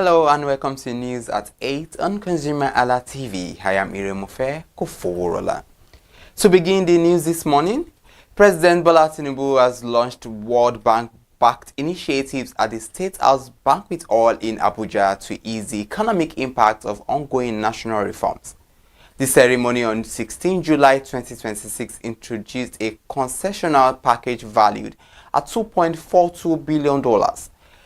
Hello and welcome to News at 8 on ConsumerHallaTV. I am Iremofe Koforola. To begin the news this morning, President Bola Tinubu has launched World Bank-backed initiatives at the State House Banquet Hall in Abuja to ease the economic impact of ongoing national reforms. The ceremony on 16 July 2026 introduced a concessional package valued at $2.42 billion.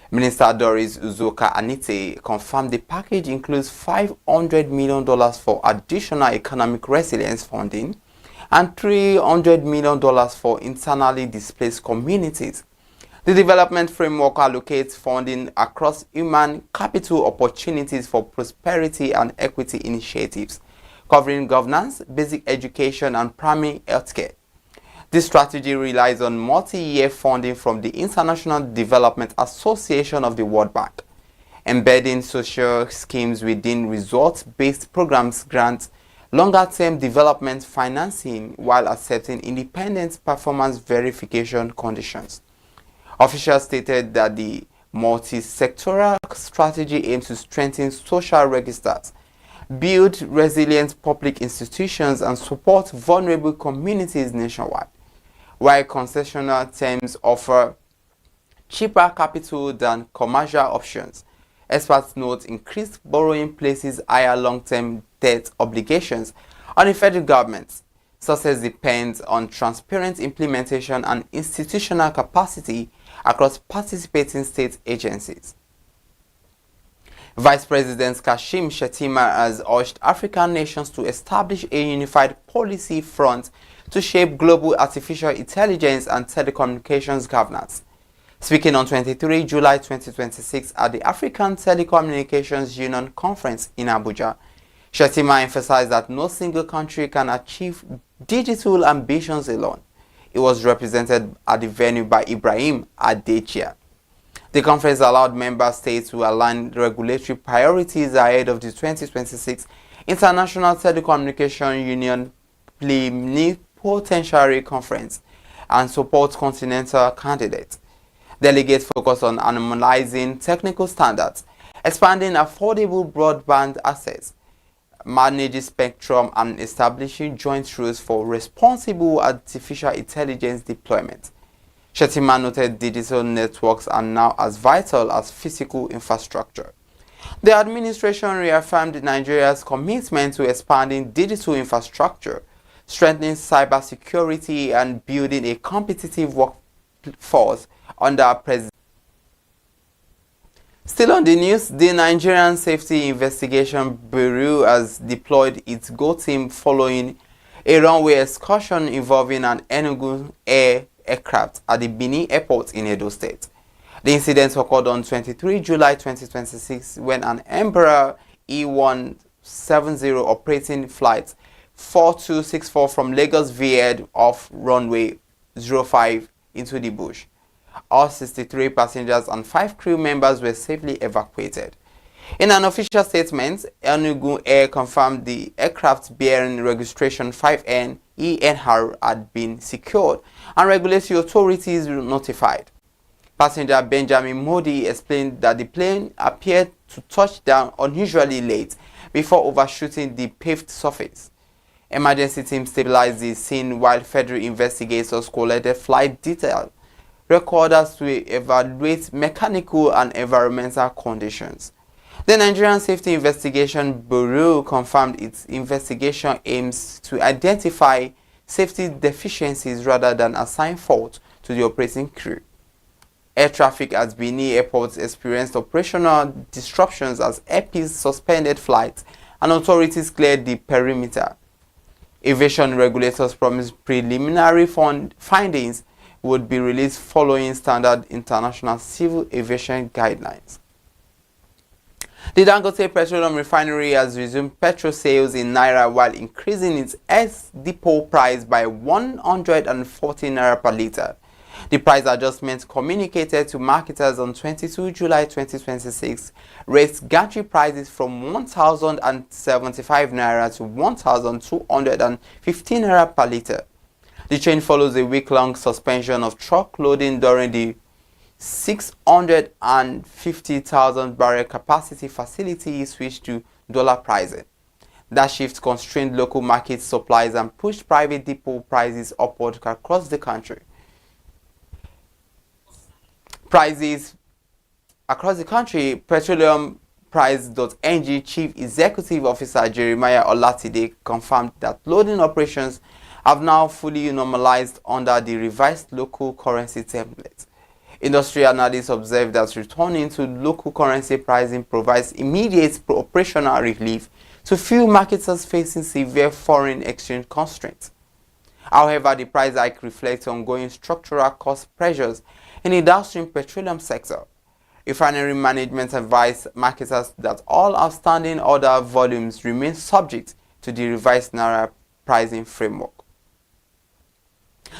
Minister Doris Uzoka Anite confirmed the package includes $500 million for additional economic resilience funding and $300 million for internally displaced communities. The development framework allocates funding across human capital opportunities for prosperity and equity initiatives, covering governance, basic education, and primary healthcare. This strategy relies on multi-year funding from the International Development Association of the World Bank, embedding social schemes within results-based programs grants longer-term development financing while accepting independent performance verification conditions. Officials stated that the multi-sectoral strategy aims to strengthen social registers, build resilient public institutions, and support vulnerable communities nationwide. While concessional terms offer cheaper capital than commercial options, experts note increased borrowing places higher long-term debt obligations on the federal government. Success depends on transparent implementation and institutional capacity across participating state agencies. Vice President Kashim Shettima has urged African nations to establish a unified policy front to shape global artificial intelligence and telecommunications governance. Speaking on 23 July 2026 at the African Telecommunications Union Conference in Abuja, Shettima emphasized that no single country can achieve digital ambitions alone. It was represented at the venue by Ibrahim Adechia. The conference allowed member states to align regulatory priorities ahead of the 2026 International Telecommunication Union Plenipotentiary Conference and support continental candidates. Delegates focused on harmonizing technical standards, expanding affordable broadband access, managing spectrum, and establishing joint rules for responsible artificial intelligence deployment. Shettima noted digital networks are now as vital as physical infrastructure. The administration reaffirmed Nigeria's commitment to expanding digital infrastructure, strengthening cybersecurity, and building a competitive workforce under President. Still on the news, the Nigerian Safety Investigation Bureau has deployed its GO team following a runway excursion involving an Enugu aircraft at the Benin Airport in Edo State. The incident occurred on 23 July 2026 when an Embraer E170 operating flight 4264 from Lagos veered off runway 05 into the bush. All 63 passengers and 5 crew members were safely evacuated. In an official statement, Enugu Air confirmed the aircraft bearing registration 5N ENR had been secured and regulatory authorities were notified. Passenger Benjamin Modi explained that the plane appeared to touch down unusually late before overshooting the paved surface. Emergency teams stabilized the scene while federal investigators collected flight detail recorders to evaluate mechanical and environmental conditions. The Nigerian Safety Investigation Bureau confirmed its investigation aims to identify safety deficiencies rather than assign fault to the operating crew. Air traffic at Benin Airport experienced operational disruptions as airpeace suspended flights and authorities cleared the perimeter. Aviation regulators promised preliminary findings would be released following standard international civil aviation guidelines. The Dangote Petroleum Refinery has resumed petrol sales in Naira while increasing its ex-depot price by 140 Naira per litre. The price adjustment communicated to marketers on 22 July 2026 raised gantry prices from 1,075 Naira to 1,215 Naira per litre. The change follows a week-long suspension of truck loading during the 650,000 barrel capacity facility switched to dollar pricing. That shift constrained local market supplies and pushed private depot prices upward across the country. Prices across the country, petroleumprice.ng Chief Executive Officer Jeremiah Olatide confirmed that loading operations have now fully normalized under the revised local currency template. Industry analysts observed that returning to local currency pricing provides immediate operational relief to few marketers facing severe foreign exchange constraints. However, the price hike reflects ongoing structural cost pressures in the downstream petroleum sector. Refinery management advised marketers that all outstanding order volumes remain subject to the revised Naira pricing framework.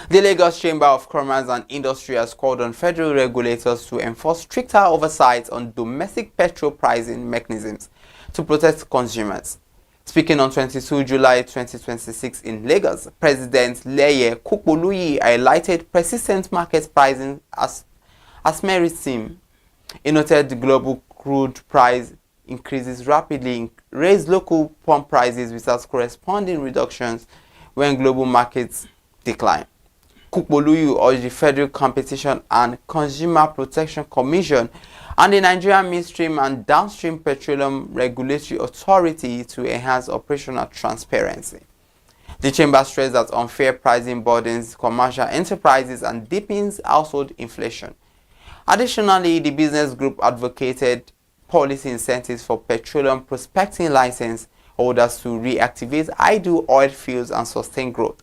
The Lagos Chamber of Commerce and Industry has called on federal regulators to enforce stricter oversight on domestic petrol pricing mechanisms to protect consumers. Speaking on 22 July 2026 in Lagos, President Leye Kukpoluyi highlighted persistent market pricing as merism. He noted the global crude price increases rapidly raised local pump prices without corresponding reductions when global markets decline. Kukpoluyi urged the Federal Competition and Consumer Protection Commission and the Nigerian Midstream and Downstream Petroleum Regulatory Authority to enhance operational transparency. The chamber stressed that unfair pricing burdens commercial enterprises and deepens household inflation. Additionally, the business group advocated policy incentives for petroleum prospecting license holders to reactivate idle oil fields and sustain growth.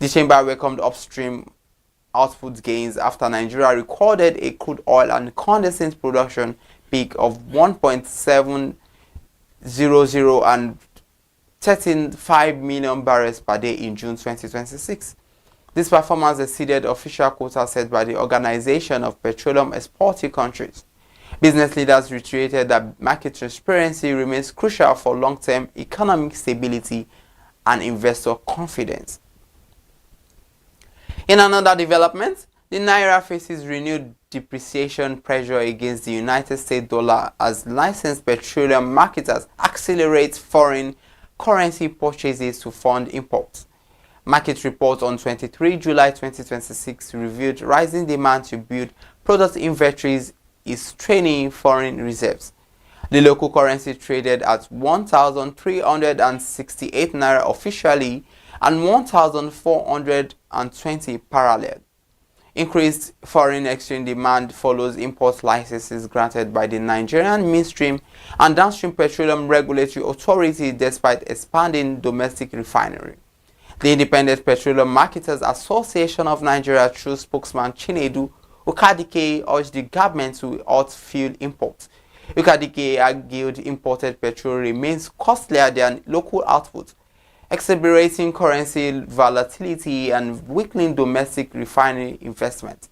The chamber welcomed upstream output gains after Nigeria recorded a crude oil and condensate production peak of 1.700 and 35 million barrels per day in June 2026. This performance exceeded official quota set by the Organization of Petroleum Exporting Countries. Business leaders reiterated that market transparency remains crucial for long-term economic stability and investor confidence. In another development, the Naira faces renewed depreciation pressure against the United States dollar as licensed petroleum marketers accelerate foreign currency purchases to fund imports. Market reports on 23 July 2026 revealed rising demand to build product inventories is straining foreign reserves. The local currency traded at 1,368 Naira officially and 1,420 parallel. Increased foreign exchange demand follows import licenses granted by the Nigerian Midstream and Downstream Petroleum Regulatory Authority despite expanding domestic refinery. The Independent Petroleum Marketers Association of Nigeria through spokesman Chinedu Ukadike urged the government to halt fuel imports. Ukadike argued imported petrol remains costlier than local output, exacerbating currency volatility and weakening domestic refinery investment.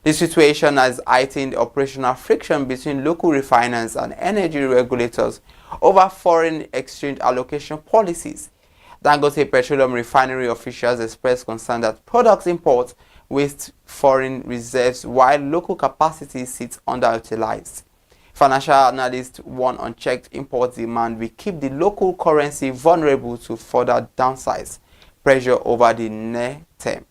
The situation has heightened operational friction between local refiners and energy regulators over foreign exchange allocation policies. Dangote Petroleum Refinery officials expressed concern that product imports waste foreign reserves while local capacity sits underutilized. Financial analysts warn unchecked import demand will keep the local currency vulnerable to further downsides pressure over the near term.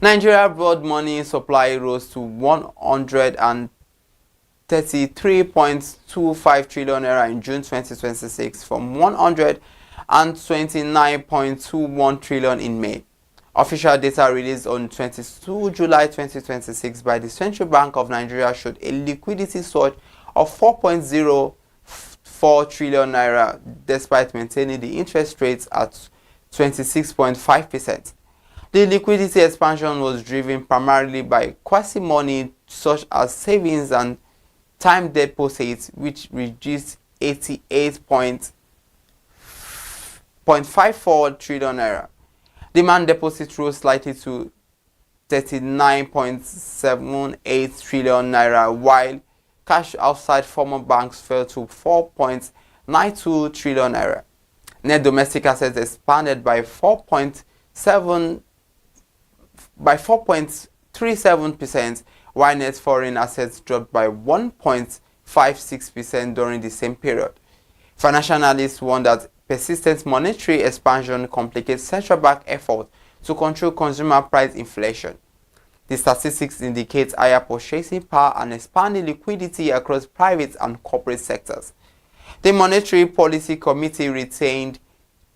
Nigeria broad money supply rose to 133.25 trillion naira in June 2026 from 129.21 trillion in May. Official data released on 22 July 2026 by the Central Bank of Nigeria showed a liquidity surge of 4.04 trillion naira despite maintaining the interest rates at 26.5%. The liquidity expansion was driven primarily by quasi-money such as savings and time deposits, which reduced 88.54 trillion naira. Demand deposits rose slightly to 39.78 trillion naira, while cash outside former banks fell to 4.92 trillion naira. Net domestic assets expanded by 4.3% 0.37%, while net foreign assets dropped by 1.56% during the same period. Financial analysts warn that persistent monetary expansion complicates central bank efforts to control consumer price inflation. The statistics indicate higher purchasing power and expanding liquidity across private and corporate sectors. The Monetary Policy Committee retained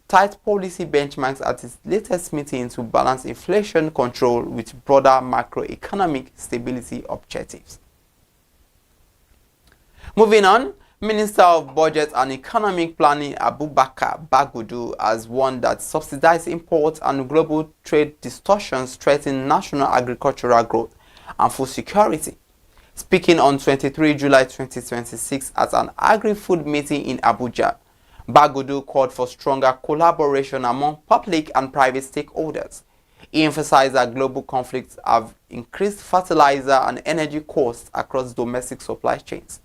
tight policy benchmarks at its latest meeting to balance inflation control with broader macroeconomic stability objectives. Moving on, Minister of Budget and Economic Planning Abubakar Bagudu has warned that subsidized imports and global trade distortions threaten national agricultural growth and food security. Speaking on 23 July 2026 at an agri-food meeting in Abuja, Bagudu called for stronger collaboration among public and private stakeholders. He emphasized that global conflicts have increased fertilizer and energy costs across domestic supply chains.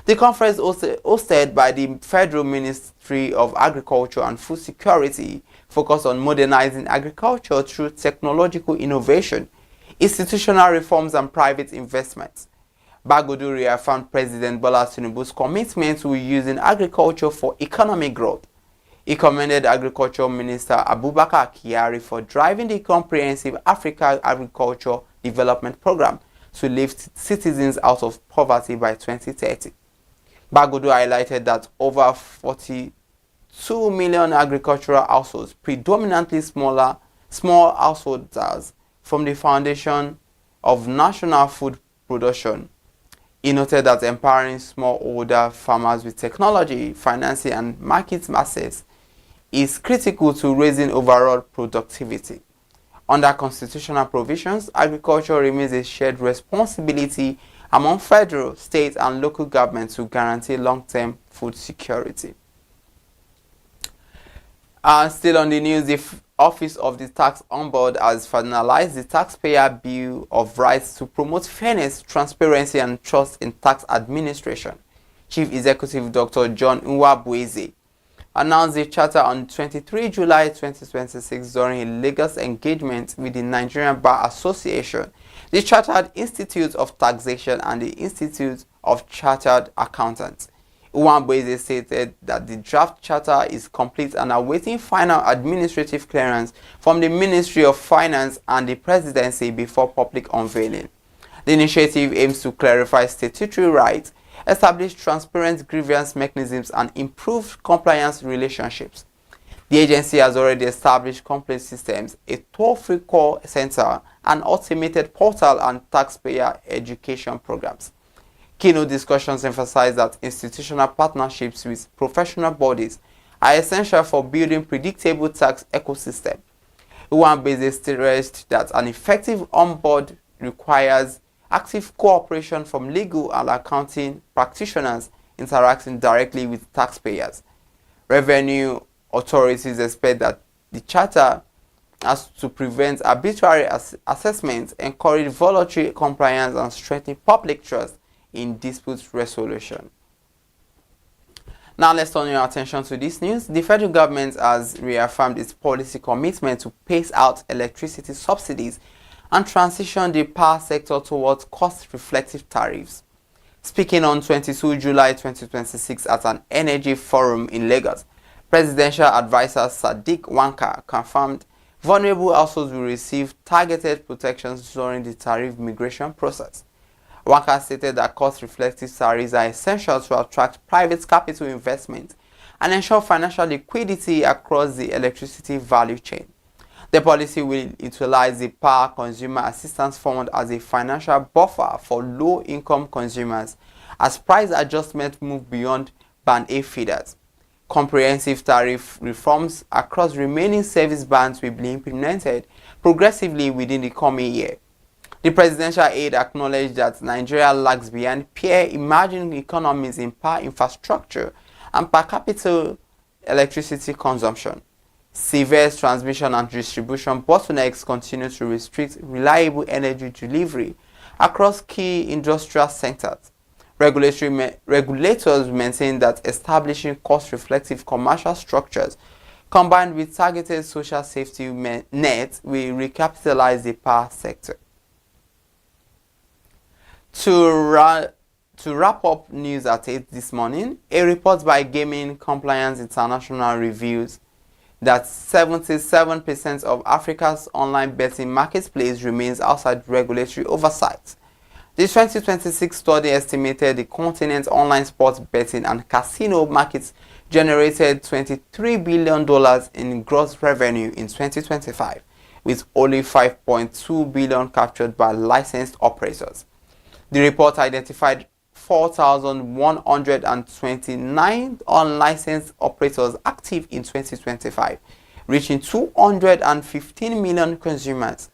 The conference, hosted by the Federal Ministry of Agriculture and Food Security, focused on modernizing agriculture through technological innovation, institutional reforms, and private investments. Bagudu reaffirmed President Bola Tinubu's commitment to using agriculture for economic growth. He commended Agriculture Minister Abubakar Kyari for driving the comprehensive Africa Agriculture Development Program to lift citizens out of poverty by 2030. Bagudu highlighted that over 42 million agricultural households, predominantly small householders, from the foundation of national food production. He noted that empowering smallholder farmers with technology, financing, and market access is critical to raising overall productivity. Under constitutional provisions, agriculture remains a shared responsibility among federal, state, and local governments to guarantee long-term food security. Still on the news, the Office of the Tax Ombudsman has finalized the Taxpayer Bill of Rights to promote fairness, transparency, and trust in tax administration. Chief Executive Dr. John Nwabueze announced the charter on 23 July 2026 during a Lagos engagement with the Nigerian Bar Association, the Chartered Institute of Taxation, and the Institute of Chartered Accountants. Nwabueze stated that the draft charter is complete and awaiting final administrative clearance from the Ministry of Finance and the Presidency before public unveiling. The initiative aims to clarify statutory rights, establish transparent grievance mechanisms, and improve compliance relationships. The agency has already established complaint systems, a toll-free call center, an automated portal, and taxpayer education programs. Keynote discussions emphasize that institutional partnerships with professional bodies are essential for building predictable tax ecosystem. Nwabueze stressed that an effective onboard requires active cooperation from legal and accounting practitioners interacting directly with taxpayers. Revenue authorities expect that the charter has to prevent arbitrary assessments, encourage voluntary compliance, and strengthen public trust in dispute resolution. Now let's turn your attention to this news. The federal government has reaffirmed its policy commitment to pace out electricity subsidies and transition the power sector towards cost-reflective tariffs. Speaking on 22 July 2026 at an energy forum in Lagos, Presidential Advisor Sadiq Wanka confirmed vulnerable households will receive targeted protections during the tariff migration process. Wanka stated that cost-reflective tariffs are essential to attract private capital investment and ensure financial liquidity across the electricity value chain. The policy will utilize the Power Consumer Assistance Fund as a financial buffer for low-income consumers as price adjustments move beyond Band A feeders. Comprehensive tariff reforms across remaining service bands will be implemented progressively within the coming year. The presidential aide acknowledged that Nigeria lags behind peer emerging economies in power infrastructure and per capita electricity consumption. Severe transmission and distribution bottlenecks continue to restrict reliable energy delivery across key industrial sectors. Regulators maintain that establishing cost-reflective commercial structures combined with targeted social safety nets will recapitalize the power sector. To wrap up news at 8 this morning, a report by Gaming Compliance International reveals that 77% of Africa's online betting marketplace remains outside regulatory oversight. The 2026 study estimated the continent's online sports betting and casino markets generated $23 billion in gross revenue in 2025, with only $5.2 billion captured by licensed operators. The report identified 4,129 unlicensed operators active in 2025, reaching 215 million consumers.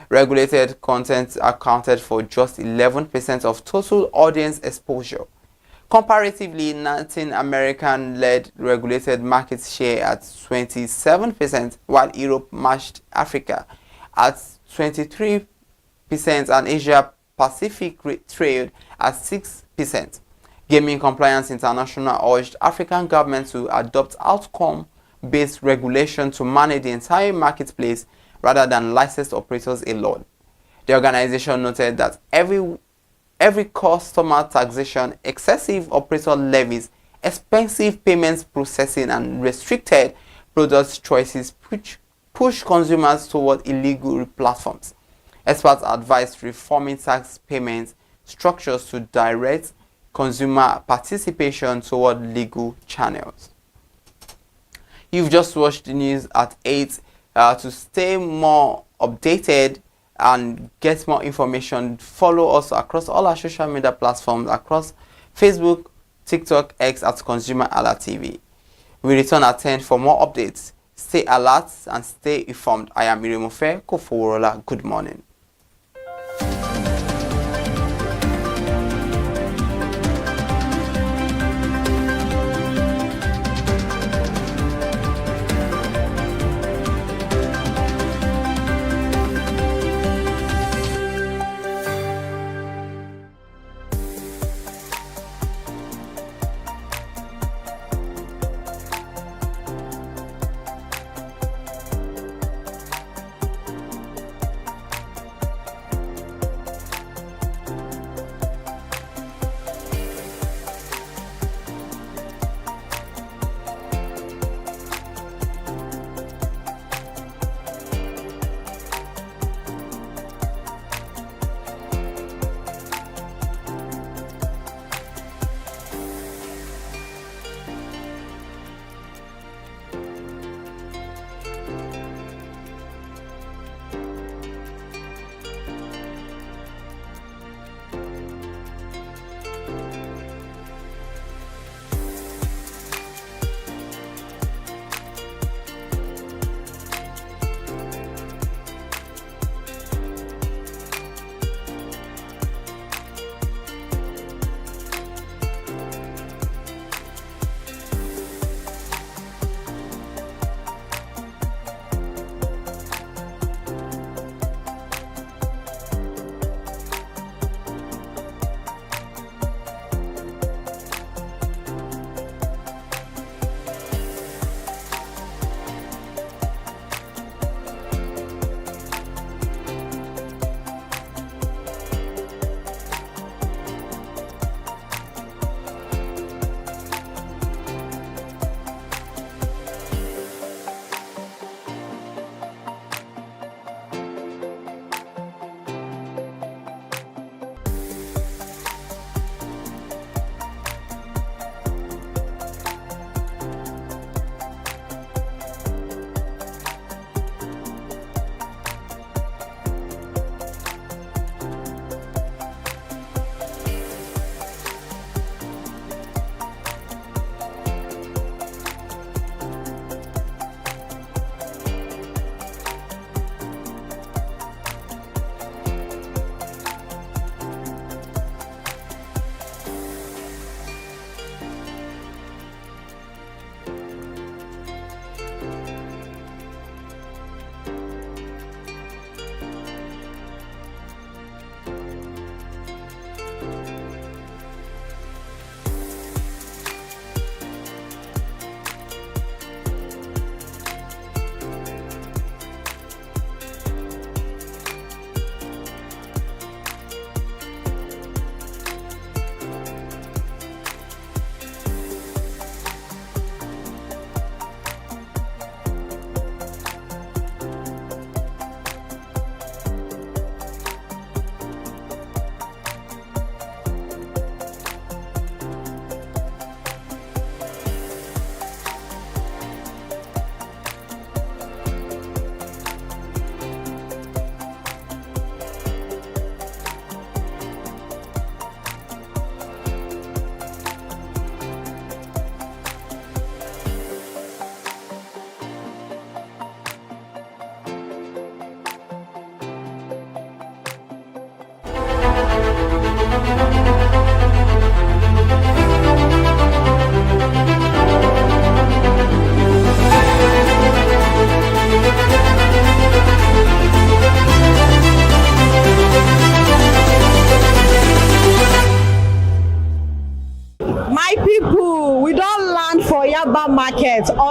Regulated content accounted for just 11% of total audience exposure. Comparatively, Latin American led regulated market share at 27%, while Europe matched Africa at 23% and Asia Pacific trailed at 6%. Gaming Compliance International urged African governments to adopt outcome-based regulation to manage the entire marketplace rather than licensed operators alone. The organization noted that every customer taxation, excessive operator levies, expensive payments processing, and restricted product choices push consumers toward illegal platforms. Experts advise reforming tax payment structures to direct consumer participation toward legal channels. You've just watched the news at 8. To stay more updated and get more information, follow us across all our social media platforms across Facebook, TikTok, X at ConsumerHallaTV. We return at 10 for more updates. Stay alert and stay informed. I am Iramofe Koforola. Good morning.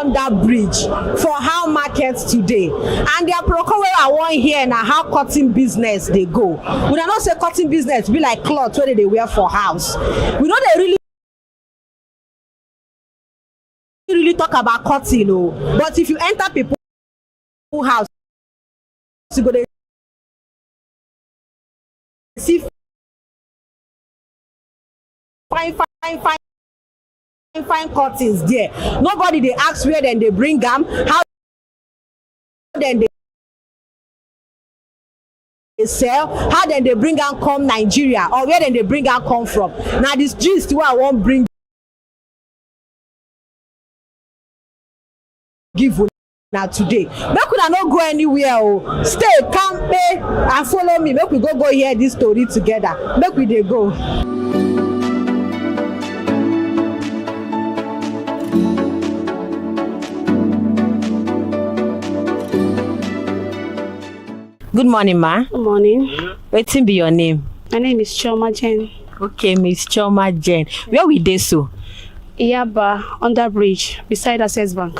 under bridge for how markets today, and their proko wey I wan hear na how cotton business dey go. Una know say cotton business be like cloth wey dey wear for house. We no dey really talk about cotton o, but if you enter people house, you go dey see fine cuttings there. Nobody dey ask where dem dey bring am, how dem dey sell, how dem dey bring am come Nigeria, or where dem dey bring am come from. Na this gist wey I wan bring give una today. Make una no go anywhere o, stay kampe and follow me. Make we go hear this story together. Make we dey go. Good morning, ma. Good morning. Wetin be your name? My name is Chioma Jen. Okay, Miss Chioma Jen. Where we dey so? Iyaba, under bridge, beside Access Bank.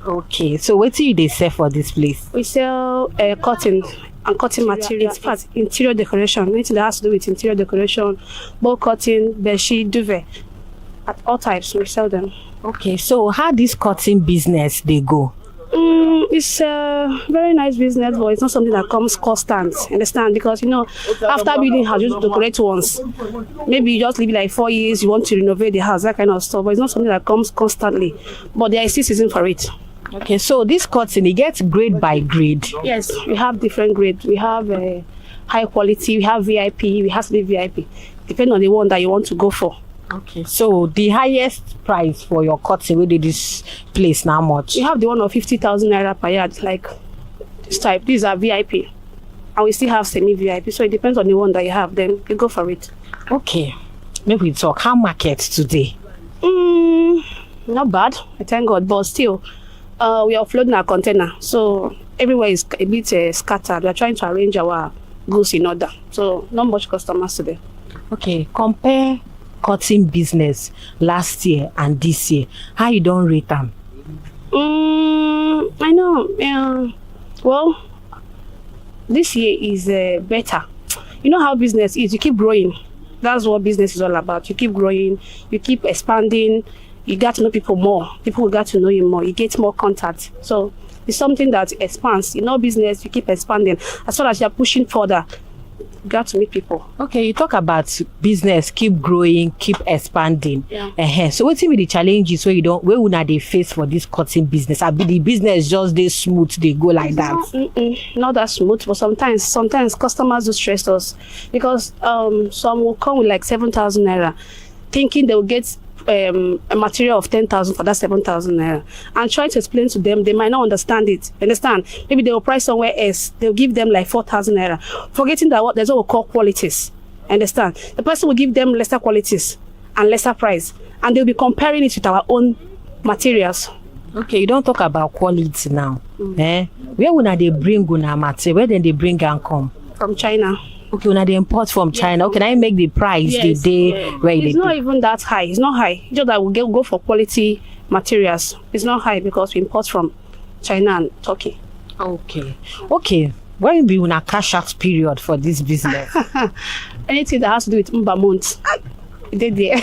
Okay, so wetin you dey sell for this place? We sell cotton and cotton materials. In fact, interior decoration. Anything that has to do with interior decoration, bowl cotton, bedsheet, duvet. At all types, we sell them. Okay, so how this cotton business dey go? It's a very nice business, but it's not something that comes constant. Understand? Because after building house, you decorate once. Maybe you just live like 4 years, you want to renovate the house, that kind of stuff. But it's not something that comes constantly. But there is still season for it. Okay, so this cotton, it gets grade by grade. Yes, we have different grades. We have high quality, we have VIP, we have to be VIP. Depending on the one that you want to go for. Okay, so the highest price for your cotton where did this place now much? We have the one of 50,000 naira per yard, like this type. These are VIP, and we still have semi-VIP. So it depends on the one that you have. Then you go for it. Okay, maybe we talk how market today. Not bad, I thank God, but still, we are offloading our container, so everywhere is a bit scattered. We are trying to arrange our goods in order, so not much customers today. Okay, compare cotton business last year and this year. How you don't rate them? I know. Well, this year is better. You know how business is. You keep growing. That's what business is all about. You keep growing. You keep expanding. You get to know people more. People will get to know you more. You get more contact. So it's something that expands. Business, you keep expanding. As far as you're pushing further, you got to meet people. Okay, you talk about business, keep growing, keep expanding. Yeah. So what be the challenges where una dey face for this cotton business? I be the business just they smooth, they go like that. Not that smooth, but sometimes customers do stress us because some will come with like 7,000 naira, thinking they will get a material of 10,000 for that 7,000 naira, and try to explain to them, they might not understand it. Understand? Maybe they will price somewhere else. They'll give them like 4,000 naira, forgetting that there's what we call qualities. Understand? The person will give them lesser qualities and lesser price, and they'll be comparing it with our own materials. Okay, you don't talk about quality now. Where una they bring una material? Where then they bring and come? From China. Okay, when they import from China, Yeah. Okay, now you make the price Yes, where it's not even that high. It's not high. Just that we'll go for quality materials. It's not high because we import from China and Turkey. Okay. When be una cash out period for this business? Anything that has to do with Mba month, they there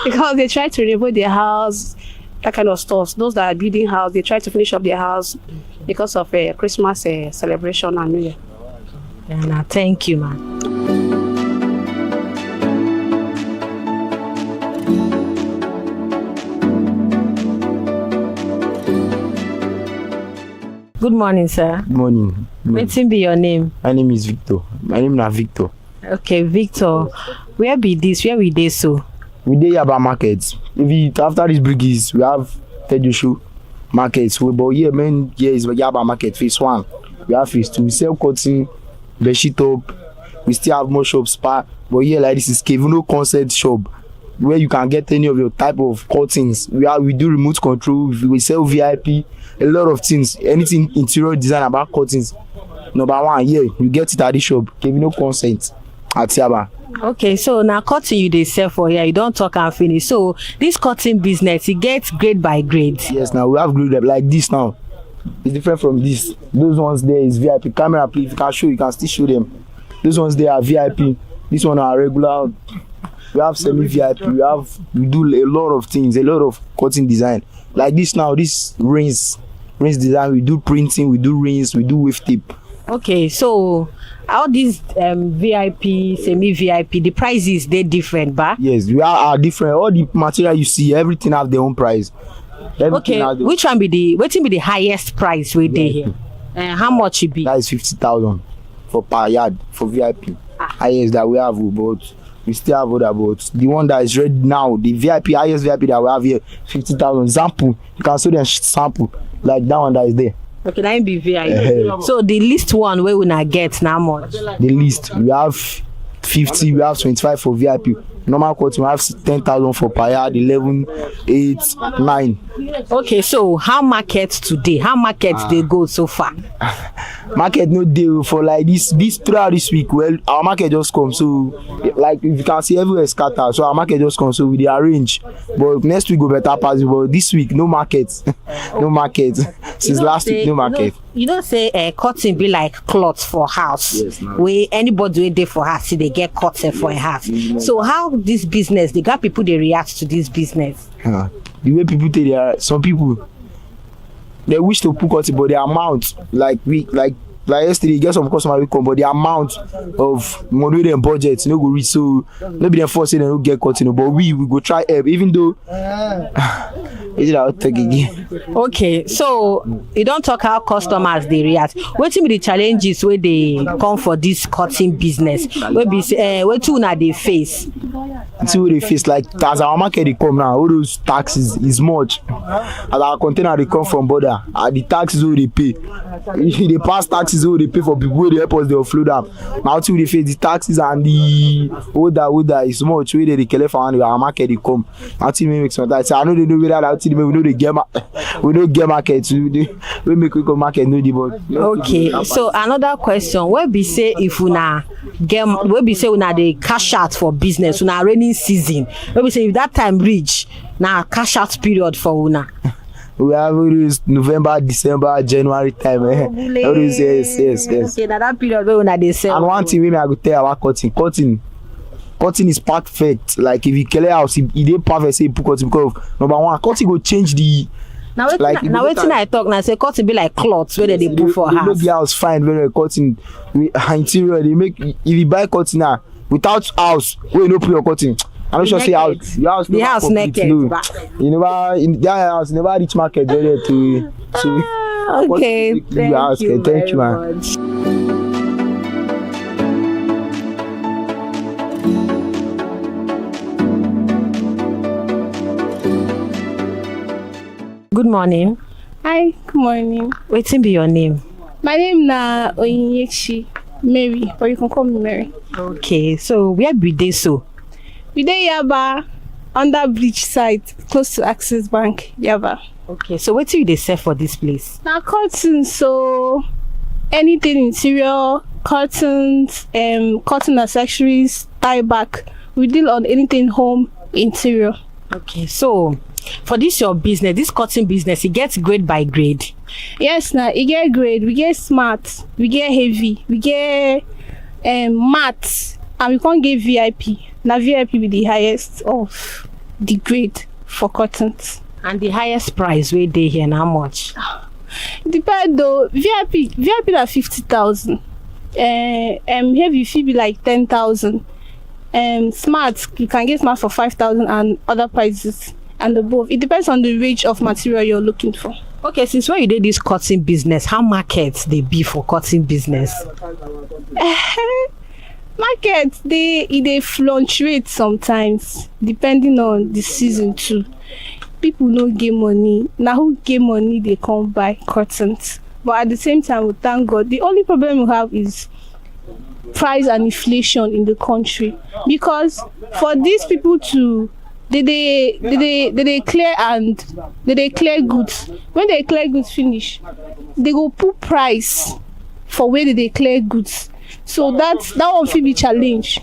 because they try to renovate their house, that kind of stuff. Those that are building house, they try to finish up their house because of a Christmas celebration and New Year. And thank you, man. Good morning, sir. Good morning. Wetin be your name? My name is Victor. My name is Victor. Okay, Victor. Where be this? Where we dey so? We dey Yaba market. After this bridges, we have Tedusho markets. But here is Yaba market, phase 1. We have phase 2. We sell cotton, bedsheet top. We still have more shops, but here like this is Kevino concept shop where you can get any of your type of cottons. We do remote control. We sell VIP, a lot of things. Anything interior design about cottons. Number 1, here you get it at the shop. Kevino concept. at Yaba. Okay, so now cotton you dey sell for here, you don't talk and finish. So this cotton business, it gets grade by grade. Yes, now we have grade like this now. It's different from this. Those ones there is VIP. Camera, please, if you can show, you can still show them. Those ones there are VIP. This one are regular. We have semi-VIP. We do a lot of things, a lot of cotton design. Like this now, this rings design. We do printing, we do rings, we do wave tape. Okay, so all these VIP, semi-VIP, the prices they different, ba? Yes, we are different. All the material you see, everything have their own price. Okay, which one be the highest price we dey here? How much it be? That is 50,000 for per yard for VIP. Highest that we have, but we still have other. But the one that is ready now, the VIP, highest VIP that we have here, 50,000 sample. You can show them sample like that one that is there. Okay, that be VIP. So the least one where we not get now much? The least we have 50, we have 25 for VIP. Normal cotton we have 10,000 for per yard, 11, 8, 9. Okay, so how market today? How market they go so far? Market no deal for like this throughout this week. Well, our market just come, so like if you can see everywhere scatter, so our market just come, so we dey arrange. But next week go better pass, but this week no market. No market. Since last week no market. You don't say cotton be like cloth for house. Yes, ma'am. Where anybody wey dey for house see they get cotton for a house. So how this business, they got people they react to this business? The way people take their, some people they wish to put cotton, but the amount like yesterday, get some customer will come, but the amount of money them budget no go reach, so maybe them force say they don't get cotton, but we go try help, even though is it out again. Okay, so you don't talk how customers they react. What be the challenges where they come for this cotton business? Where be what two na they face? See what they face, like as our market they come now, all those taxes is much. As our container they come from border, the taxes what they pay. They pass taxes what they pay for people where they help us, they offload them. Now till they face the taxes and the order is much where they collect for our market they come. Now till we make some time. So I know they know whether that till we know they get we don't get market. We make quick market no the but. Okay, so another question. Where be say if una get, where be say una dey cash out for business, una rainy season. Where be say if that time reach, na cash out period for una. We have always November, December, January time. Always yes. Okay, that period where una dey sell. And one thing we I go tell about cotton is perfect. Like if you clear house, it dey perfect. Say put cotton because number one, cotton go change the. Now waiting I talk now say cotton be like cloths where they put for house. Make the house fine very cotton. Interior they make if you buy cotton now without house where you no put your cotton. I'm not sure say house your house. The house naked. No. You never in that house never reach market there to. Okay, thank you very much. Good morning. Hi, good morning. Wetin be your name? My name na Oyinyechi Mary, or you can call me Mary. Okay, so where be dey so? We dey Yaba, under bridge side, close to Access Bank, Yaba. Okay, so wetin you dey sell for this place? Na cotton, so anything interior, curtains, cotton accessories, tie back. We deal on anything home interior. Okay, so for this your business, this cotton business, it gets grade by grade. Yes, now it get grade. We get smart, we get heavy, we get matte, and we can't get VIP. Now VIP be the highest of the grade for cottons. And the highest price wey dey here, na how much? Depend though. VIP na 50,000. Heavy fee be like 10,000. Smart, you can get smart for 5,000 and other prices and above. It depends on the range of material you're looking for. Okay, since when you did this cotton business, how markets they be for cotton business? Markets they fluctuate sometimes depending on the season too. People no get money. Now who get money they come buy cottons. But at the same time, we thank God. The only problem we have is price and inflation in the country, because for these people to they clear goods. When they clear goods finish, they go put price for where they clear goods. So that one fit be challenge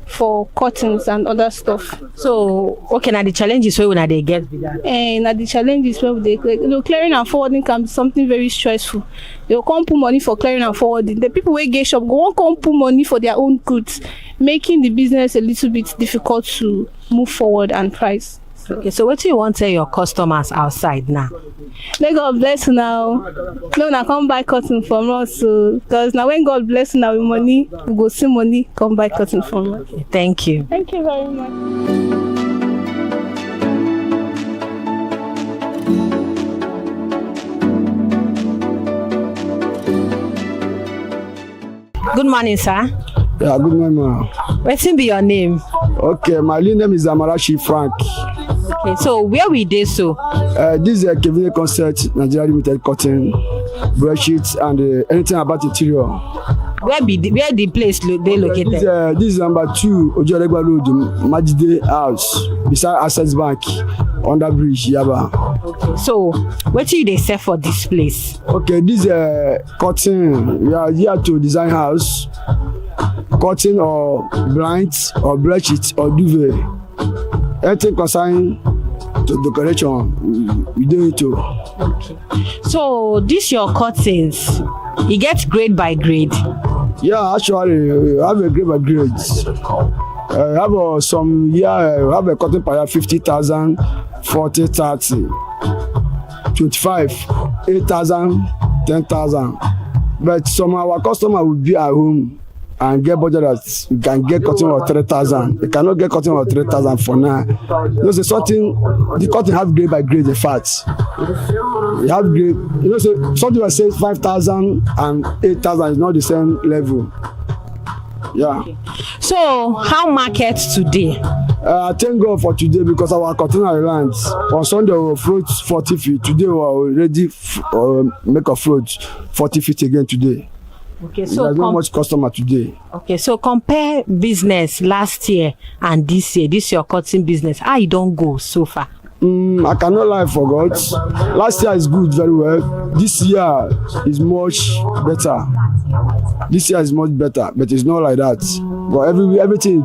for curtains and other stuff. So okay, now the challenges wey una dey get be that. And the challenges where they clearing and forwarding can be something very stressful. They will come put money for clearing and forwarding. The people wey get shop go wan come put money for their own goods, making the business a little bit difficult to move forward and price. Okay, so what do you want to tell your customers outside now? May God bless you now. No, now come buy cotton from us. Because now when God bless you now with money, we go see money, come buy cotton from us. Okay, thank you. Thank you very much. Good morning, sir. Yeah, good morning, ma'am. Wetin be your name? Okay, my real name is Amarachi Frank. Okay, so where we dey so? This is a Kevin Concert, Nigeria Limited Cotton, bedsheets, and anything about interior. Where the place they located? This is number 2, Ojoregba Road, Majide House, beside Access Bank, under bridge, Yaba. Okay, so what do they sell for this place? Okay, this is cotton. We are here to design house, cotton or blinds or bedsheets or duvet. Anything concerning to decoration, we do it too. Okay. So this your curtains, it gets grade by grade. Yeah, actually, we have a grade by grade. Have some here, have a cotton per 50,000, 40, 30, 25, 8,000, 10,000. But some of our customers will be at home and get budget that you can get cotton of 3,000. You cannot get cotton of 3,000 for now. You know, so something, the cotton have grade by grade, in fact. You have grade, you know, so something that says 5,000 and 8,000 is not the same level. Yeah. Okay. So how markets today? Thank God for today because our cotton lands on Sunday we will float 40 feet. Today we are already make a float 40 feet again today. Okay, so there's not much customer today. Okay, so compare business last year and this year. This your cotton business. How you don't go so far? I cannot lie for God. Last year is good, very well. This year is much better. This year is much better, but it's not like that. But everything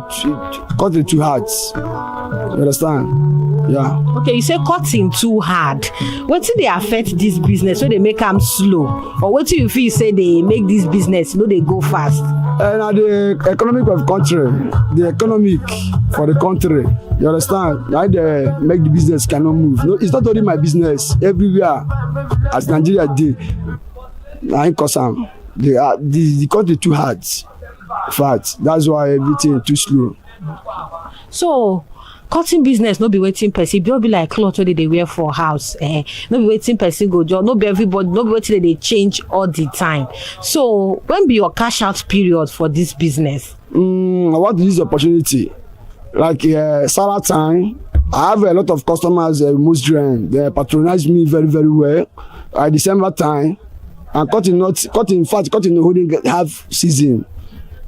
cut it too hard. You understand? Yeah. Okay, you say cutting too hard. What do they affect this business? So they make them slow, or what do you feel say they make this business? You know, they go fast. And the economic of country, the economic for the country. You understand? Like they make the business cannot move. No, it's not only my business. Everywhere, as Nigeria did, I cause the country too hard. In fact, that's why everything too slow. So cotton business no be waiting person. Don't be like cloth wey they wear for house. No be waiting person go job. No be everybody. No be waiting they change all the time. So when be your cash out period for this business? I want to use the opportunity. Like Salah time, I have a lot of customers. Muslim, they patronize me very very well. At December time, and cotton in fact cotton holding have season.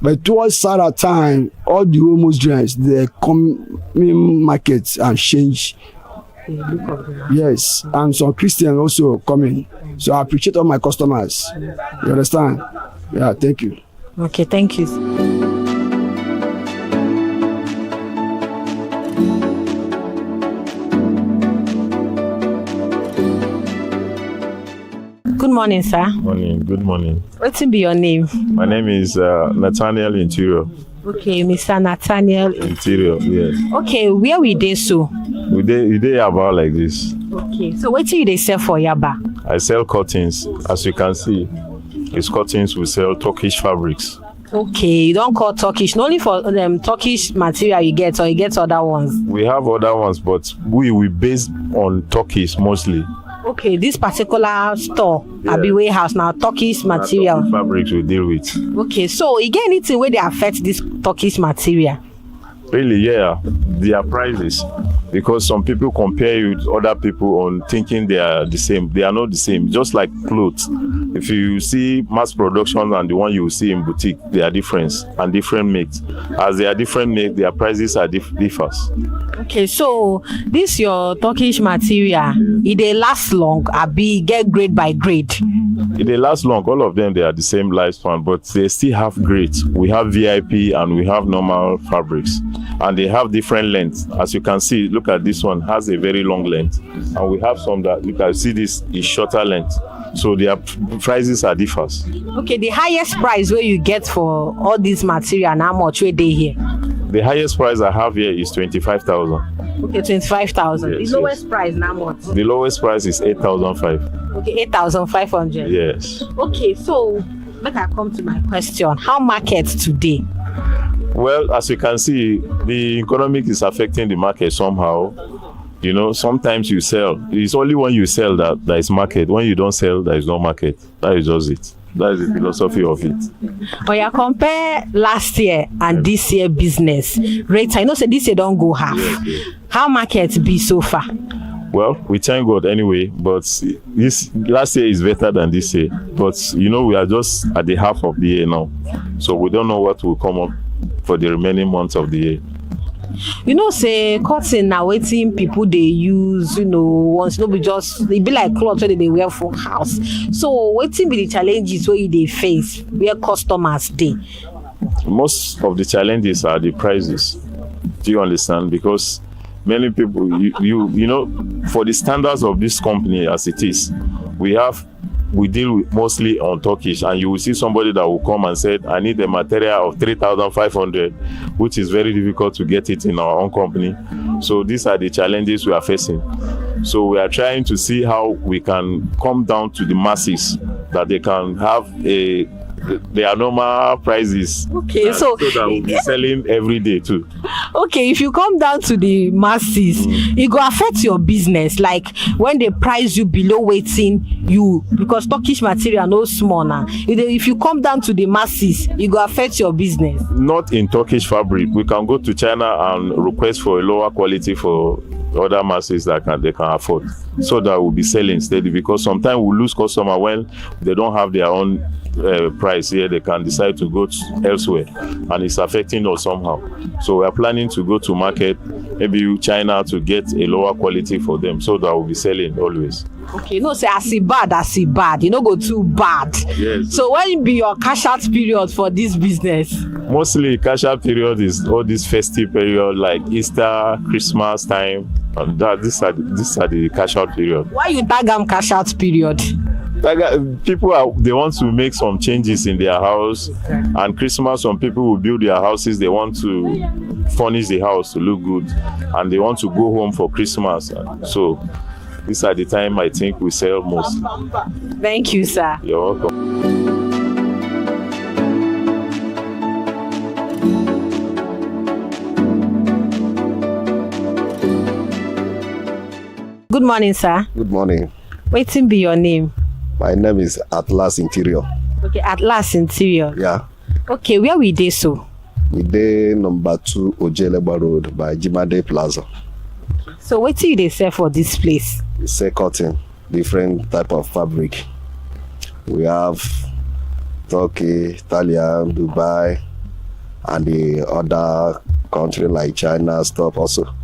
But towards Sarah time, all the whole Muslims they come in markets and change. Yes, and some Christians also coming. So I appreciate all my customers. You understand? Yeah, thank you. Okay, thank you. Good morning, sir. Morning, good morning. What's be your name? My name is Nathaniel Interior. Okay, Mr. Nathaniel. Interior, yes. Okay, where we dey so? We dey about like this. Okay, so what do you sell for Yaba? I sell curtains. As you can see, it's curtains we sell Turkish fabrics. Okay, you don't call Turkish. Not only for Turkish material you get, or you get other ones? We have other ones, but we based on Turkish mostly. Okay, this particular store, Abi warehouse now, Turkish material. Turkish fabrics we deal with. Okay, so you get anything where they affect this Turkish material? Really, yeah, their prices. Because some people compare you with other people on thinking they are the same. They are not the same. Just like clothes, If you see mass production and the one you will see in boutique, they are different and different makes. As they are different makes, their prices are differs. Okay, so this your Turkish material, it dey last long, abi get grade by grade? They last long. All of them, they are the same lifespan, but they still have grades. We have VIP and we have normal fabrics, and they have different lengths. As you can see, look at this one, has a very long length, and we have some that you can see this is shorter length. So their prices are differs. Okay, the highest price where you get for all this material, and how much where they here? The highest price I have here is 25,000. Okay, 25,000. Yes, the lowest price now much? The lowest price is 8,500. Okay, 8,500. Yes. Okay, so let I come to my question. How market today? Well, as you can see, the economic is affecting the market somehow. You know, sometimes you sell. It's only when you sell that there is market. When you don't sell, there is no market. That is just it. That is the philosophy of it. When you compare last year and this year business rates, I know say this year don't go half. Yes. How market be so far? Well, we thank God anyway, but this last year is better than this year. But you know, we are just at the half of the year now, so we don't know what will come up for the remaining months of the year. You know, say cotton now waiting people they use, you know, once no be just it be like clothes where they wear for house. So waiting be the challenges where they face, where customers they. Most of the challenges are the prices. Do you understand? Because many people, you know, for the standards of this company as it is, we deal with mostly on Turkish, and you will see somebody that will come and say, I need a material of 3,500, which is very difficult to get it in our own company. So these are the challenges we are facing. So we are trying to see how we can come down to the masses, that they can have their normal prices. Okay, so that we'll be selling every day too. Okay, if you come down to the masses, it go affect your business. Like when they price you below waiting you, because Turkish material no small now. If you come down to the masses, it go affect your business. Not in Turkish fabric. We can go to China and request for a lower quality for other masses that they can afford, so that we'll be selling steady. Because sometimes we lose customer when they don't have their own price here. They can decide to go elsewhere, and it's affecting us somehow. So we are planning to go to market, maybe China, to get a lower quality for them, so that we'll be selling always. Okay, no say as bad, you no go too bad. Yes. So when be your cash out period for this business? Mostly cash out period is all this festive period like Easter, Christmas time, and these are the cash out period. Why you tag them cash out period? People they want to make some changes in their house, and Christmas some people will build their houses. They want to furnish the house to look good, and they want to go home for Christmas. So these are the time I think we sell most. Thank you, sir. You're welcome. Good morning, sir. Good morning. Wetin be your name? My name is Atlas Interior. Okay, Atlas Interior. Yeah. Okay, where we dey so? We dey number 2 Ojeleba Road by Jimade Plaza. So wetin you dey sell for this place? We sell cotton, different type of fabric. We have Turkey, Italian, Dubai, and the other country like China stuff also.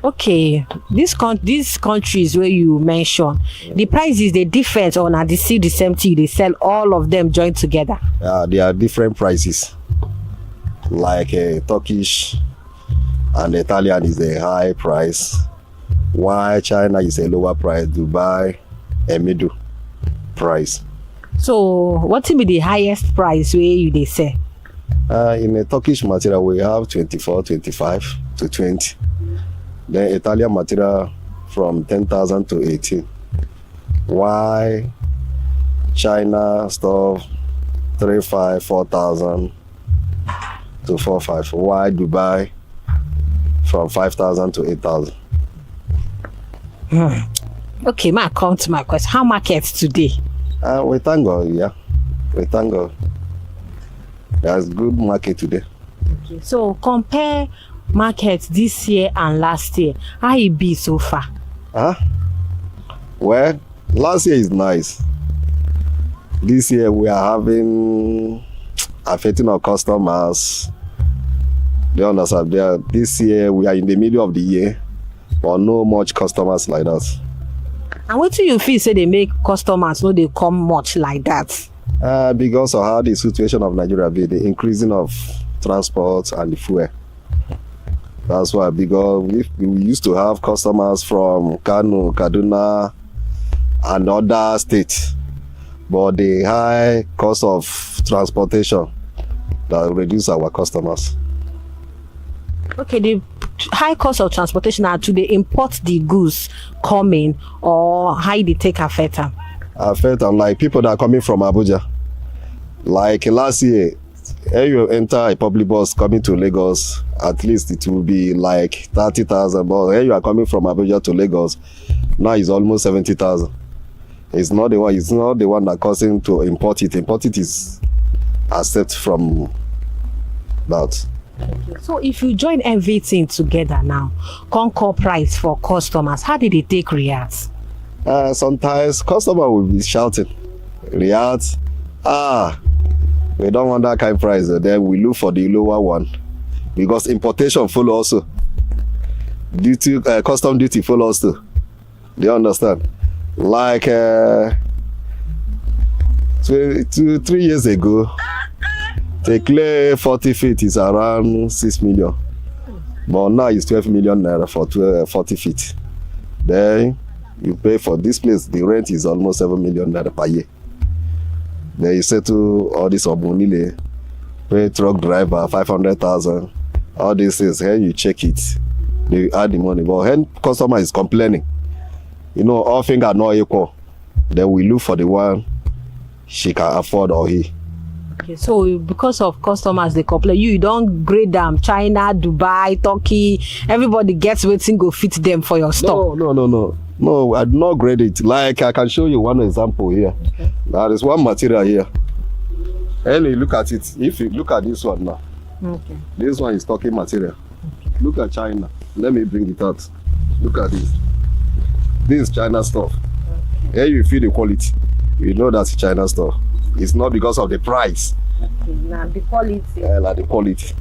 Okay, these countries where you mention, the prices they different, or na the same thing they sell all of them joined together? They are different prices. Like Turkish and Italian is a high price, while China is a lower price, Dubai a middle price. So what will be the highest price where you they sell? In a Turkish material we have 24, 25 to 20. Then Italian material from 10,000 to 18. Why China stuff 3,500, 4,000 to 4,500. Why Dubai from 5,000 to 8,000. Okay, ma, come to my question. How markets today? We thank God, yeah. We thank God. There's good market today. Okay. So compare market this year and last year. How it be so far? Well, last year is nice. This year we are having affecting our customers. They understand. This year we are in the middle of the year, but no much customers like that. And what do you feel say they make customers no they come much like that? Because of how the situation of Nigeria be, the increasing of transport and the fuel. That's why, because we used to have customers from Kano, Kaduna, and other states, but the high cost of transportation that reduce our customers. Okay, the high cost of transportation are to they import the goods coming, or how they take affect them? Affect them like people that are coming from Abuja. Like last year, when you enter a public bus coming to Lagos, at least it will be like 30,000. But when you are coming from Abuja to Lagos, now it's almost 70,000. It's not the one. It's not the one that causing to import it. Import it is accept from that. So if you join everything together now, conquer price for customers, how did they take react? Sometimes customer will be shouting, react, we don't want that kind of price. Then we look for the lower one, because importation follow also. Duty, custom duty follow also. Do you understand? Like 3 years ago, the clear 40 feet is around 6 million, but now it's 12 million naira for 40 feet. Then you pay for this place, the rent is almost 7 million naira per year. Then you settle all this obunile, pay truck driver 500,000, all these things. When you check it, they add the money. But when customer is complaining, you know, all things are not equal. Then we look for the one she can afford or he. Okay, so because of customers they complain, you don't grade them China, Dubai, Turkey, everybody gets waiting go fit them for your store. No, I do not grade it. Like I can show you one example here. Okay. There is one material here. And you look at it. If you look at this one now, okay. This one is Turkey material. Okay. Look at China. Let me bring it out. Look at this. This is China stuff. Okay. Here you feel the quality. You know that's China stuff. It's not because of the price. Okay, now the quality. Like the quality.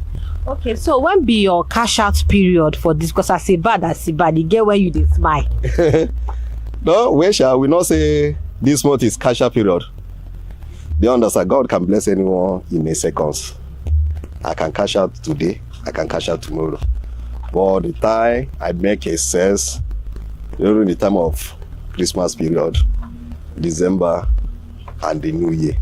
Okay, so when be your cash out period for this? Because I say bad, you get when you dey smile. No, where shall we not say this month is cash out period? They understand God can bless anyone in a second. I can cash out today, I can cash out tomorrow. But the time I make a sales during the time of Christmas period, December and the New Year.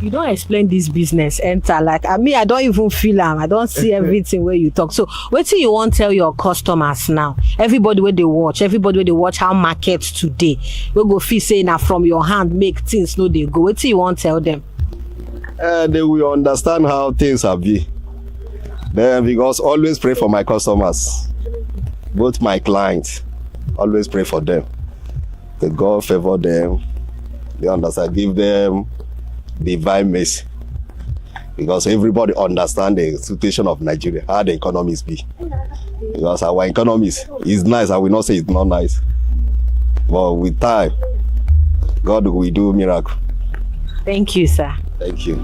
You don't explain this business enter like I don't even feel them. I don't see everything where you talk. So what do you want to tell your customers now? Everybody where they watch how markets today. We go feel say now from your hand make things no they go. What do you want to tell them? They will understand how things have been. Then because always pray for my customers, both my clients, always pray for them. That God favor them. They understand, give them divine mercy, because everybody understand the situation of Nigeria, how the economies be. Because our economies is nice, I will not say it's not nice, but with time God will do miracle. Thank you, sir. Thank you.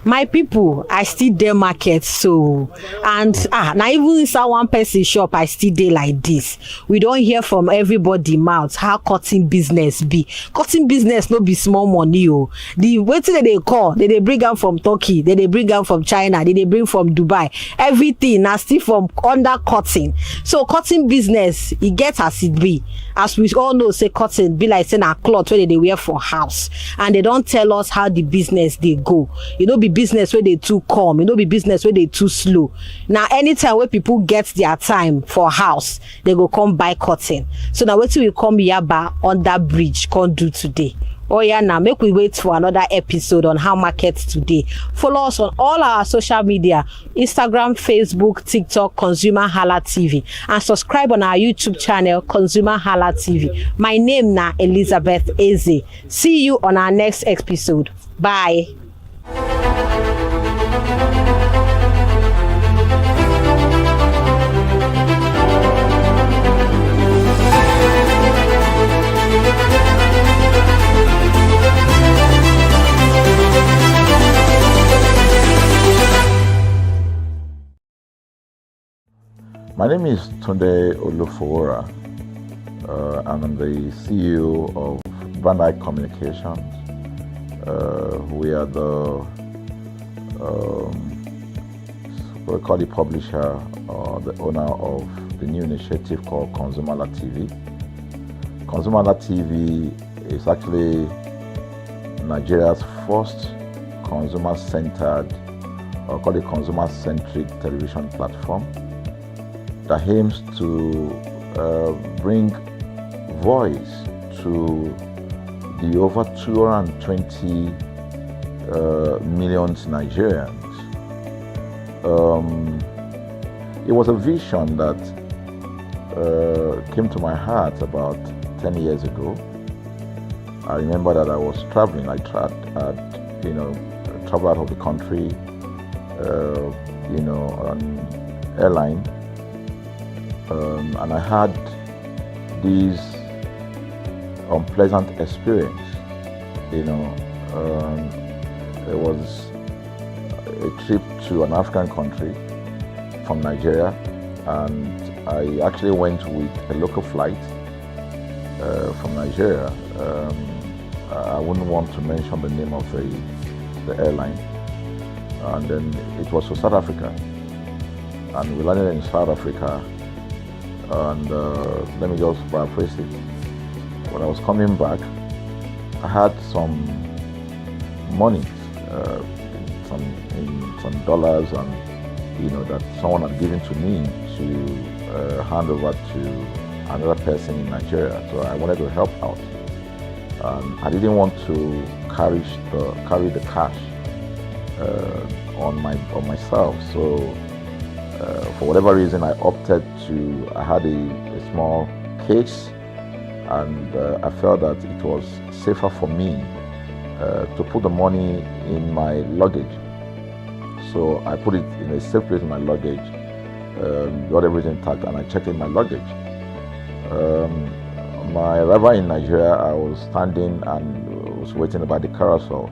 My people, I still dey market, so and now even inside one person shop I still dey like this. We don't hear from everybody mouth how cotton business be. Cotton business no be small money o. The wetin they call, they bring am from Turkey, they bring am from China, they bring from Dubai. Everything na still from under cotton. So cotton business e get as it be. As we all know, say cotton be like say na cloth wey they wear for house, and they don't tell us how the business they go. You know, be business where they too calm, you know, be business where they too slow. Now anytime where people get their time for house, they go come buy cotton. So now wetin we come here by under bridge can't do today. Oh yeah, now make we wait for another episode on how markets today. Follow us on all our social media: Instagram, Facebook, TikTok, ConsumerHallaTV, and subscribe on our YouTube channel, ConsumerHallaTV. My name na Elizabeth Eze. See you on our next episode. Bye. My name is Tunde Olufowora. I'm the CEO of Brand Communications. We are the we call the publisher or the owner of the new initiative called ConsumerHallaTV. ConsumerHallaTV is actually Nigeria's first consumer-centered, or call it consumer-centric television platform that aims to bring voice to the over 220 million Nigerians. It was a vision that came to my heart about 10 years ago. I remember that I was traveling. I traveled out of the country, on airline, and I had this unpleasant experience. It was a trip to an African country from Nigeria, and I actually went with a local flight from Nigeria. I wouldn't want to mention the name of the airline, and then it was to South Africa, and we landed in South Africa, and let me just paraphrase it. When I was coming back, I had some money, some dollars, and that someone had given to me to hand over to another person in Nigeria. So I wanted to help out. I didn't want to carry the cash on myself. So for whatever reason, I opted to. I had a small case, and I felt that it was safer for me to put the money in my luggage. So I put it in a safe place in my luggage, got everything intact, and I checked in my luggage. My arrival in Nigeria, I was standing and was waiting about the carousel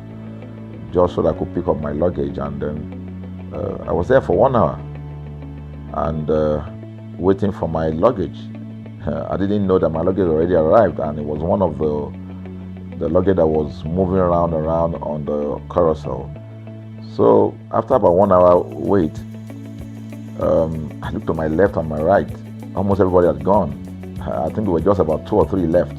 just so that I could pick up my luggage, and then I was there for 1 hour and waiting for my luggage. I didn't know that my luggage already arrived, and it was one of the luggage that was moving around on the carousel. So after about 1 hour wait, I looked to my left and my right. Almost everybody had gone. I think there were just about 2 or 3 left.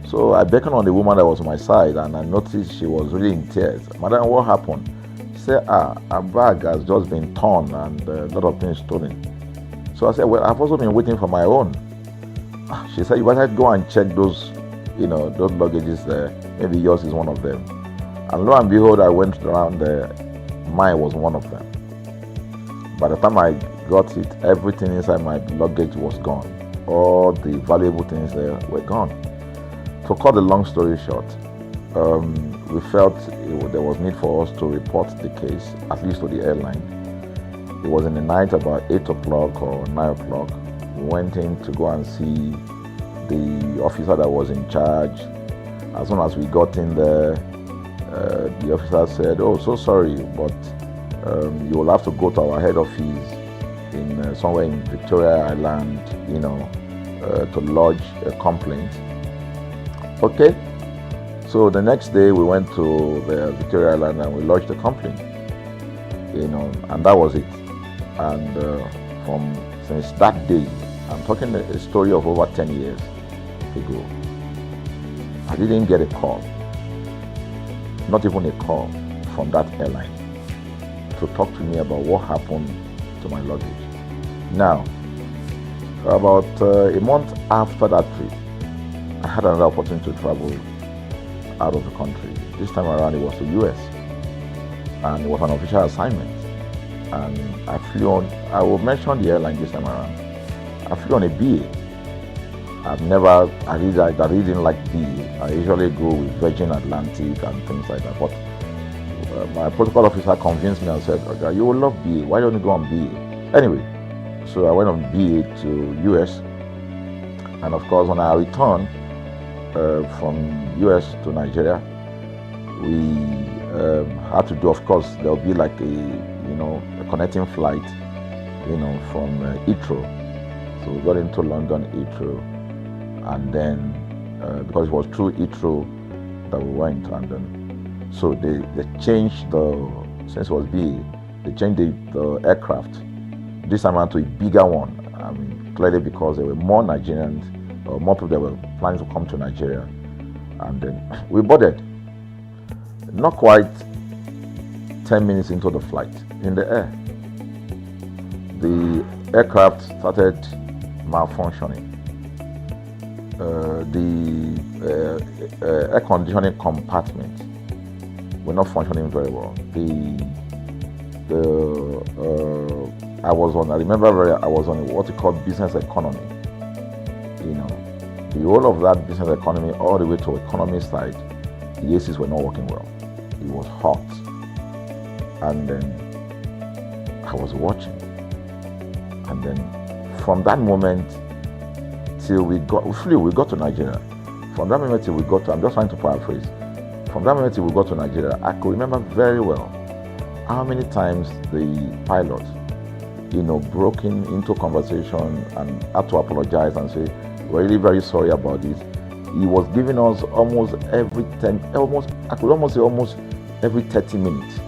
So I beckoned on the woman that was on my side, and I noticed she was really in tears. Madam, what happened? She said, her bag has just been torn and a lot of things stolen. So I said, well, I've also been waiting for my own. She said, you better go and check those luggages there. Maybe yours is one of them. And lo and behold, I went around there. Mine was one of them. By the time I got it, everything inside my luggage was gone. All the valuable things there were gone. To cut the long story short, we felt there was need for us to report the case, at least to the airline. It was in the night, about 8 o'clock or 9 o'clock. We went in to go and see the officer that was in charge. As soon as we got in there, the officer said, "Oh, so sorry, but you will have to go to our head office in somewhere in Victoria Island, to lodge a complaint." Okay. So the next day we went to the Victoria Island and we lodged a complaint, and that was it. And since that day, I'm talking a story of over 10 years ago, I didn't get a call, not even a call from that airline to talk to me about what happened to my luggage. Now, about a month after that trip, I had another opportunity to travel out of the country. This time around it was to US, and it was an official assignment. And I flew on, I will mention the airline this time around. I flew on a BA. I really didn't like BA. I usually go with Virgin Atlantic and things like that. But my protocol officer convinced me and said, "Okay, you will love BA. Why don't you go on BA?" Anyway, so I went on BA to US. And of course, when I returned from US to Nigeria, we had to do, of course, there'll be like a connecting flight from Heathrow. So we got into London Heathrow, and then because it was through Heathrow that we went, and then so they changed since it was BA, they changed the aircraft. This time around to a bigger one. I mean, clearly because there were more Nigerians, or more people that were planning to come to Nigeria, and then we boarded. Not quite 10 minutes into the flight, in the air, the aircraft started malfunctioning. The air conditioning compartment were not functioning very well. I was on what we call business economy. The whole of that business economy, all the way to economy side, the ACs were not working well. It was hot, and then I was watching, and then from that moment till we got to Nigeria. From that moment till we got to, I'm just trying to paraphrase. From that moment till we got to Nigeria, I could remember very well how many times the pilot, broke into conversation and had to apologize and say, "We're really very sorry about this." He was giving us almost every 30 minutes.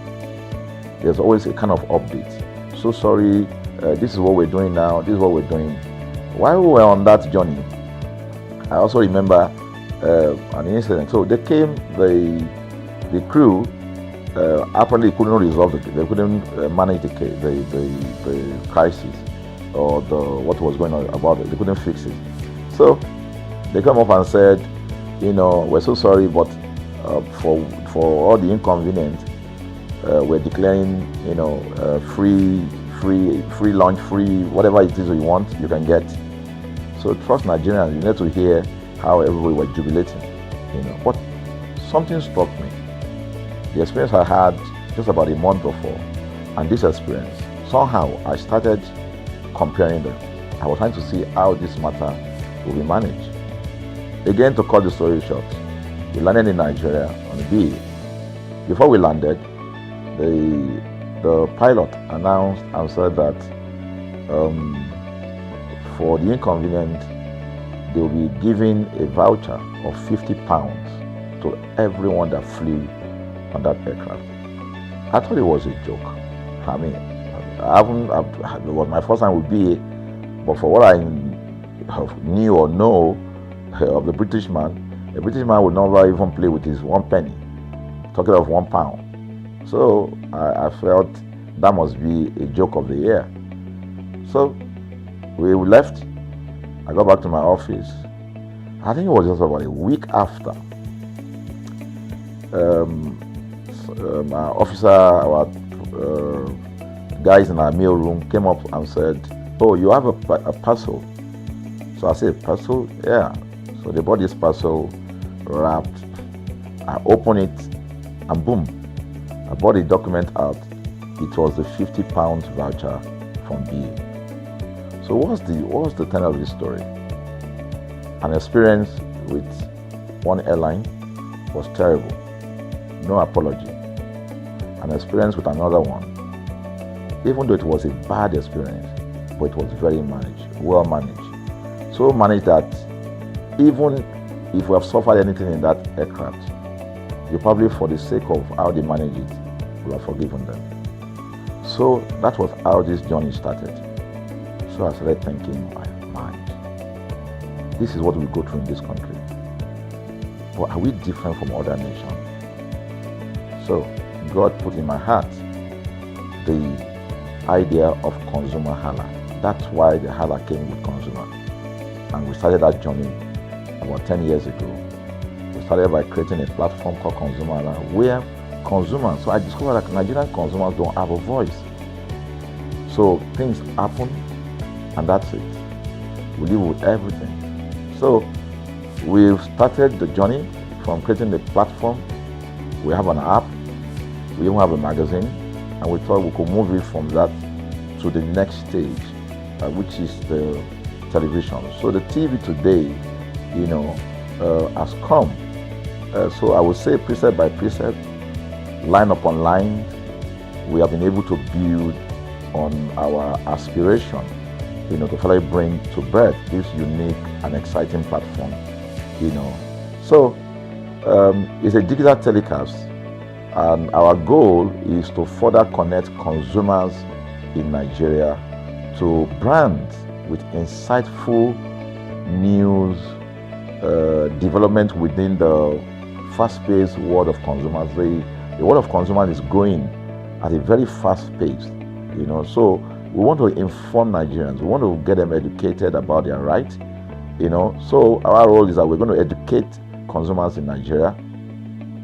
There's always a kind of update. "So sorry, this is what we're doing now, this is what we're doing." While we were on that journey, I also remember an incident. So they came, the crew apparently couldn't resolve they couldn't manage the crisis or what was going on about it. They couldn't fix it. So they come up and said, "We're so sorry, but for all the inconvenience, we're declaring, free lunch, free whatever it is you want, you can get." So trust Nigerians, you need to hear how everybody were jubilating, But something struck me. The experience I had just about a month before, and this experience, somehow I started comparing them. I was trying to see how this matter will be managed. Again, to cut the story short, we landed in Nigeria on BA. Before we landed, the pilot announced and said that for the inconvenience, they will be giving a voucher of £50 to everyone that flew on that aircraft. I thought it was a joke. I mean, it was my first time with BA, but for what I knew or know of the British man, a British man would never even play with his 1 penny, talking of £1. So I felt that must be a joke of the year. So we left. I got back to my office. I think it was just about a week after. My officer, our guys in our mail room came up and said, "Oh, you have a parcel." So I said, "Parcel? Yeah." So they bought this parcel wrapped. I opened it, and boom, I bought the document out. It was the £50 voucher from BA. So what's the tenor of this story? An experience with one airline was terrible, no apology. An experience with another one, even though it was a bad experience, but it was very well managed. So managed that even if we have suffered anything in that aircraft, you probably, for the sake of how they manage it, will have forgiven them. So that was how this journey started. So I started thinking, my mind, this is what we go through in this country. But are we different from other nations? So God put in my heart the idea of ConsumerHalla. That's why the Halla came with consumer. And we started that journey about 10 years ago. We started by creating a platform called ConsumerHalla, where consumers, so I discovered that Nigerian consumers don't have a voice. So things happen, and that's it. We live with everything. So we've started the journey from creating the platform. We have an app, we even have a magazine, and we thought we could move it from that to the next stage, which is the television. So the TV today, has come. So I would say precept by precept, line upon line, we have been able to build on our aspiration, to finally bring to birth this unique and exciting platform, So it's a digital telecast, and our goal is to further connect consumers in Nigeria to brands with insightful news, development within the fast-paced world of consumers. The world of consumers is growing at a very fast pace, So we want to inform Nigerians. We want to get them educated about their rights, So our role is that we're going to educate consumers in Nigeria,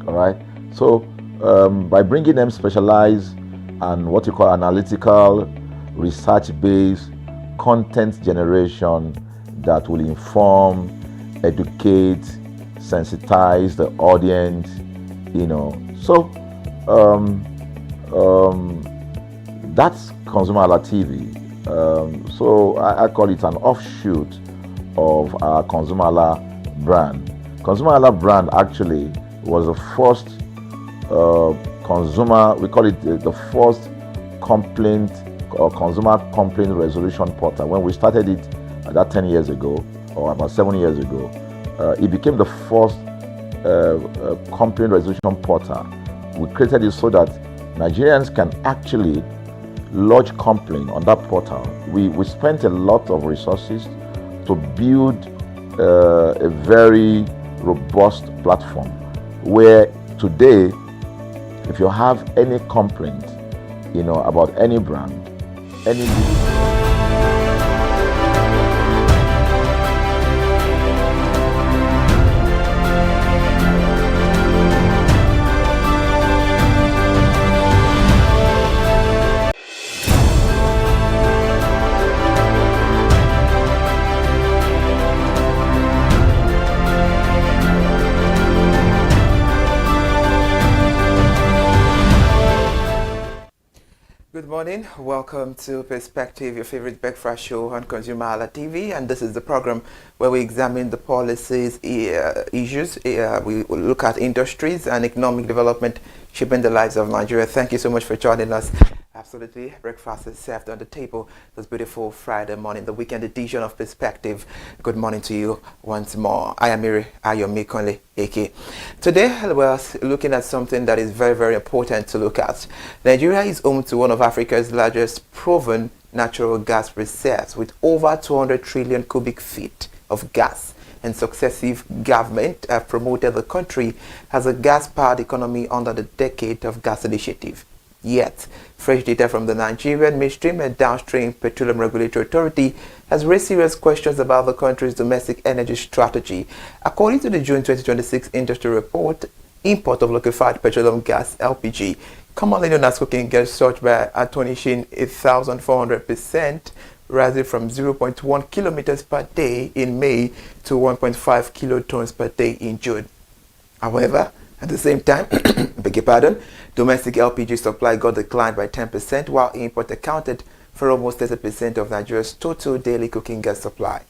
all right? So by bringing them specialized and what you call analytical, research-based content generation that will inform, educate, sensitize the audience, So that's ConsumerHallaTV. So I call it an offshoot of our ConsumerHalla brand. ConsumerHalla brand actually was the first we call it the first complaint or consumer complaint resolution portal. When we started it about 10 years ago, or about 7 years ago, it became the first complaint resolution portal. We created it so that Nigerians can actually lodge complaint on that portal. We spent a lot of resources to build a very robust platform where today, if you have any complaint, about any brand, any Good morning. Welcome to Perspective, your favorite breakfast show on ConsumerHallaTV, and this is the program where we examine the policies, issues. We look at industries and economic development shaping the lives of Nigeria. Thank you so much for joining us. Absolutely, breakfast is served on the table this beautiful Friday morning, the weekend edition of Perspective. Good morning to you once more. I am Miri Ayomikonle Eke. Today we're looking at something that is very, very important to look at. Nigeria is home to one of Africa's largest proven natural gas reserves with over 200 trillion cubic feet of gas, and successive governments have promoted the country as a gas-powered economy under the Decade of Gas Initiative. Yet, fresh data from the Nigerian Midstream and Downstream Petroleum Regulatory Authority has raised serious questions about the country's domestic energy strategy. According to the June 2026 industry report, import of liquefied petroleum gas (LPG), commonly known as cooking gas, surged by astonishing 1,400%, rising from 0.1 kilometers per day in May to 1.5 kilotons per day in June. However, at the same time, domestic LPG supply got declined by 10%, while import accounted for almost 30% of Nigeria's total daily cooking gas supply.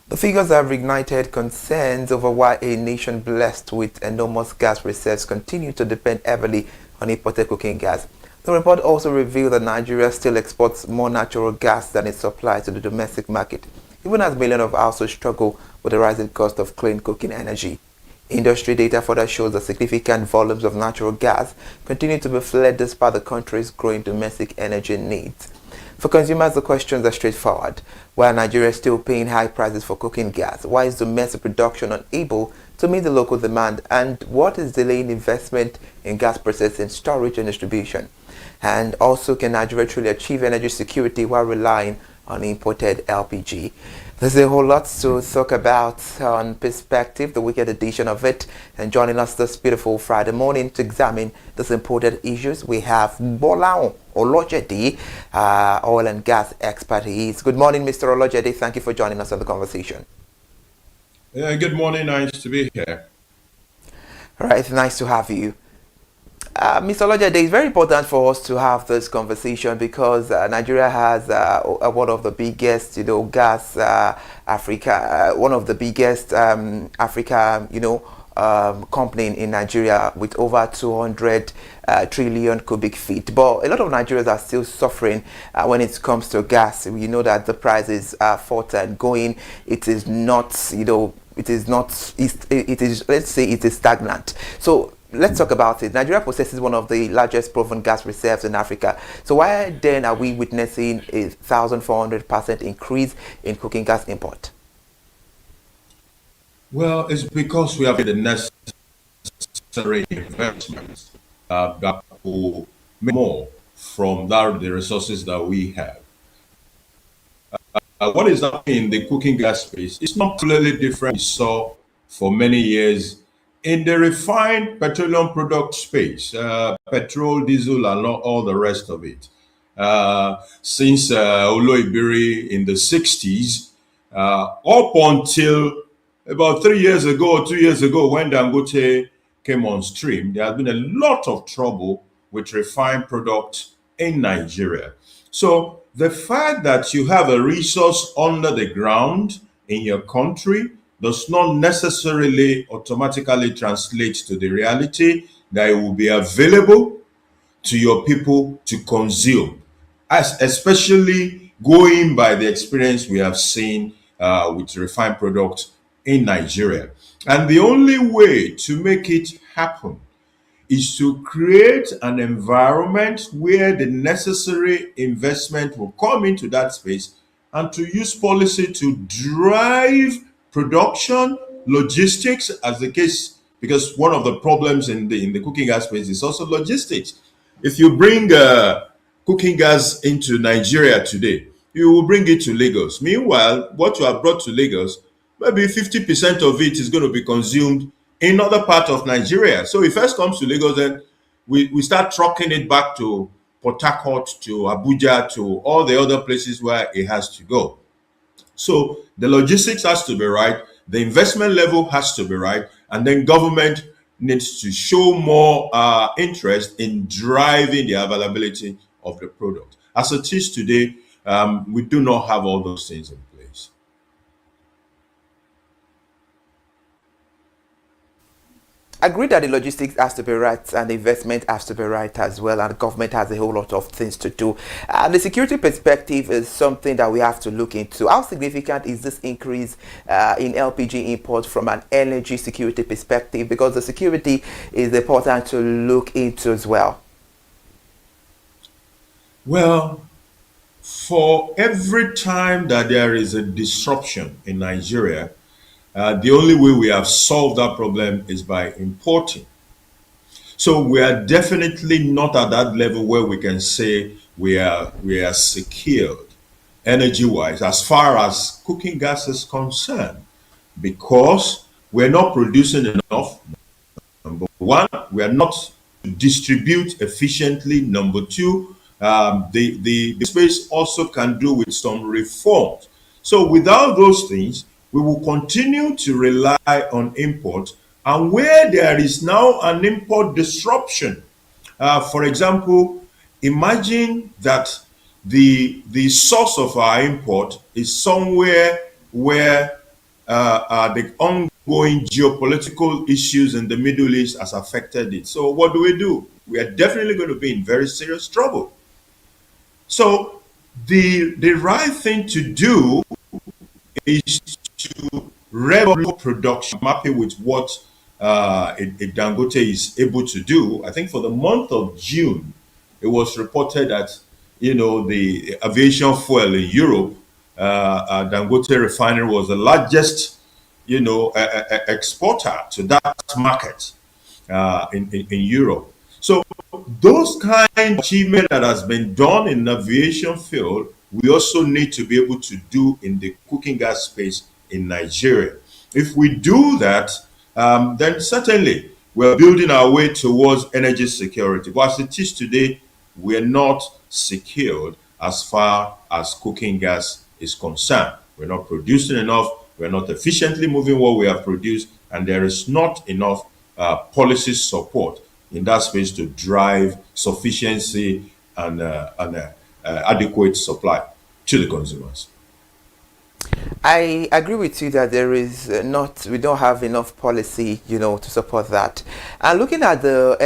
The figures have ignited concerns over why a nation blessed with enormous gas reserves continue to depend heavily on imported cooking gas. The report also revealed that Nigeria still exports more natural gas than it supplies to the domestic market, even as millions of households struggle with the rising cost of clean cooking energy. Industry data further shows that significant volumes of natural gas continue to be fled despite the country's growing domestic energy needs. For consumers, the questions are straightforward. Why are Nigeria still paying high prices for cooking gas? Why is domestic production unable to meet the local demand? And what is delaying investment in gas processing, storage, and distribution? And also, can Nigeria truly achieve energy security while relying on imported LPG? There's a whole lot to talk about on Perspective, the weekend edition of it. And joining us this beautiful Friday morning to examine these important issues, we have Bola Olojede, oil and gas expert. Good morning, Mr. Olojede. Thank you for joining us on the conversation. Yeah, good morning. Nice to be here. All right, nice to have you. Mr. Olojede, it's very important for us to have this conversation because Nigeria has one of the biggest, gas Africa, one of the biggest Africa, company in Nigeria with over 200 trillion cubic feet. But a lot of Nigerians are still suffering when it comes to gas. We know that the prices are forth and going. It is not, it is not, it is, let's say it is stagnant. So let's talk about it. Nigeria possesses one of the largest proven gas reserves in Africa. So why then are we witnessing a 1,400% increase in cooking gas import? Well, it's because we have the necessary investments that will make more from the resources that we have. What is happening in the cooking gas space? It's not clearly different we saw for many years in the refined petroleum product space, petrol, diesel, and all the rest of it. Since Oloibiri in the 60s, up until about 3 years ago or 2 years ago, when Dangote came on stream, there has been a lot of trouble with refined products in Nigeria. So the fact that you have a resource under the ground in your country does not necessarily automatically translate to the reality that it will be available to your people to consume, especially going by the experience we have seen with refined products in Nigeria. And the only way to make it happen is to create an environment where the necessary investment will come into that space and to use policy to drive production, logistics as the case, because one of the problems in the cooking gas space is also logistics. If you bring cooking gas into Nigeria today, you will bring it to Lagos. Meanwhile, what you have brought to Lagos, maybe 50% of it is going to be consumed in other part of Nigeria. So it first comes to Lagos, then we start trucking it back to Port Harcourt, to Abuja, to all the other places where it has to go. So the logistics has to be right, the investment level has to be right, and then government needs to show more interest in driving the availability of the product. As it is today, we do not have all those things in place. Agree that the logistics has to be right and the investment has to be right as well, and the government has a whole lot of things to do. The security perspective is something that we have to look into. How significant is this increase in LPG import from an energy security perspective? Because the security is important to look into as well. Well, for every time that there is a disruption in Nigeria, the only way we have solved that problem is by importing. So we are definitely not at that level where we can say we are secured energy-wise as far as cooking gas is concerned, because we're not producing enough. Number one, we are not distribute efficiently. Number two, the space also can do with some reforms. So without those things, we will continue to rely on import. And where there is now an import disruption, for example, imagine that the source of our import is somewhere where the ongoing geopolitical issues in the Middle East has affected it. So what do? We are definitely going to be in very serious trouble. So the right thing to do is to regulate production, mapping with what Dangote is able to do. I think for the month of June, it was reported that the aviation fuel in Europe, Dangote refinery was the largest exporter to that market in Europe. So those kind of achievement that has been done in aviation field, we also need to be able to do in the cooking gas space in Nigeria. If we do that, then certainly we're building our way towards energy security. But as it is today, we're not secured as far as cooking gas is concerned. We're not producing enough, we're not efficiently moving what we have produced, and there is not enough policy support in that space to drive sufficiency and adequate supply to the consumers. I agree with you that there is we don't have enough policy, to support that. And looking at the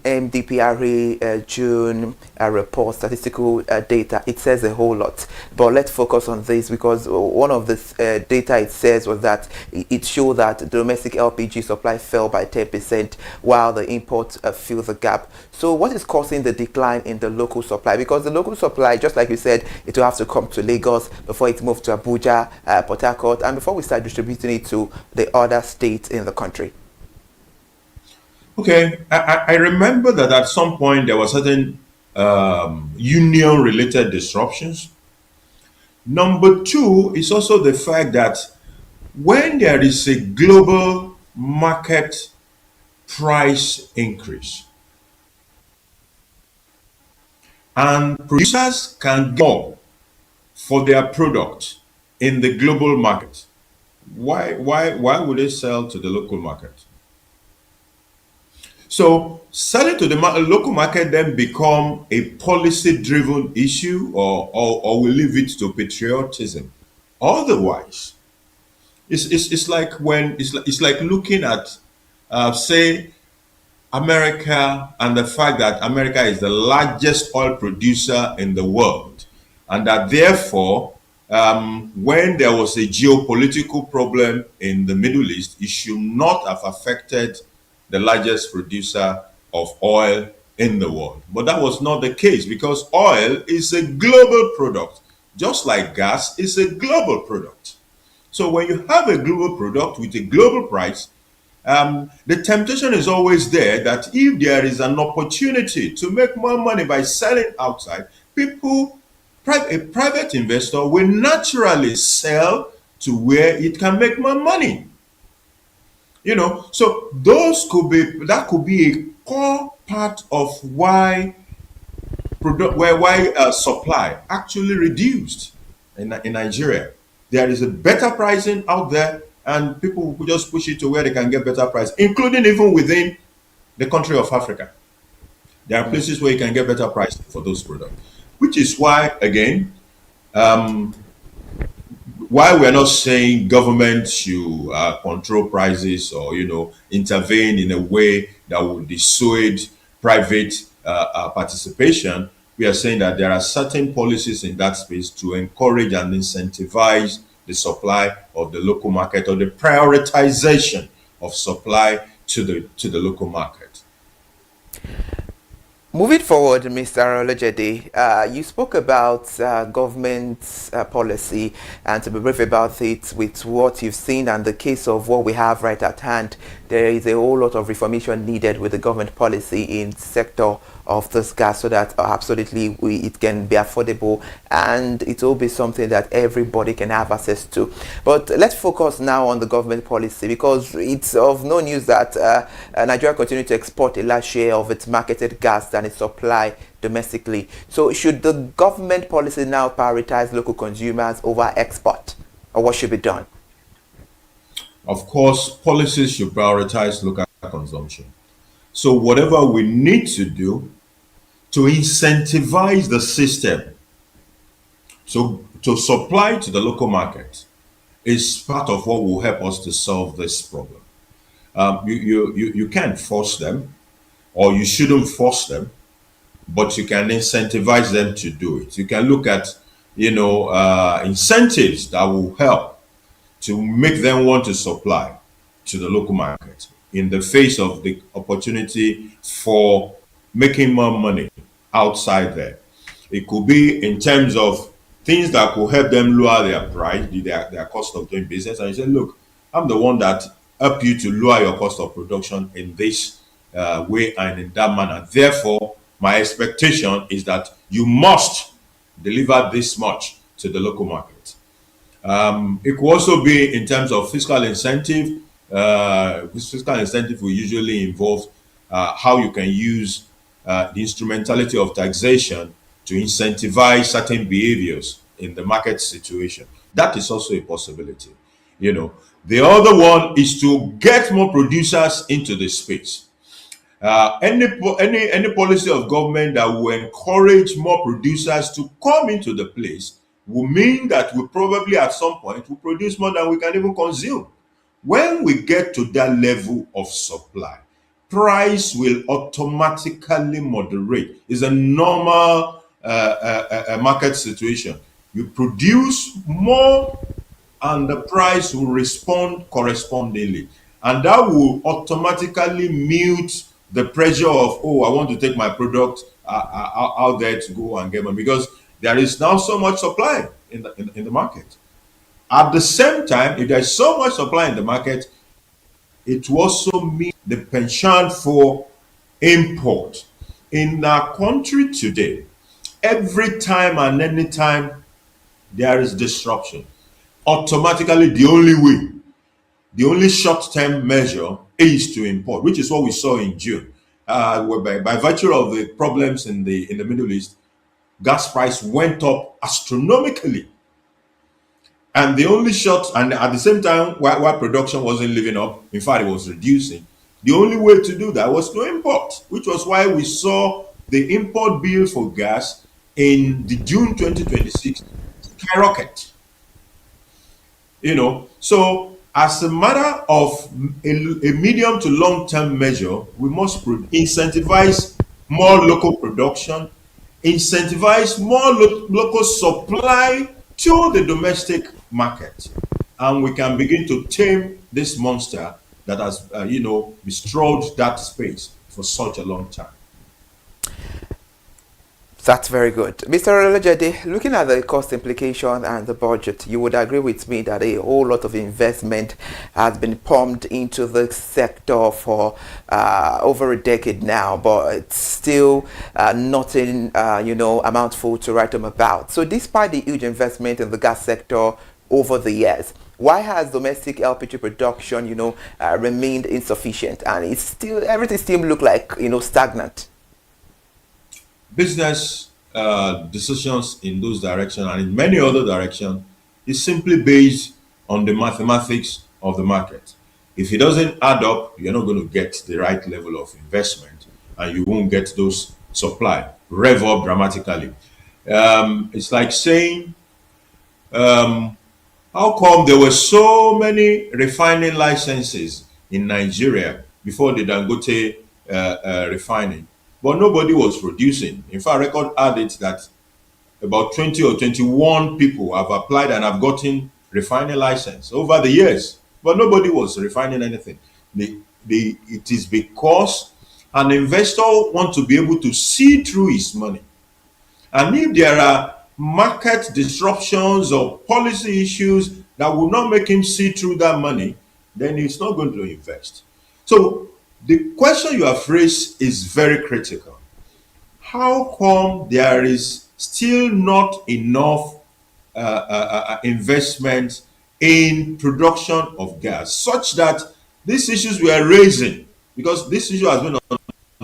NMDPRA June report, statistical data, it says a whole lot. But let's focus on this because one of the data it says was that it showed that domestic LPG supply fell by 10% while the import fills the gap. So what is causing the decline in the local supply? Because the local supply, just like you said, it will have to come to Lagos before it moves to Abuja, Port Harcourt, and before we start distributing it to the other states in the country. Okay, I remember that at some point there were certain union-related disruptions. Number two is also the fact that when there is a global market price increase and producers can get more for their product in the global market, why would they sell to the local market? So selling to the local market then become a policy-driven issue, or we leave it to patriotism. Otherwise, it's like it's like looking at say America and the fact that America is the largest oil producer in the world, and that therefore when there was a geopolitical problem in the Middle East, it should not have affected the largest producer of oil in the world. But that was not the case because oil is a global product, just like gas is a global product. So when you have a global product with a global price, the temptation is always there that if there is an opportunity to make more money by selling outside, a private investor will naturally sell to where it can make more money. So that could be a core part of why supply actually reduced in Nigeria. There is a better pricing out there, and people will just push it to where they can get better price, including even within the country of Africa. There are places where you can get better price for those products, which is why, again, why we're not saying government should control prices or intervene in a way that would dissuade private participation. We are saying that there are certain policies in that space to encourage and incentivize the supply of the local market, or the prioritization of supply to the local market. Moving forward, Mr. Olojede, you spoke about government policy, and to be brief about it, with what you've seen and the case of what we have right at hand, there is a whole lot of reformation needed with the government policy in sector of this gas, so that absolutely it can be affordable and it will be something that everybody can have access to. But let's focus now on the government policy, because it's of no news that Nigeria continues to export a large share of its marketed gas than its supply domestically. So should the government policy now prioritize local consumers over export, or what should be done? Of course, policies should prioritize local consumption. So whatever we need to do to incentivize the system to supply to the local market is part of what will help us to solve this problem. You can't force them, or you shouldn't force them, but you can incentivize them to do it. You can look at incentives that will help to make them want to supply to the local market in the face of the opportunity for making more money outside there. It could be in terms of things that could help them lower their price, their cost of doing business. And you say, look, I'm the one that help you to lower your cost of production in this way and in that manner. Therefore, my expectation is that you must deliver this much to the local market. It could also be in terms of fiscal incentive. Fiscal incentive will usually involve how you can use the instrumentality of taxation to incentivize certain behaviors in the market situation. That is also a possibility. The other one is to get more producers into the space. Any policy of government that will encourage more producers to come into the place will mean that we probably at some point will produce more than we can even consume. When we get to that level of supply, price will automatically moderate. It's a normal market situation. You produce more and the price will respond correspondingly. And that will automatically mute the pressure of, oh, I want to take my product out there to go and get money, because there is now so much supply in the market. At the same time, if there's so much supply in the market, it will also mean the penchant for import. In our country today, every time and any time there is disruption, automatically the only short-term measure is to import, which is what we saw in June. Where by virtue of the problems in the Middle East, gas price went up astronomically. And the only shot, and at the same time, while production wasn't living up, in fact, it was reducing. The only way to do that was to import, which was why we saw the import bill for gas in the June 2026 skyrocket. So as a matter of a medium to long-term measure, we must incentivize more local production, incentivize more local supply to the domestic market, and we can begin to tame this monster that has bestrode that space for such a long time. That's very good. Mr. Olajede, looking at the cost implication and the budget, you would agree with me that a whole lot of investment has been pumped into the sector for over a decade now, but it's still nothing, amountful to write home about. So despite the huge investment in the gas sector over the years, why has domestic LPG production, remained insufficient, and everything still look like, stagnant? Business decisions in those directions and in many other directions is simply based on the mathematics of the market. If it doesn't add up, you're not going to get the right level of investment, and you won't get those supply rev up dramatically. It's like saying, how come there were so many refining licenses in Nigeria before the Dangote refining, but nobody was producing? In fact, record added that about 20 or 21 people have applied and have gotten refining license over the years, but nobody was refining anything. It is because an investor wants to be able to see through his money. And if there are market disruptions or policy issues that will not make him see through that money, then he's not going to invest. So the question you have raised is very critical. How come there is still not enough investment in production of gas, such that these issues we are raising, because this issue has been on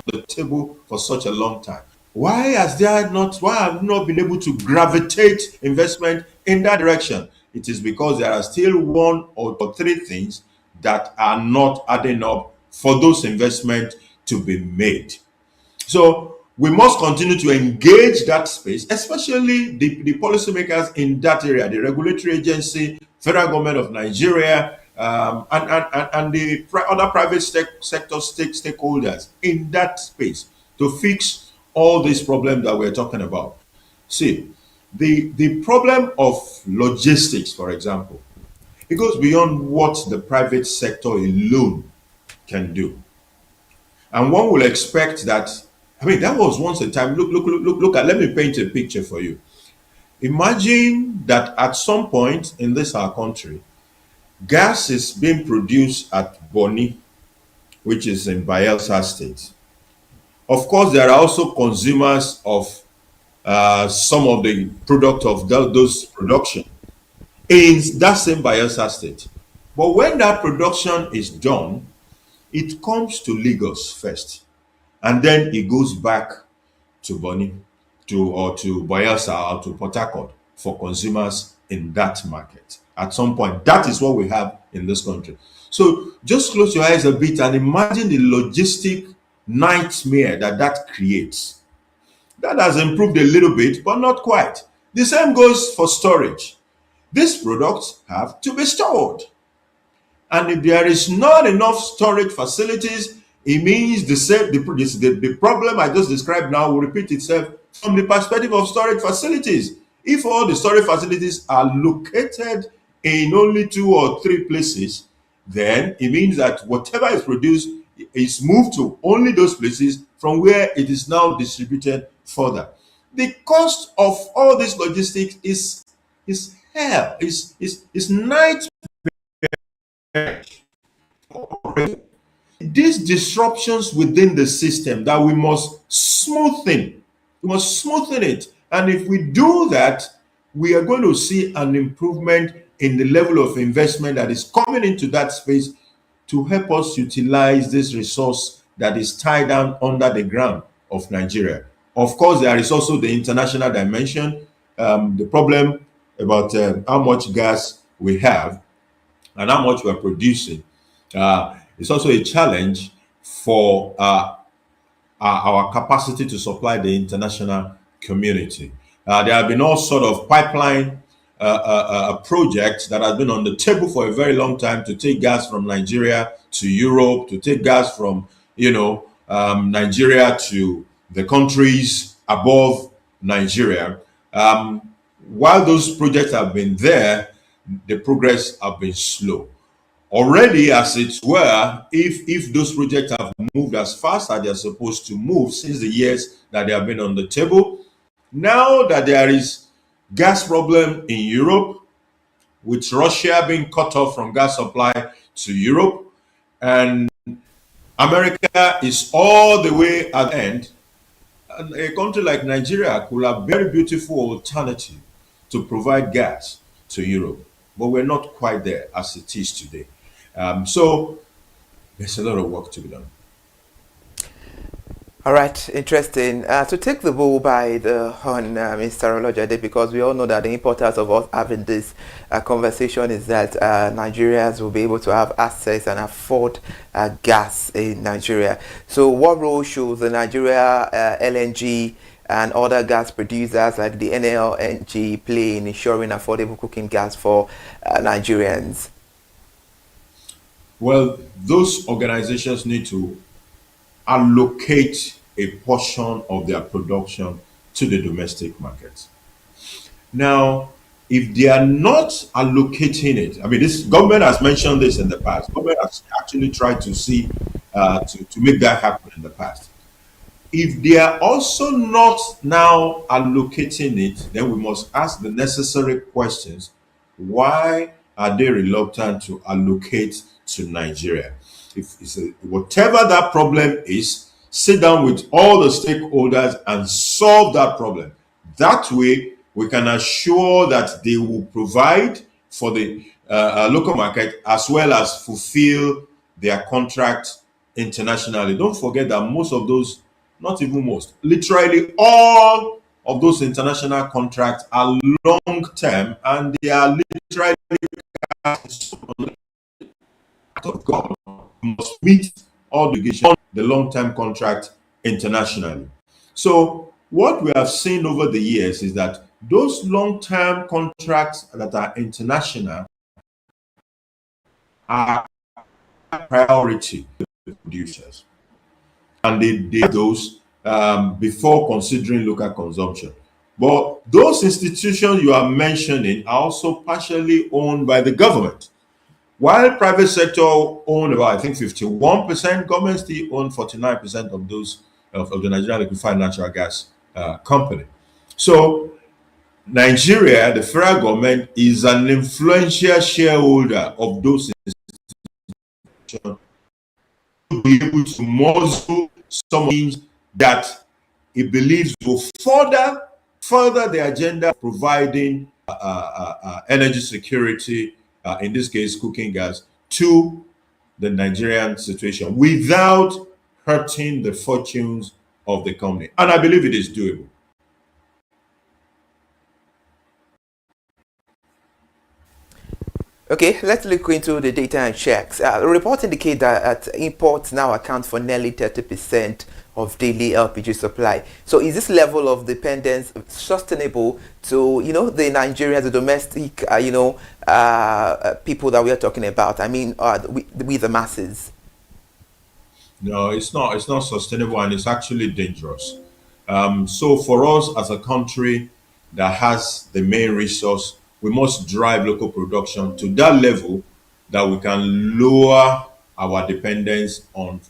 the table for such a long time? Why have we not been able to gravitate investment in that direction? It is because there are still one or three things that are not adding up for those investments to be made. So we must continue to engage that space, especially the policymakers in that area, the regulatory agency, federal government of Nigeria, and the other private sector stakeholders in that space to fix all these problems that we're talking about. See, the problem of logistics, for example, it goes beyond what the private sector alone can do. And one will expect that, that was once a time. Look at, let me paint a picture for you. Imagine that at some point in our country, gas is being produced at Boni, which is in Bayelsa State. Of course, there are also consumers of some of the product of those production in that same Bayelsa State. But when that production is done, it comes to Lagos first, and then it goes back to Boni, to Bayelsa, or to Port Harcourt for consumers in that market. At some point, that is what we have in this country. So just close your eyes a bit and imagine the logistic nightmare that creates. That has improved a little bit, but not quite. The same goes for storage. These products have to be stored. And if there is not enough storage facilities, it means the problem I just described now will repeat itself from the perspective of storage facilities. If all the storage facilities are located in only 2 or 3 places, then it means that whatever is produced is moved to only those places from where it is now distributed further. The cost of all this logistics is hell, is nightmare. These disruptions within the system that we must smoothen. We must smoothen it. And if we do that, we are going to see an improvement in the level of investment that is coming into that space to help us utilize this resource that is tied down under the ground of Nigeria. Of course, there is also the international dimension, the problem about how much gas we have and how much we're producing. It's also a challenge for our capacity to supply the international community. There have been all sort of pipeline projects that have been on the table for a very long time to take gas from Nigeria to Europe, to take gas from Nigeria to the countries above Nigeria. While those projects have been there, the progress have been slow. Already, as it were, if those projects have moved as fast as they're supposed to move since the years that they have been on the table, now that there is gas problem in Europe, with Russia being cut off from gas supply to Europe, and America is all the way at the end, and a country like Nigeria could have a very beautiful alternative to provide gas to Europe. But we're not quite there as it is today. So there's a lot of work to be done. All right, interesting. To take the bull by the horn, Mr. Olojade, because we all know that the importance of us having this conversation is that Nigerians will be able to have access and afford gas in Nigeria. So what role should the Nigeria LNG and other gas producers like the NLNG play in ensuring affordable cooking gas for Nigerians? Well, those organizations need to allocate a portion of their production to the domestic market. Now, if they are not allocating it, I mean, this government has mentioned this in the past. Government has actually tried to see to make that happen in the past. If they are also not now allocating it, then we must ask the necessary questions. Why are they reluctant to allocate to Nigeria? If it's whatever that problem is, sit down with all the stakeholders and solve that problem. That way, we can assure that they will provide for the local market as well as fulfill their contract internationally. Don't forget that most of those, not even most, literally all of those international contracts are long-term, and they are literally of God must meet all obligations on the long-term contract internationally. So what we have seen over the years is that those long-term contracts that are international are priority to producers, and they do those before considering local consumption. But those institutions you are mentioning are also partially owned by the government. While private sector own about, I think, 51%, government still own 49% of those of the Nigerian liquefied natural gas company. So Nigeria, the federal government, is an influential shareholder of those institutions to be able to muzzle some things that it believes will further the agenda of providing energy security, in this case, cooking gas, to the Nigerian situation without hurting the fortunes of the company. And I believe it is doable. Okay, let's look into the data and checks. The report indicates that imports now account for nearly 30% of daily LPG supply. So is this level of dependence sustainable to, the Nigerians, the domestic, people that we are talking about? I mean, we the masses. No, it's not. It's not sustainable, and it's actually dangerous. So for us as a country that has the main resource, we must drive local production to that level that we can lower our dependence on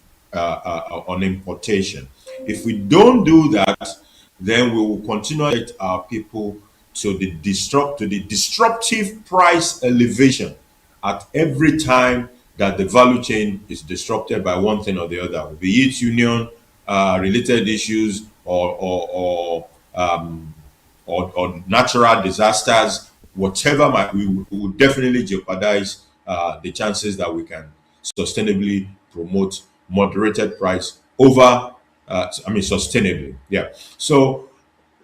importation. If we don't do that, then we will continue to get our people to the disruptive price elevation at every time that the value chain is disrupted by one thing or the other, be it union related issues or natural disasters, whatever we will definitely jeopardize the chances that we can sustainably promote moderated price over, sustainably. Yeah. So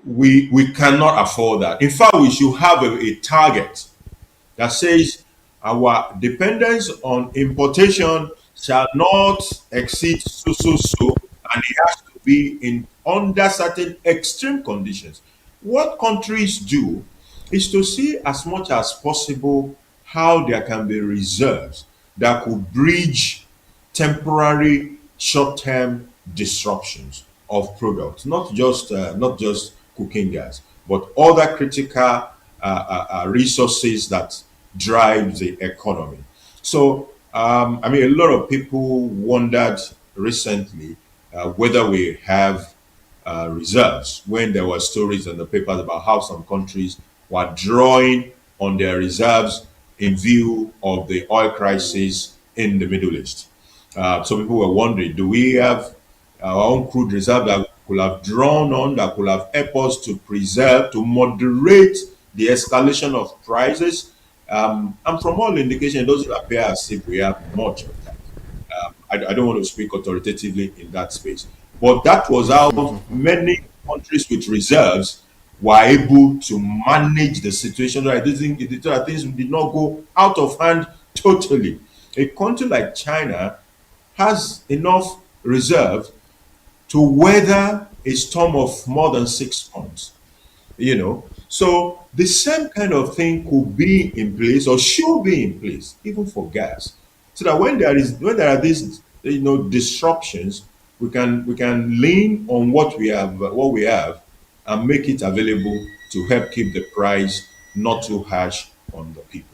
we cannot afford that. In fact, we should have a target that says our dependence on importation shall not exceed so, and it has to be in under certain extreme conditions. What countries do is to see as much as possible how there can be reserves that could bridge temporary short-term disruptions of products, not just cooking gas, but other critical resources that drive the economy. So, a lot of people wondered recently whether we have reserves when there were stories in the papers about how some countries were drawing on their reserves in view of the oil crisis in the Middle East. So people were wondering, do we have our own crude reserve that we could have drawn on, that could have helped us to preserve, to moderate the escalation of prices? And from all indication, it doesn't appear as if we have much of that. I don't want to speak authoritatively in that space. But that was how many countries with reserves were able to manage the situation. Right? Things did not go out of hand totally. A country like China has enough reserve to weather a storm of more than 6 months. So the same kind of thing could be in place or should be in place even for gas, so that when there are these disruptions, we can lean on what we have and make it available to help keep the price not too harsh on the people.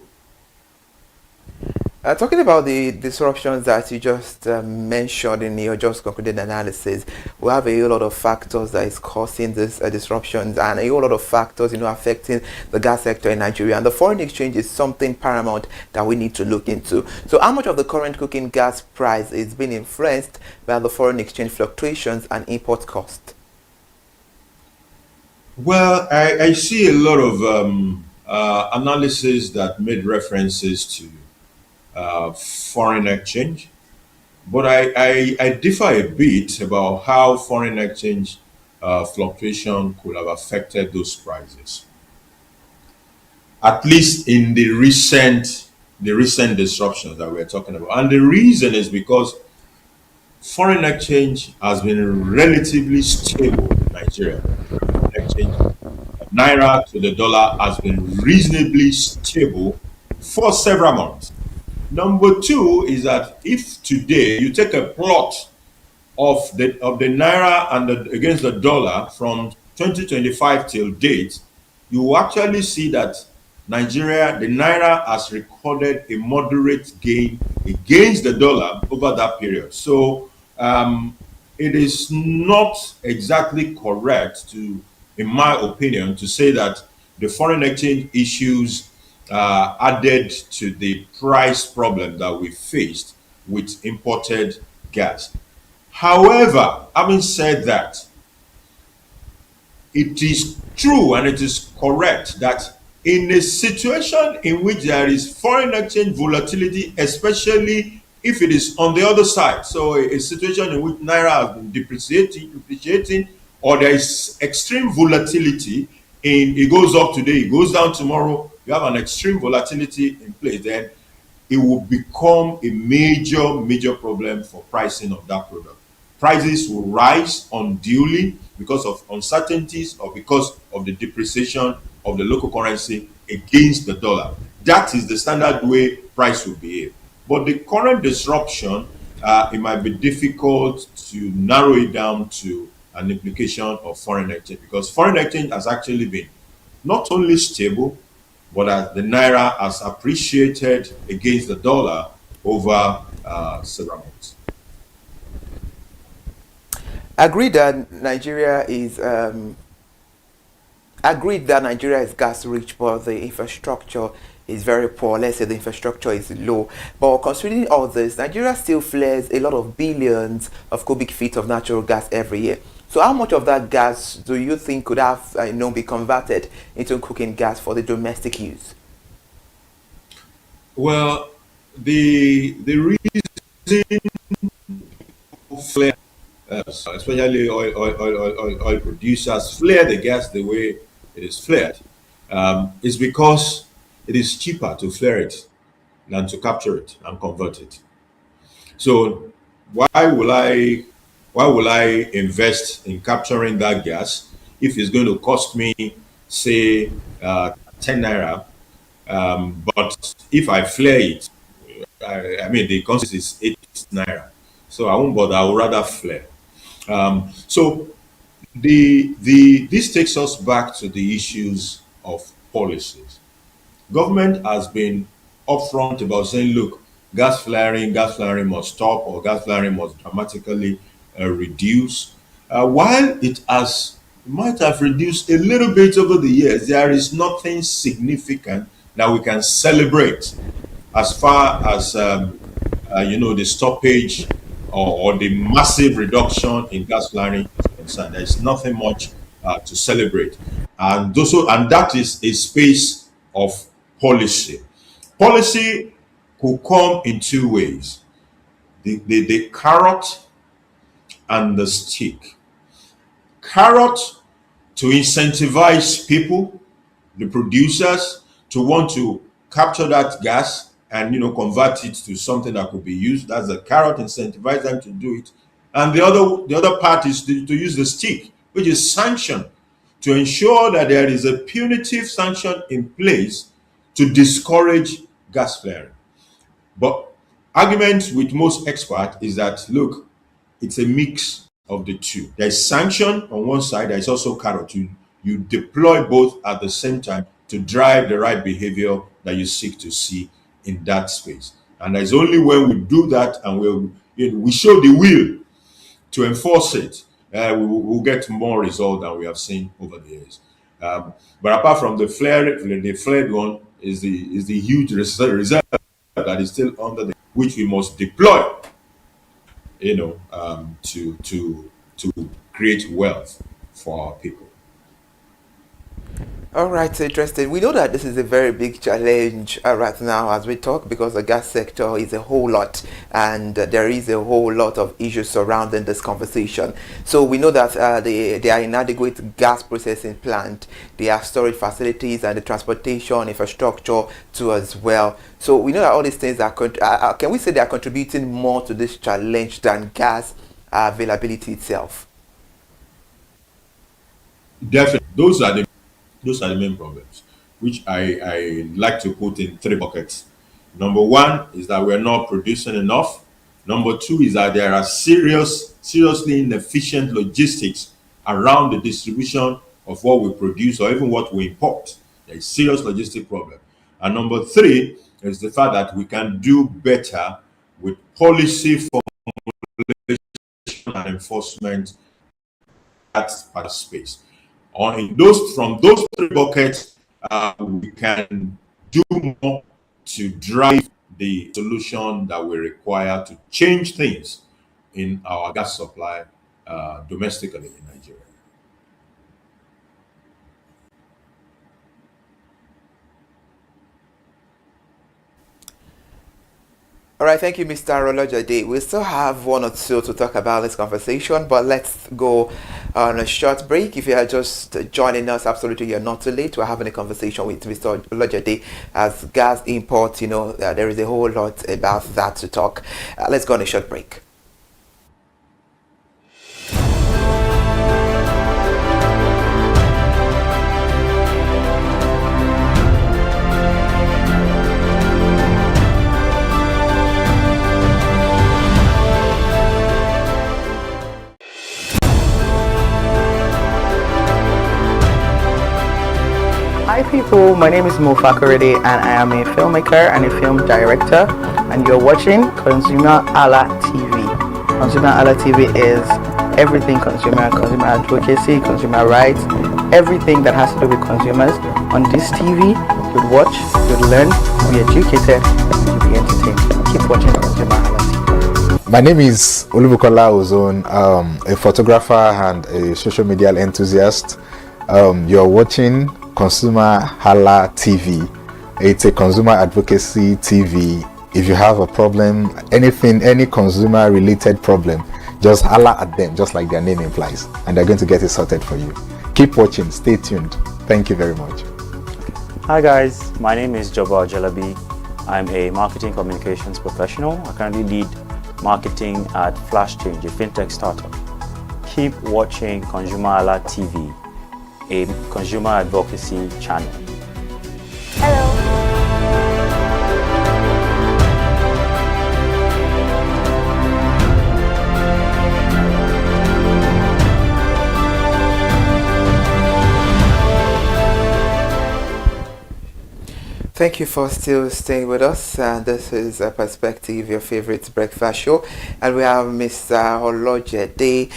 Talking about the disruptions that you just mentioned in your just concluded analysis, we have a whole lot of factors that is causing these disruptions, and a whole lot of factors, affecting the gas sector in Nigeria. And the foreign exchange is something paramount that we need to look into. So, how much of the current cooking gas price is being influenced by the foreign exchange fluctuations and import cost? Well, I see a lot of analysis that made references to foreign exchange, but I differ a bit about how foreign exchange fluctuation could have affected those prices, at least in the recent disruptions that we're talking about. And the reason is because foreign exchange has been relatively stable in Nigeria. Exchange naira to the dollar has been reasonably stable for several months. Number two is that if today you take a plot of the naira and against the dollar from 2025 till date, you will actually see that the naira has recorded a moderate gain against the dollar over that period. So it is not exactly correct in my opinion, to say that the foreign exchange issues added to the price problem that we faced with imported gas. However, having said that, it is true and it is correct that in a situation in which there is foreign exchange volatility, especially if it is on the other side, so a situation in which naira has been depreciating, or there is extreme volatility it goes up today, it goes down tomorrow, you have an extreme volatility in place, then it will become a major problem for pricing of that product. prices will rise unduly because of uncertainties or because of the depreciation of the local currency against the dollar. That is the standard way price will behave. But the current disruption, it might be difficult to narrow it down to an implication of foreign exchange, because foreign exchange has actually been not only stable, but as the naira has appreciated against the dollar over several months. Agreed that Nigeria is gas rich, but the infrastructure is very poor. Let's say the infrastructure is low. But considering all this, Nigeria still flares a lot of billions of cubic feet of natural gas every year. So how much of that gas do you think could have be converted into cooking gas for the domestic use? Well, the reason flare, especially oil producers flare the gas the way it is flared, is because it is cheaper to flare it than to capture it and convert it. So why will I invest in capturing that gas if it's going to cost me, say, 10 naira? But if I flare it, I mean, the cost is 8 naira. So I won't bother. I would rather flare. So this takes us back to the issues of policies. Government has been upfront about saying, look, gas flaring must stop, or gas flaring must dramatically reduce. While it might have reduced a little bit over the years, there is nothing significant that we can celebrate as far as the stoppage or the massive reduction in gas flaring is concerned. There is nothing much to celebrate, and that is a space of policy. Policy could come in two ways: the carrot and the stick. Carrot, to incentivize people, the producers, to want to capture that gas and convert it to something that could be used. That's the carrot, incentivize them to do it. And the other part is to use the stick, which is sanction, to ensure that there is a punitive sanction in place to discourage gas flaring. But argument with most experts is that, look, it's a mix of the two. There's sanction on one side, there's also carrot. You deploy both at the same time to drive the right behavior that you seek to see in that space. And it's only when we do that and we show the will to enforce it, we'll get more result than we have seen over the years. But apart from the flared one is the huge reserve that is still under which we must deploy, to create wealth for our people. All right, so interesting. We know that this is a very big challenge right now as we talk, because the gas sector is a whole lot, and there is a whole lot of issues surrounding this conversation. So we know that there are inadequate gas processing plant, there are storage facilities, and the transportation infrastructure too as well. So we know that all these things are, can we say they are contributing more to this challenge than gas availability itself? Definitely, those are the main problems, which I like to put in three buckets. Number one is that we're not producing enough. Number two is that there are seriously inefficient logistics around the distribution of what we produce or even what we import. There is serious logistic problem. And number three is the fact that we can do better with policy formulation and enforcement at part of space. From those three buckets, we can do more to drive the solution that we require to change things in our gas supply domestically in Nigeria. All right, thank you, Mr. Olojade. We still have one or two to talk about this conversation, but let's go on a short break. If you are just joining us, absolutely you're not too late. We're having a conversation with Mr. Olojade as gas import. There is a whole lot about that to talk. Let's go on a short break. people, my name is Mo Fakorede and I am a filmmaker and a film director, and you're watching Consumer Halla TV. Consumer Halla TV is everything consumer advocacy, consumer rights, everything that has to do with consumers. On this TV, you'd watch, you'd learn, you'd be educated, and you'd be entertained. Keep watching Consumer Halla TV. My name is Olubukola Ozone, a photographer and a social media enthusiast. You're watching Consumer Halla TV. It's a consumer advocacy TV. If you have a problem, anything, any consumer related problem, just holla at them, just like their name implies, and they're going to get it sorted for you. Keep watching, stay tuned. Thank you very much. Hi guys, my name is Joba Jalabi. I'm a marketing communications professional. I currently lead marketing at Flash Change, a fintech startup. Keep watching Consumer Halla TV, a consumer advocacy channel. Thank you for still staying with us. This is a Perspective, your favorite breakfast show, and we have Mr. Olojede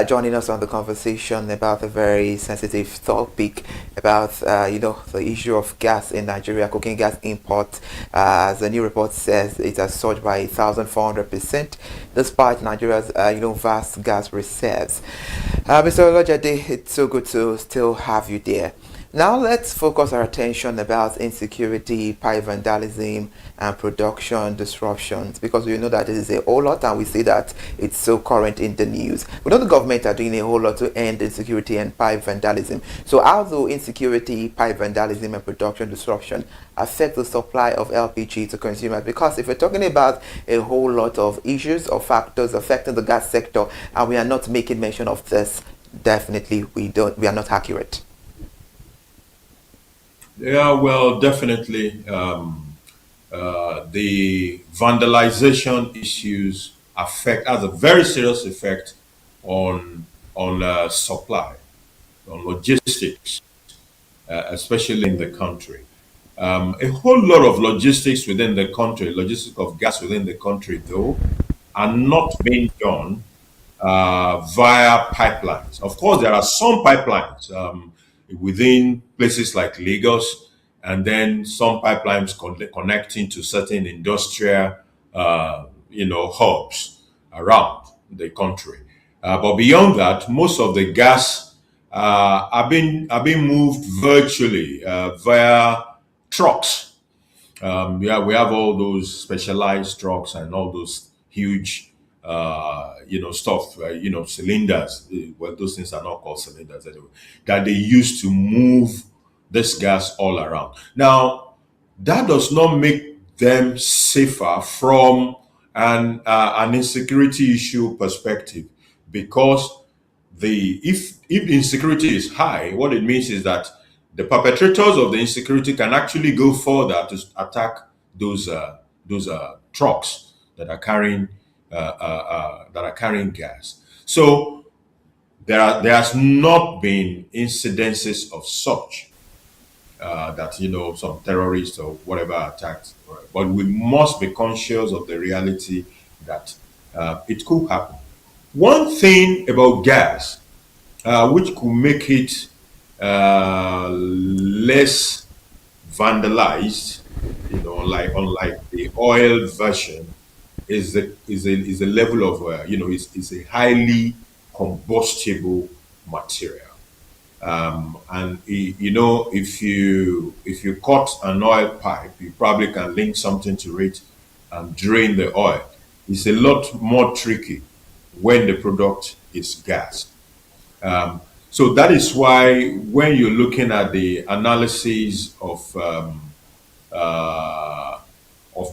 joining us on the conversation about a very sensitive topic about the issue of gas in Nigeria, cooking gas import. As the new report says, it has surged by 1,400%, despite Nigeria's vast gas reserves. Mr. Olojede, it's so good to still have you there. Now let's focus our attention about insecurity, pipe vandalism, and production disruptions, because we know that it is a whole lot, and we see that it's so current in the news. We know the government are doing a whole lot to end insecurity and pipe vandalism. So how do insecurity, pipe vandalism, and production disruption affect the supply of LPG to consumers? Because if we're talking about a whole lot of issues or factors affecting the gas sector, and we are not making mention of this, definitely we are not accurate. Yeah, well, definitely. The vandalization issues has a very serious effect on supply, on logistics, especially in the country. A whole lot of logistics within the country, logistics of gas within the country, though, are not being done via pipelines. Of course, there are some pipelines within places like Lagos, and then some pipelines connecting to certain industrial, hubs around the country. But beyond that, most of the gas are being moved virtually via trucks. We have all those specialized trucks and all those huge cylinders. Well, those things are not called cylinders anyway, that they use to move this gas all around. Now, that does not make them safer from an insecurity issue perspective, because if insecurity is high, what it means is that the perpetrators of the insecurity can actually go further to attack those trucks that are carrying gas. So there has not been incidences of such that some terrorists or whatever attacked, but we must be conscious of the reality that it could happen. One thing about gas which could make it less vandalized, unlike the oil version, is a level of is a highly combustible material. And if you cut an oil pipe, you probably can link something to it and drain the oil. It's a lot more tricky when the product is gas. So that is why when you're looking at the analysis of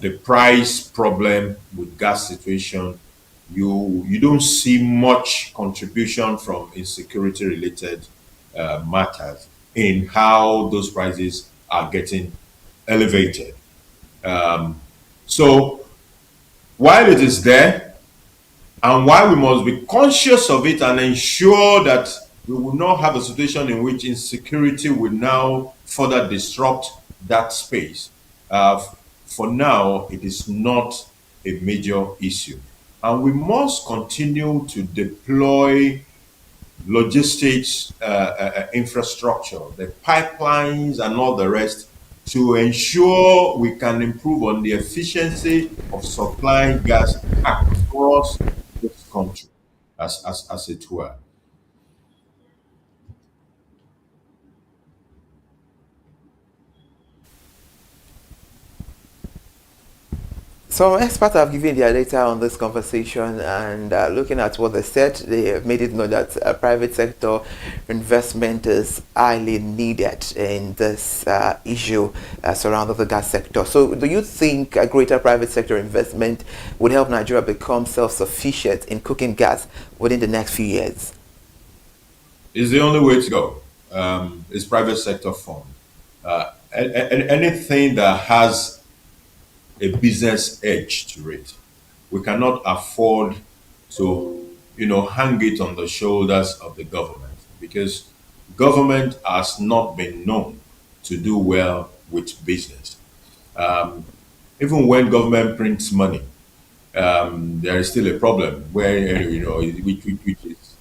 the price problem with gas situation, you don't see much contribution from insecurity related matters in how those prices are getting elevated. So while it is there, and while we must be conscious of it and ensure that we will not have a situation in which insecurity will now further disrupt that space. For now, it is not a major issue. And we must continue to deploy logistics infrastructure, the pipelines and all the rest, to ensure we can improve on the efficiency of supplying gas across this country, as it were. So experts have given their data on this conversation, and looking at what they said, they have made it known that private sector investment is highly needed in this issue surrounding the gas sector. So do you think a greater private sector investment would help Nigeria become self-sufficient in cooking gas within the next few years? It's the only way to go. It's private sector fund. Anything that has a business edge to it. We cannot afford to, hang it on the shoulders of the government, because government has not been known to do well with business. Even when government prints money, there is still a problem where, which is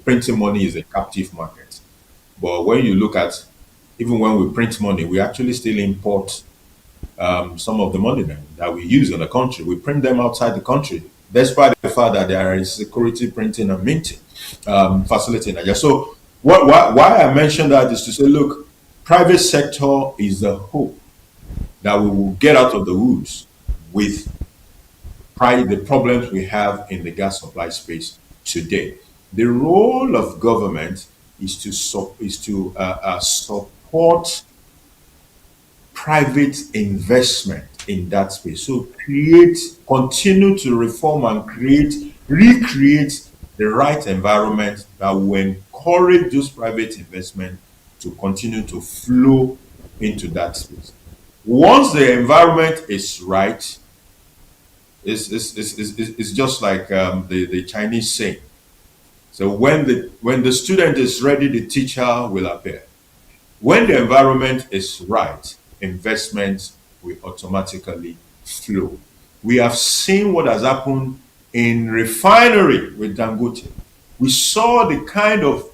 printing money is a captive market. But when you look at, even when we print money, we actually still import some of the money that we use in the country. We print them outside the country, despite the fact that there is security printing and minting facility in Nigeria. So why I mentioned that is to say, look, private sector is the hope that we will get out of the woods with the problems we have in the gas supply space today. The role of government is to support private investment in that space. So continue to reform and recreate the right environment that will encourage those private investment to continue to flow into that space. Once the environment is right, it's just like the Chinese saying. So when the student is ready, the teacher will appear. When the environment is right, investments will automatically flow. We have seen what has happened in refinery with Dangote. We saw the kind of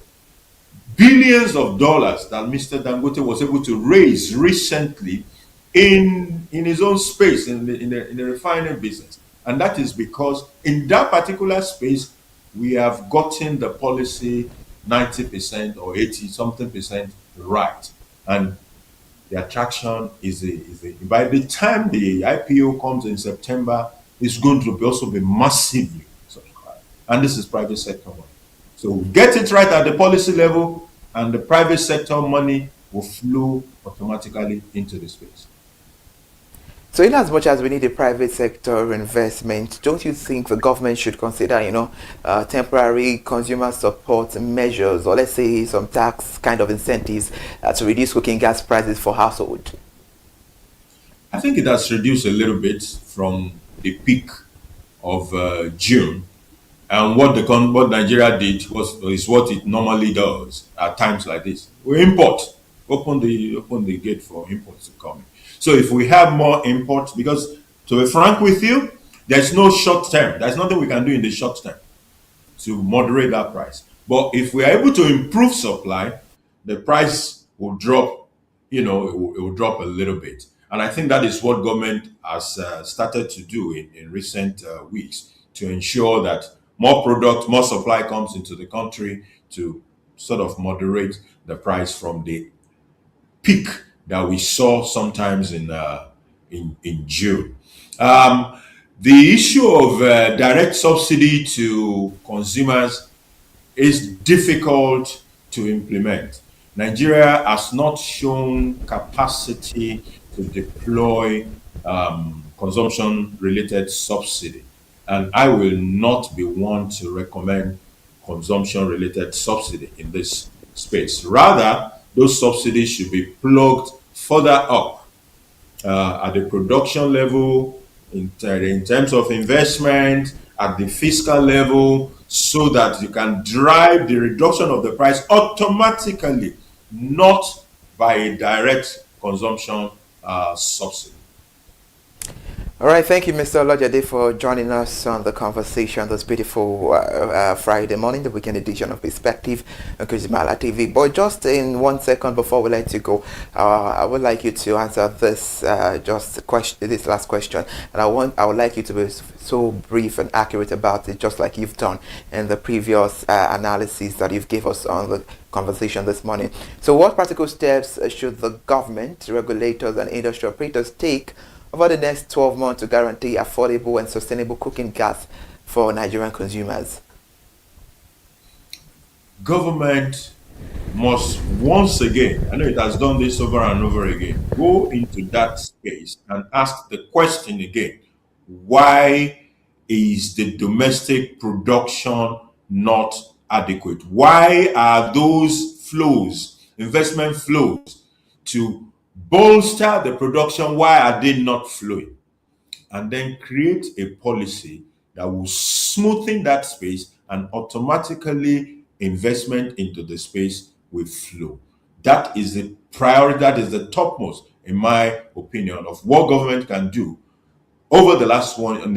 billions of dollars that Mr. Dangote was able to raise recently in his own space in the refining business. And that is because in that particular space, we have gotten the policy 90% or 80 something percent right. And the attraction is by the time the IPO comes in September, it's going to also be massively subscribed. And this is private sector money. So get it right at the policy level, and the private sector money will flow automatically into the space. So in as much as we need a private sector investment, don't you think the government should consider, temporary consumer support measures, or let's say some tax kind of incentives to reduce cooking gas prices for household? I think it has reduced a little bit from the peak of June. And what Nigeria did is what it normally does at times like this. We import, open the gate for imports to come in. So if we have more imports, because to be frank with you, there's no short term. There's nothing we can do in the short term to moderate that price. But if we are able to improve supply, the price will drop, it will drop a little bit. And I think that is what government has started to do in recent weeks to ensure that more product, more supply comes into the country to sort of moderate the price from the peak that we saw sometimes in June. The issue of direct subsidy to consumers is difficult to implement. Nigeria has not shown capacity to deploy consumption-related subsidy, and I will not be one to recommend consumption-related subsidy in this space. Rather, those subsidies should be plugged further up at the production level, in terms of investment, at the fiscal level, so that you can drive the reduction of the price automatically, not by a direct consumption subsidy. All right, thank you, Mr. Olojade, for joining us on the conversation this beautiful Friday morning, the weekend edition of Perspective on ConsumerHalla TV. But just in 1 second before we let you go, I would like you to answer this this last question, and I would like you to be so brief and accurate about it, just like you've done in the previous analysis that you've gave us on the conversation this morning. So, what practical steps should the government, regulators, and industry operators take over the next 12 months to guarantee affordable and sustainable cooking gas for Nigerian consumers? Government must once again, I know it has done this over and over again, go into that space and ask the question again, why is the domestic production not adequate? Why are those flows, investment flows, to bolster the production, why are they not flowing? And then create a policy that will smoothen that space, and automatically investment into the space will flow. That is the priority, that is the topmost, in my opinion, of what government can do over the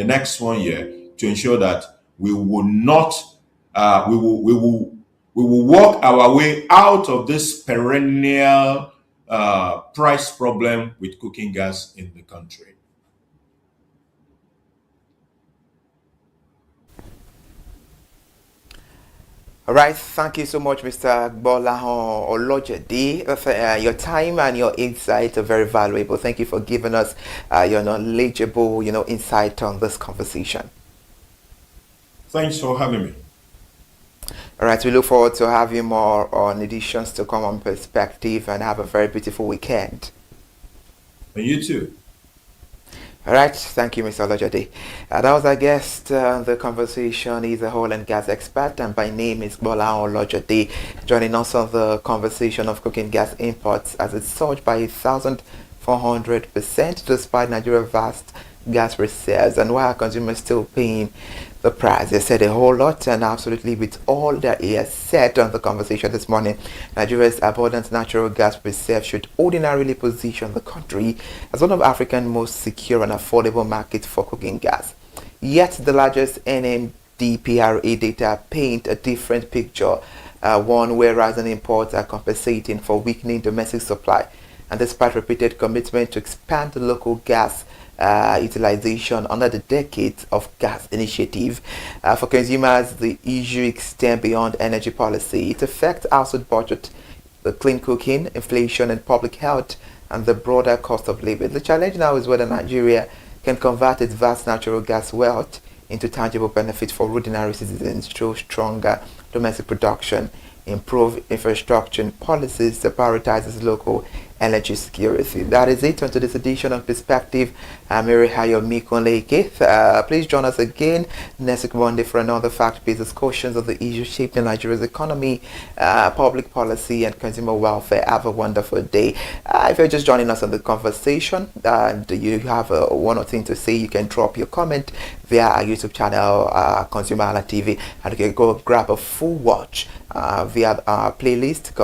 next 1 year to ensure that we will not we will walk our way out of this perennial price problem with cooking gas in the country. All right, thank you so much, Mr. Gbolahan Olojade. Your time and your insights are very valuable. Thank you for giving us your knowledgeable, insight on this conversation. Thanks for having me. All right, we look forward to having more on editions to come on Perspective, and have a very beautiful weekend. And you too. All right, thank you, Mr. Olojade. That was our guest. The conversation is a oil and gas expert, and by name is Gbolahan Olojade, joining us on the conversation of cooking gas imports as it surged by 1,400% despite Nigeria's vast gas reserves, and why are consumers still paying the price? They said a whole lot, and absolutely with all that he has said on the conversation this morning, Nigeria's abundant natural gas reserve should ordinarily position the country as one of Africa's most secure and affordable markets for cooking gas. Yet the largest NMDPRA data paint a different picture, one where rising imports are compensating for weakening domestic supply, and despite repeated commitment to expand the local gas utilization under the Decades of Gas initiative. For consumers, the issue extends beyond energy policy. It affects household budget, the clean cooking, inflation, and public health, and the broader cost of living. The challenge now is whether Nigeria can convert its vast natural gas wealth into tangible benefits for ordinary citizens through stronger domestic production, improve infrastructure and policies that prioritizes local energy security. That is it on today's edition of Perspective. I'm Erihayo Mikonleke. Please join us again next Monday for another fact-based discussions of the issues shaping Nigeria's economy, public policy, and consumer welfare. Have a wonderful day. If you're just joining us on the conversation and you have one or thing to say, you can drop your comment via our YouTube channel, ConsumerHalla TV, and you can go grab a full watch via our playlist,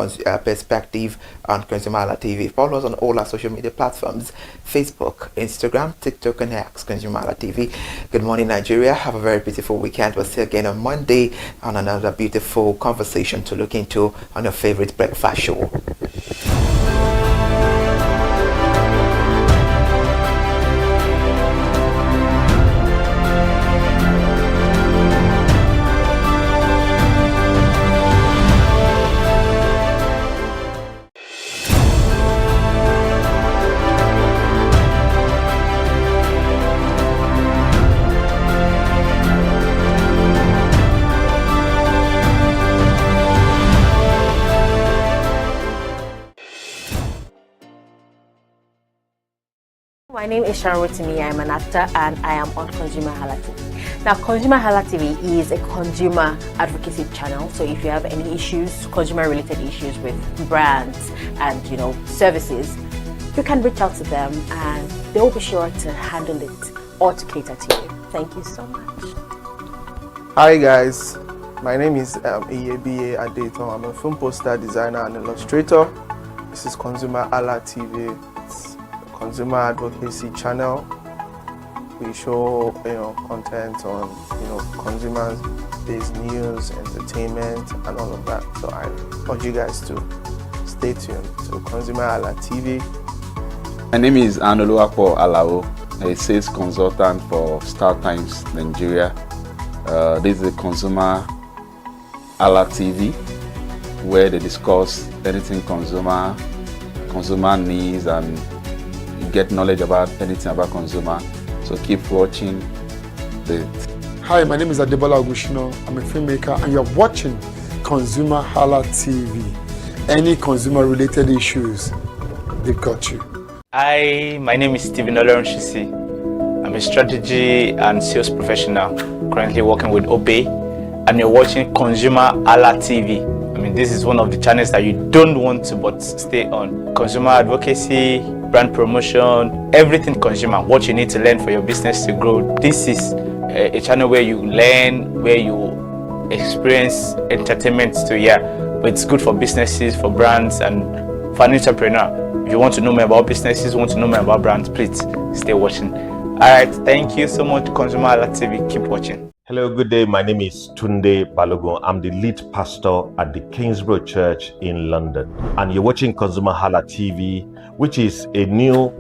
Perspective on ConsumerHalla TV. Follow us on all our social media platforms: Facebook, Instagram, TikTok, and X, ConsumerHalla TV. Good morning, Nigeria. Have a very beautiful weekend. We'll see you again on Monday on another beautiful conversation to look into on your favorite breakfast show. My name is Sharon Rotimi. I'm an actor and I am on ConsumerHalla TV. Now, ConsumerHalla TV is a consumer advocacy channel. So if you have any issues, consumer-related issues with brands and services, you can reach out to them and they will be sure to handle it or to cater to you. Thank you so much. Hi guys, my name is Iyebiye Adeton. I'm a film poster designer and illustrator. This is ConsumerHalla TV. It's a consumer advocacy channel. We show content on consumers-based news, entertainment, and all of that. So I urge you guys to stay tuned to ConsumerHalla TV. My name is Anoluwapo Alao, a sales consultant for Star Times Nigeria. This is a ConsumerHalla TV, where they discuss anything consumer needs and get knowledge about anything about consumer. So keep watching Hi, my name is Adebola Ogushino. I'm a filmmaker and you're watching ConsumerHalla TV. Any consumer related issues, they've got you. Hi, my name is Stephen Olorunshisi. I'm a strategy and sales professional currently working with Obey, and you're watching ConsumerHalla TV. I mean, this is one of the channels that you don't want to but stay on. Consumer advocacy, brand promotion, everything consumer, what you need to learn for your business to grow. This is a channel where you learn, where you experience entertainment to, but it's good for businesses, for brands, and for an entrepreneur. If you want to know more about businesses, want to know more about brands, please stay watching. All right, thank you so much, ConsumerHalla TV. Keep watching. Hello, good day. My name is Tunde Balogun. I'm the lead pastor at the Kingsborough Church in London. And you're watching ConsumerHalla TV, which is a new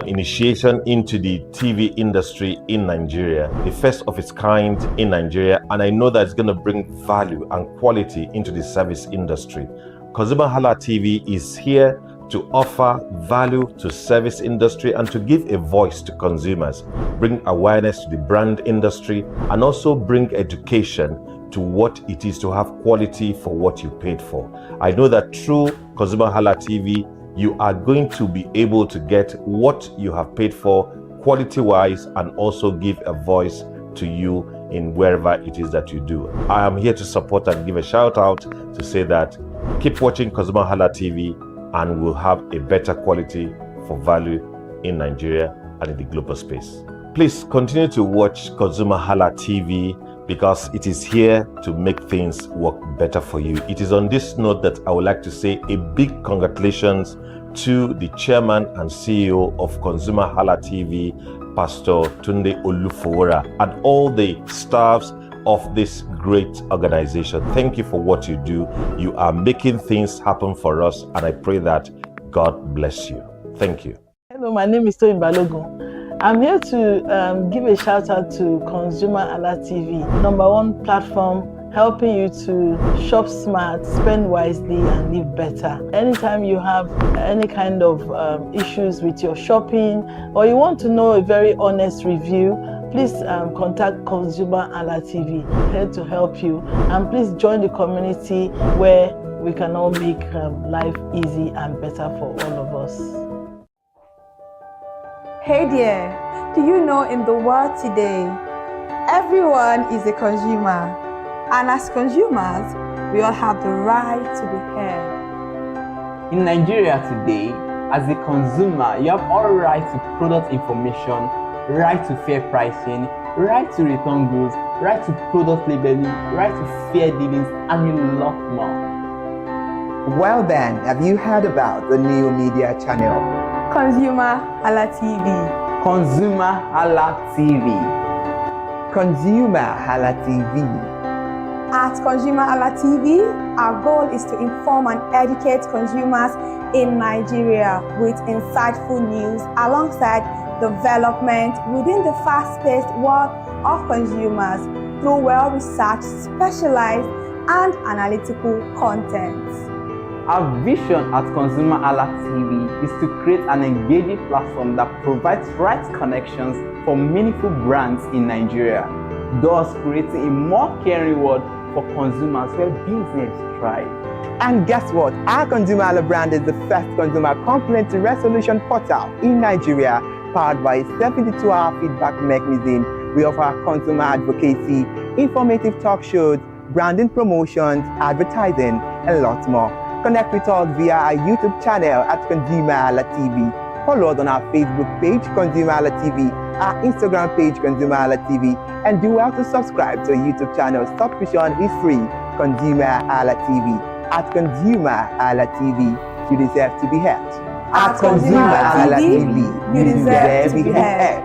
initiation into the TV industry in Nigeria, the first of its kind in Nigeria. And I know that it's going to bring value and quality into the service industry. ConsumerHalla TV is here to offer value to service industry and to give a voice to consumers, bring awareness to the brand industry, and also bring education to what it is to have quality for what you paid for. I know that through ConsumerHalla TV, you are going to be able to get what you have paid for quality-wise and also give a voice to you in wherever it is that you do. I am here to support and give a shout out to say that keep watching ConsumerHalla TV and we'll have a better quality for value in Nigeria and in the global space. Please continue to watch ConsumerHalla TV because it is here to make things work better for you. It is on this note that I would like to say a big congratulations to the chairman and CEO of ConsumerHalla TV, Pastor Tunde Olufowora, and all the staffs of this great organization. Thank you for what you do. You are making things happen for us, and I pray that God bless you. Thank you. Hello, my name is Toyin Balogun. I'm here to give a shout out to ConsumerHalla TV, #1 platform helping you to shop smart, spend wisely, and live better. Anytime you have any kind of issues with your shopping, or you want to know a very honest review, please contact ConsumerHalla TV, here to help you. And please join the community where we can all make life easy and better for all of us. Hey there, do you know in the world today, everyone is a consumer. And as consumers, we all have the right to be heard. In Nigeria today, as a consumer, you have all right to product information, right to fair pricing, right to return goods, right to product labeling, right to fair dealings, and a lot more. Well then, have you heard about the new media channel? ConsumerHalla TV. ConsumerHalla TV. ConsumerHalla TV. At ConsumerHalla TV, our goal is to inform and educate consumers in Nigeria with insightful news alongside development within the fast-paced world of consumers through well-researched, specialized, and analytical content. Our vision at ConsumerHalla TV is to create an engaging platform that provides right connections for meaningful brands in Nigeria, thus creating a more caring world for consumers where business thrive. And guess what? Our ConsumerHalla brand is the first consumer complaint resolution portal in Nigeria, powered by a 72-hour feedback mechanism. We offer consumer advocacy, informative talk shows, branding promotions, advertising, and lots more. Connect with us via our YouTube channel at ConsumerHalla TV. Follow us on our Facebook page, ConsumerHalla TV, our Instagram page, ConsumerHalla TV, and do well to subscribe to our YouTube channel. Subscription is free. ConsumerHalla TV at ConsumerHalla TV. you deserve to be heard. At ConsumerHalla TV, you deserve to be heard.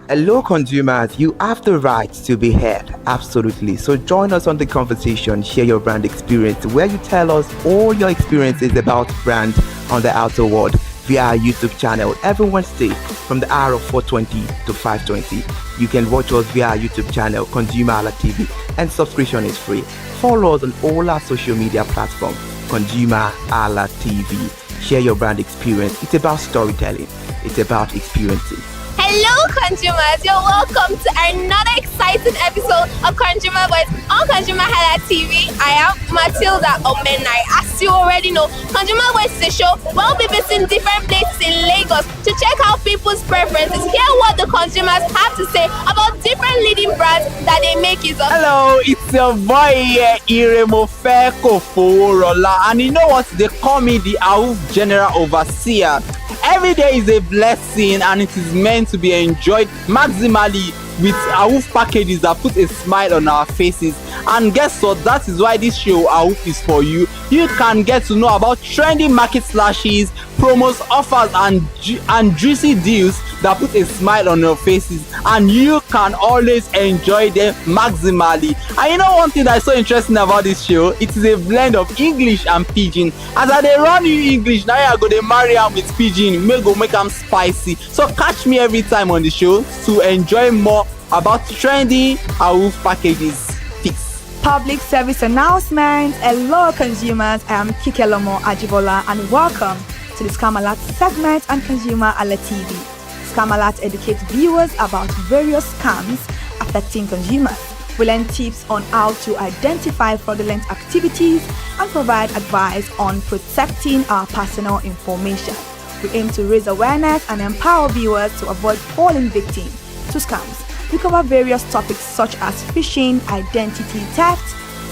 Hello consumers, you have the right to be heard, absolutely. So join us on the conversation, share your brand experience, where you tell us all your experiences about brand on the outer world via our YouTube channel every Wednesday from the hour of 4:20 to 5:20. You can watch us via our YouTube channel, ConsumerHalla TV, and subscription is free. Follow us on all our social media platforms, ConsumerHalla TV. Share your brand experience. It's about storytelling. It's about experiences. Hello consumers, you're welcome to another exciting episode of Consumer Voice on ConsumerHalla TV. I am Matilda Omenai. As you already know, Consumer Voice is a show where we'll be visiting different places in Lagos to check out people's preferences, hear what the consumers have to say about different leading brands that they make use of. Hello, it's your boy here, Iremofe Koforola, and you know what? They call me the AUF General Overseer. Every day is a blessing and it is meant to be enjoyed maximally with AUF packages that put a smile on our faces. And guess what? That is why this show AUF is for you. You can get to know about trending market slashes, promos, offers and juicy deals that put a smile on your faces, and you can always enjoy them maximally. And you know one thing that is so interesting about this show? It is a blend of English and Pidgin. As I dey run you English, now I go dey marry am with Pidgin, make am spicy. So catch me every time on the show to enjoy more about trendy AUF packages. Peace. Public service announcement. Hello consumers, I am Kikelomo Ajibola and welcome to the Scam Alert segment on ConsumerHalla TV. Scam Alert educates viewers about various scams affecting consumers. We learn tips on how to identify fraudulent activities and provide advice on protecting our personal information. We aim to raise awareness and empower viewers to avoid falling victim to scams. We cover various topics such as phishing, identity theft,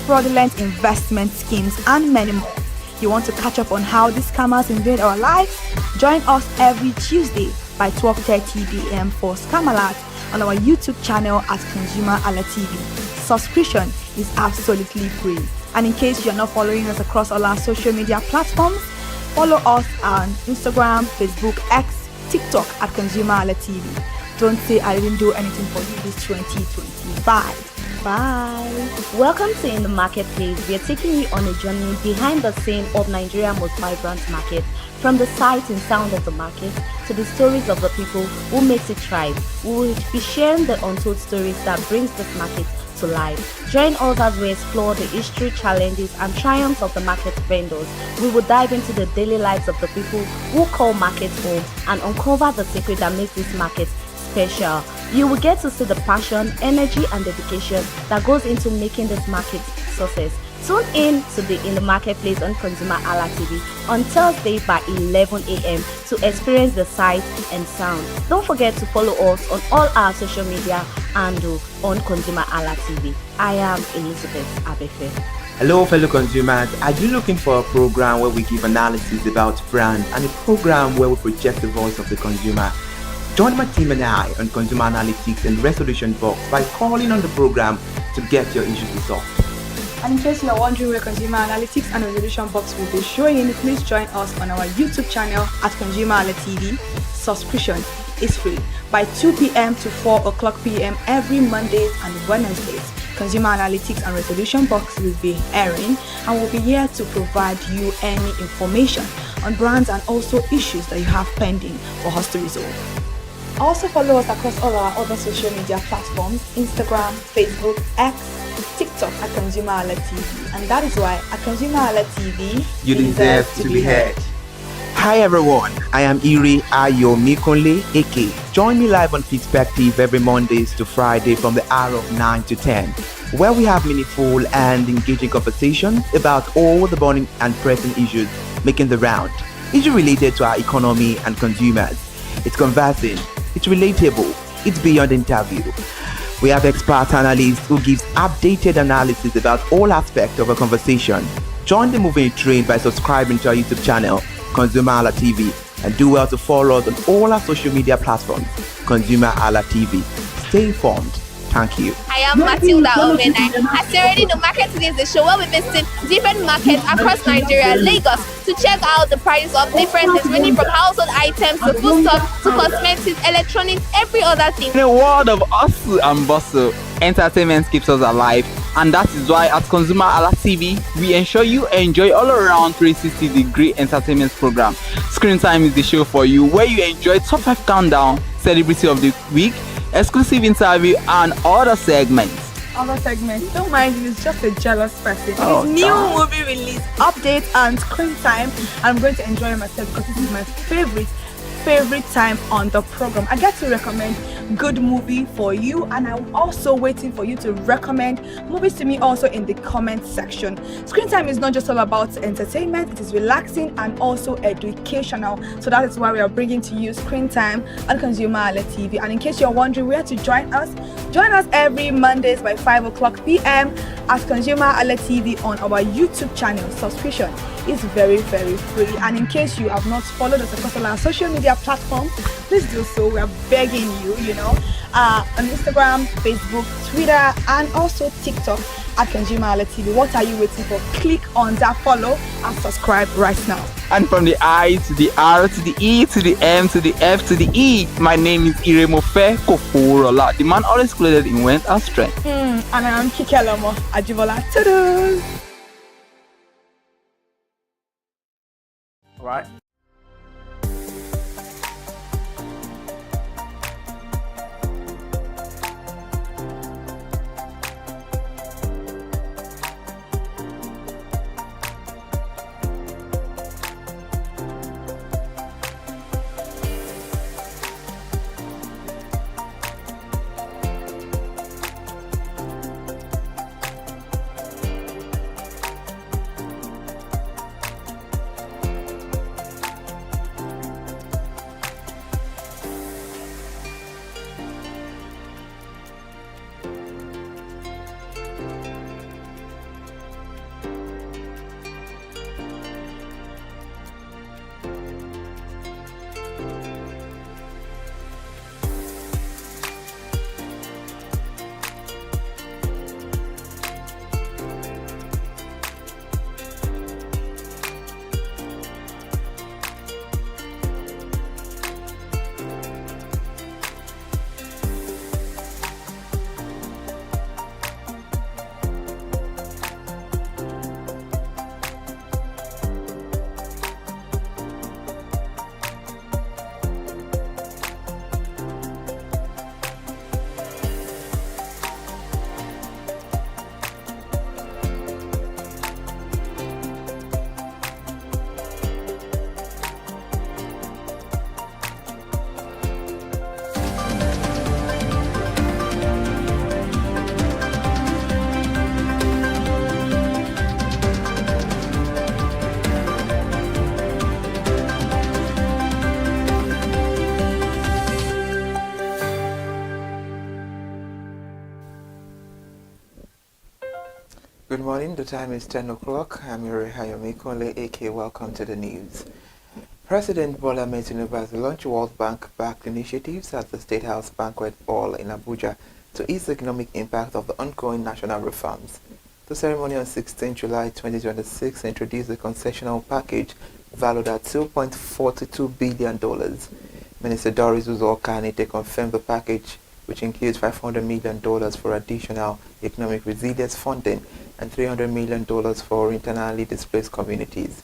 fraudulent investment schemes, and many more. You want to catch up on how these scammers invade our lives? Join us every Tuesday by 12:30 p.m. for Scam Alert on our YouTube channel at ConsumerHalla TV. Subscription is absolutely free. And in case you're not following us across all our social media platforms, follow us on Instagram, Facebook, X, TikTok at ConsumerHalla TV. Don't say I didn't do anything for you this 2025. Bye. Welcome to In the Marketplace. We are taking you on a journey behind the scene of Nigeria's most vibrant market, from the sight and sound of the market to the stories of the people who makes it thrive. We will be sharing the untold stories that brings this market to life. Join us as we explore the history, challenges, and triumphs of the market vendors. We will dive into the daily lives of the people who call markets home and uncover the secret that makes this market special. You will get to see the passion, energy, and dedication that goes into making this market success. Tune in to the In the Marketplace on ConsumerHalla TV on Thursday by 11 a.m. to experience the sight and sound. Don't forget to follow us on all our social media and on ConsumerHalla TV. I am Elizabeth Abefe. Hello fellow consumers, are you looking for a program where we give analysis about brand and a program where we project the voice of the consumer? Join my team and I on Consumer Analytics and Resolution Box by calling on the program to get your issues resolved. And in case you are wondering where Consumer Analytics and Resolution Box will be showing, please join us on our YouTube channel at ConsumerHalla TV. Subscription is free by 2 p.m. to 4 o'clock p.m. every Mondays and Wednesdays. Consumer Analytics and Resolution Box will be airing and will be here to provide you any information on brands and also issues that you have pending for us to resolve. Also follow us across all our other social media platforms, Instagram, Facebook, X, TikTok at ConsumerHalla TV. And that is why at ConsumerHalla TV, you deserve to be heard. Hi everyone, I am Iri Ayomikunle Eke. Join me live on Perspective every Mondays to Friday from the hour of 9 to 10, where we have meaningful and engaging conversations about all the burning and pressing issues making the round. Issues related to our economy and consumers. It's conversing, it's relatable, it's beyond interview. We have expert analysts who gives updated analysis about all aspects of a conversation. Join the moving train by subscribing to our YouTube channel, ConsumerHalla TV, and do well to follow us on all our social media platforms, ConsumerHalla TV. Stay informed. Thank you. I am Matilda Omenai. As you already know, Market Today is the show where we visit different markets across Nigeria, Lagos, to check out the prices of different things, ranging from household items to foodstuffs to cosmetics, electronics, every other thing. In a world of hustle and bustle, entertainment keeps us alive, and that is why at ConsumerHalla TV, we ensure you enjoy all around 360-degree entertainment program. Screen Time is the show for you, where you enjoy top 5 countdown, celebrity of the week, exclusive interview, and other segments. Don't mind if it's just a jealous person. Oh, It's new damn. movie release, update, and screen time. I'm going to enjoy myself because this is my favorite time on the program. I get to recommend good movie for you, and I'm also waiting for you to recommend movies to me also in the comment section. Screen time is not just all about entertainment, it is relaxing and also educational. So that is why we are bringing to you Screen Time on ConsumerHalla TV. And in case you're wondering where to join us every Mondays by 5 p.m. at ConsumerHalla TV on our YouTube channel. Subscription is very, very free. And in case you have not followed us across all our social media platforms, please do so. We are begging you, on Instagram, Facebook, Twitter, and also TikTok at ConsumerHalla TV. What are you waiting for? Click on that follow and subscribe right now. And from the I to the R to the E to the M to the F to the E, my name is Iremofe Koforola, the man always clothed in wealth and strength. And I am Kikelomo Ajibola. Ta-da! Right. Good morning, the time is 10 o'clock. I'm Yuri Hayomikole, AK. Welcome to the news. President Bola Ahmed Tinubu has launched World Bank-backed initiatives at the State House Banquet Hall in Abuja to ease the economic impact of the ongoing national reforms. The ceremony on 16 July 2026 introduced the concessional package valued at $2.42 billion. Minister Doris Uzo-Okanite confirmed the package, which includes $500 million for additional economic resilience funding and $300 million for internally displaced communities.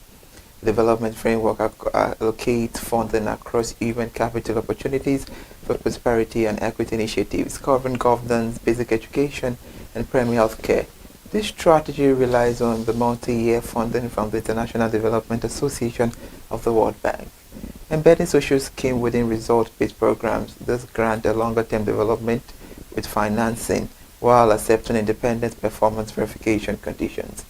The development framework allocates funding across human capital opportunities for prosperity and equity initiatives covering governance, basic education, and primary health care. This strategy relies on the multi-year funding from the International Development Association of the World Bank. Embedding social scheme within result-based programs, this grant a longer-term development with financing while accepting independent performance verification conditions.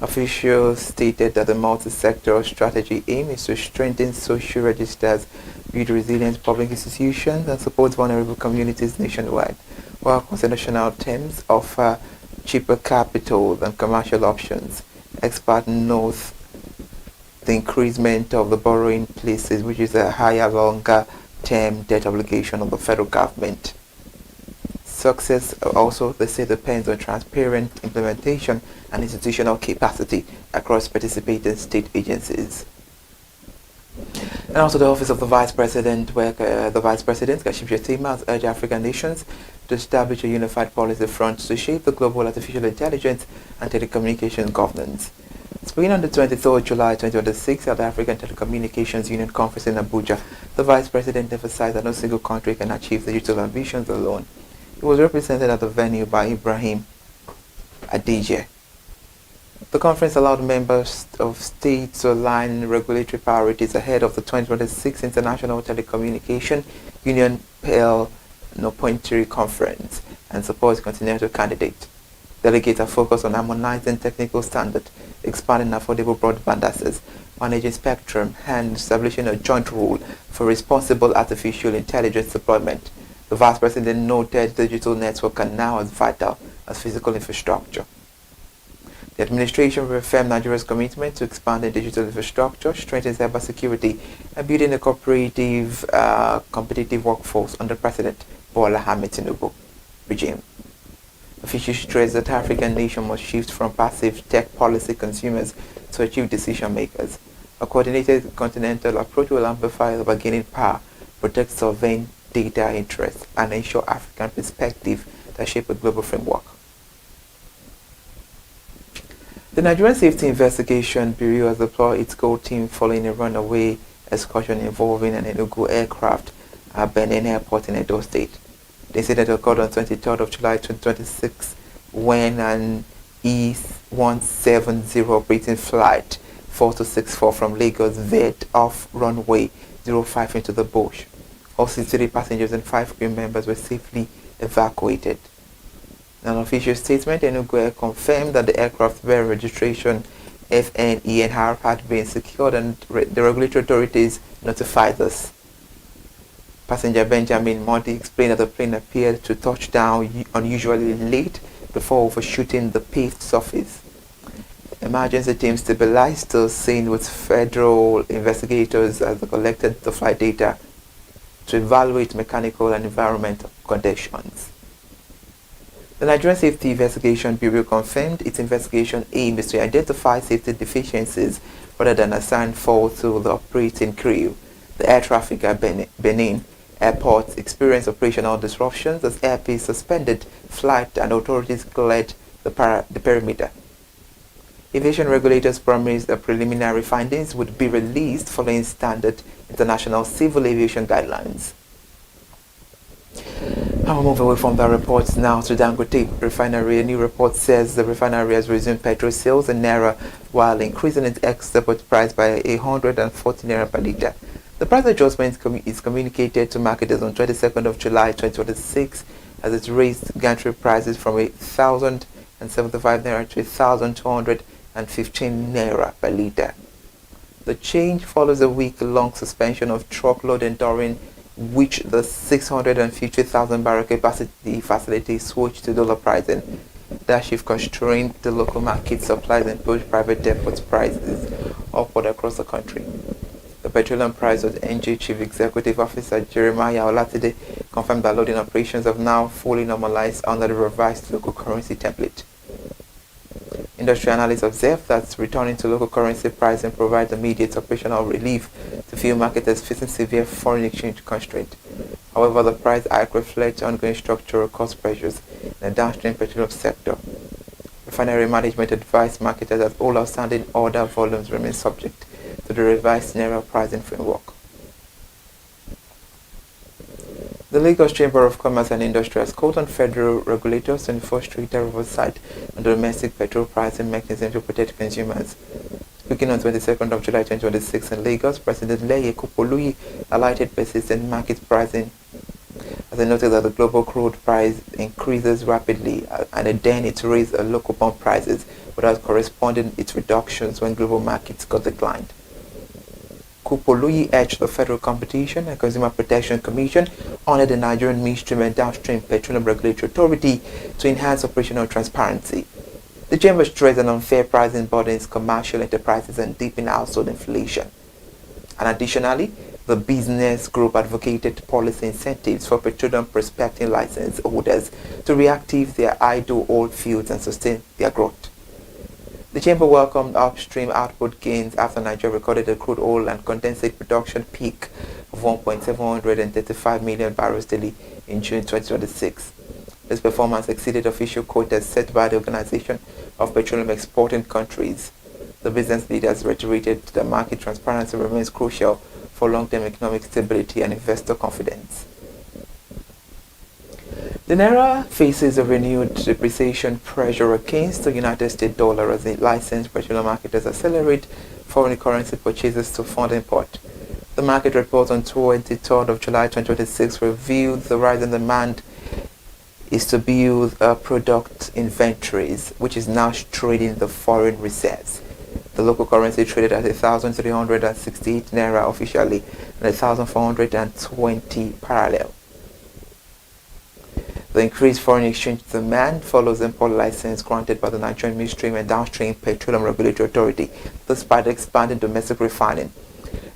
Officials stated that the multi-sectoral strategy aim is to strengthen social registers, build resilient public institutions, and support vulnerable communities nationwide, while constitutional terms offer cheaper capital than commercial options. Experts note the increasement of the borrowing places, which is a higher, longer-term debt obligation of the federal government. success also, they say, depends on transparent implementation and institutional capacity across participating state agencies. And also the Office of the Vice President, where the Vice President, Kashim Shettima, has urged African nations to establish a unified policy front to shape the global artificial intelligence and telecommunications governance. Speaking on the 23rd July 2026 at the African Telecommunications Union Conference in Abuja, the Vice President emphasized that no single country can achieve digital ambitions alone. He was represented at the venue by Ibrahim Adije. The conference allowed members of states to align regulatory priorities ahead of the 2026 International Telecommunication Union Parliamentary Conference and support continental candidates. Delegates are focused on harmonizing technical standards, expanding affordable broadband access, managing spectrum, and establishing a joint rule for responsible artificial intelligence deployment. The Vice President noted digital networks are now as vital as physical infrastructure. The administration reaffirmed Nigeria's commitment to expanding digital infrastructure, strengthening cybersecurity, and building a cooperative, competitive workforce under President Bola Ahmed Tinubu regime. Officials stressed that African nations must shift from passive tech policy consumers to achieve decision makers. A coordinated continental approach will amplify the bargaining power, protect sovereign data interests, and ensure African perspective that shape a global framework. The Nigerian Safety Investigation Bureau has deployed its gold team following a runaway excursion involving an Enugu aircraft at Benin Airport in Edo State. The incident occurred on 23rd of July 2026 when an E-170 operating flight 4264 from Lagos veered off runway 05 into the bush. All 63 passengers and 5 crew members were safely evacuated. In an official statement, Enugu Air confirmed that the aircraft bearer registration FNENR had been secured and the regulatory authorities notified us. Passenger Benjamin Modi explained that the plane appeared to touch down unusually late before overshooting the paved surface. Emergency teams stabilized the scene with federal investigators as they collected the flight data to evaluate mechanical and environmental conditions. The Nigerian Safety Investigation Bureau confirmed its investigation aim is to identify safety deficiencies rather than assign fault to the operating crew. The air traffic at Benin Airport experienced operational disruptions as airspace suspended flight and authorities cleared the perimeter. Aviation regulators promised that preliminary findings would be released following standard international civil aviation guidelines. I'll move away from the reports now to Dangote Refinery. A new report says the refinery has resumed petrol sales in Naira while increasing its export price by 140 Naira per litre. The price adjustment is communicated to marketers on 22nd of July 2026 as it raised gantry prices from 1,075 Naira to 1,215 Naira per litre. The change follows a week-long suspension of truck loading during which the 650,000 barrel capacity facility switched to dollar pricing. That shift constrained the local market supplies and pushed private depot prices upward across the country. The petroleum price of NG Chief Executive Officer Jeremiah Olatide confirmed that loading operations have now fully normalized under the revised local currency template. Industry analysts observe that returning to local currency pricing provides immediate operational relief to few marketers facing severe foreign exchange constraint. However, the price hike reflects ongoing structural cost pressures in the downstream petroleum sector. Refinery management advised marketers that all outstanding order volumes remain subject to the revised Naira pricing framework. The Lagos Chamber of Commerce and Industry has called on federal regulators to enforce stricter oversight on the domestic petrol pricing mechanism to protect consumers. Speaking on 22nd of July 2026 in Lagos, President Leye Kupoluyi highlighted persistent market pricing as he noted that the global crude price increases rapidly and then it raised local pump prices without corresponding its reductions when global markets got declined. Kupoluyi urged the Federal Competition and Consumer Protection Commission under the Nigerian Midstream and Downstream Petroleum Regulatory Authority to enhance operational transparency. The Chamber stressed that unfair pricing burdens commercial enterprises and deepen household inflation. And additionally, The business group advocated policy incentives for petroleum prospecting license holders to reactivate their idle oil fields and sustain their growth. The chamber welcomed upstream output gains after Nigeria recorded a crude oil and condensate production peak of 1.735 million barrels daily in June 2026. This performance exceeded official quotas set by the Organization of Petroleum Exporting Countries. The business leaders reiterated that market transparency remains crucial for long-term economic stability and investor confidence. The Naira faces a renewed depreciation pressure against the United States dollar as the licensed petroleum marketers accelerate foreign currency purchases to fund import. The market report on 23rd of July 2026 revealed the rise in demand is to build product inventories, which is now trading the foreign reserves. The local currency traded at 1,368 Naira officially and 1,420 parallel. The increased foreign exchange demand follows import license granted by the Nigerian Midstream and Downstream Petroleum Regulatory Authority, despite expanding domestic refining.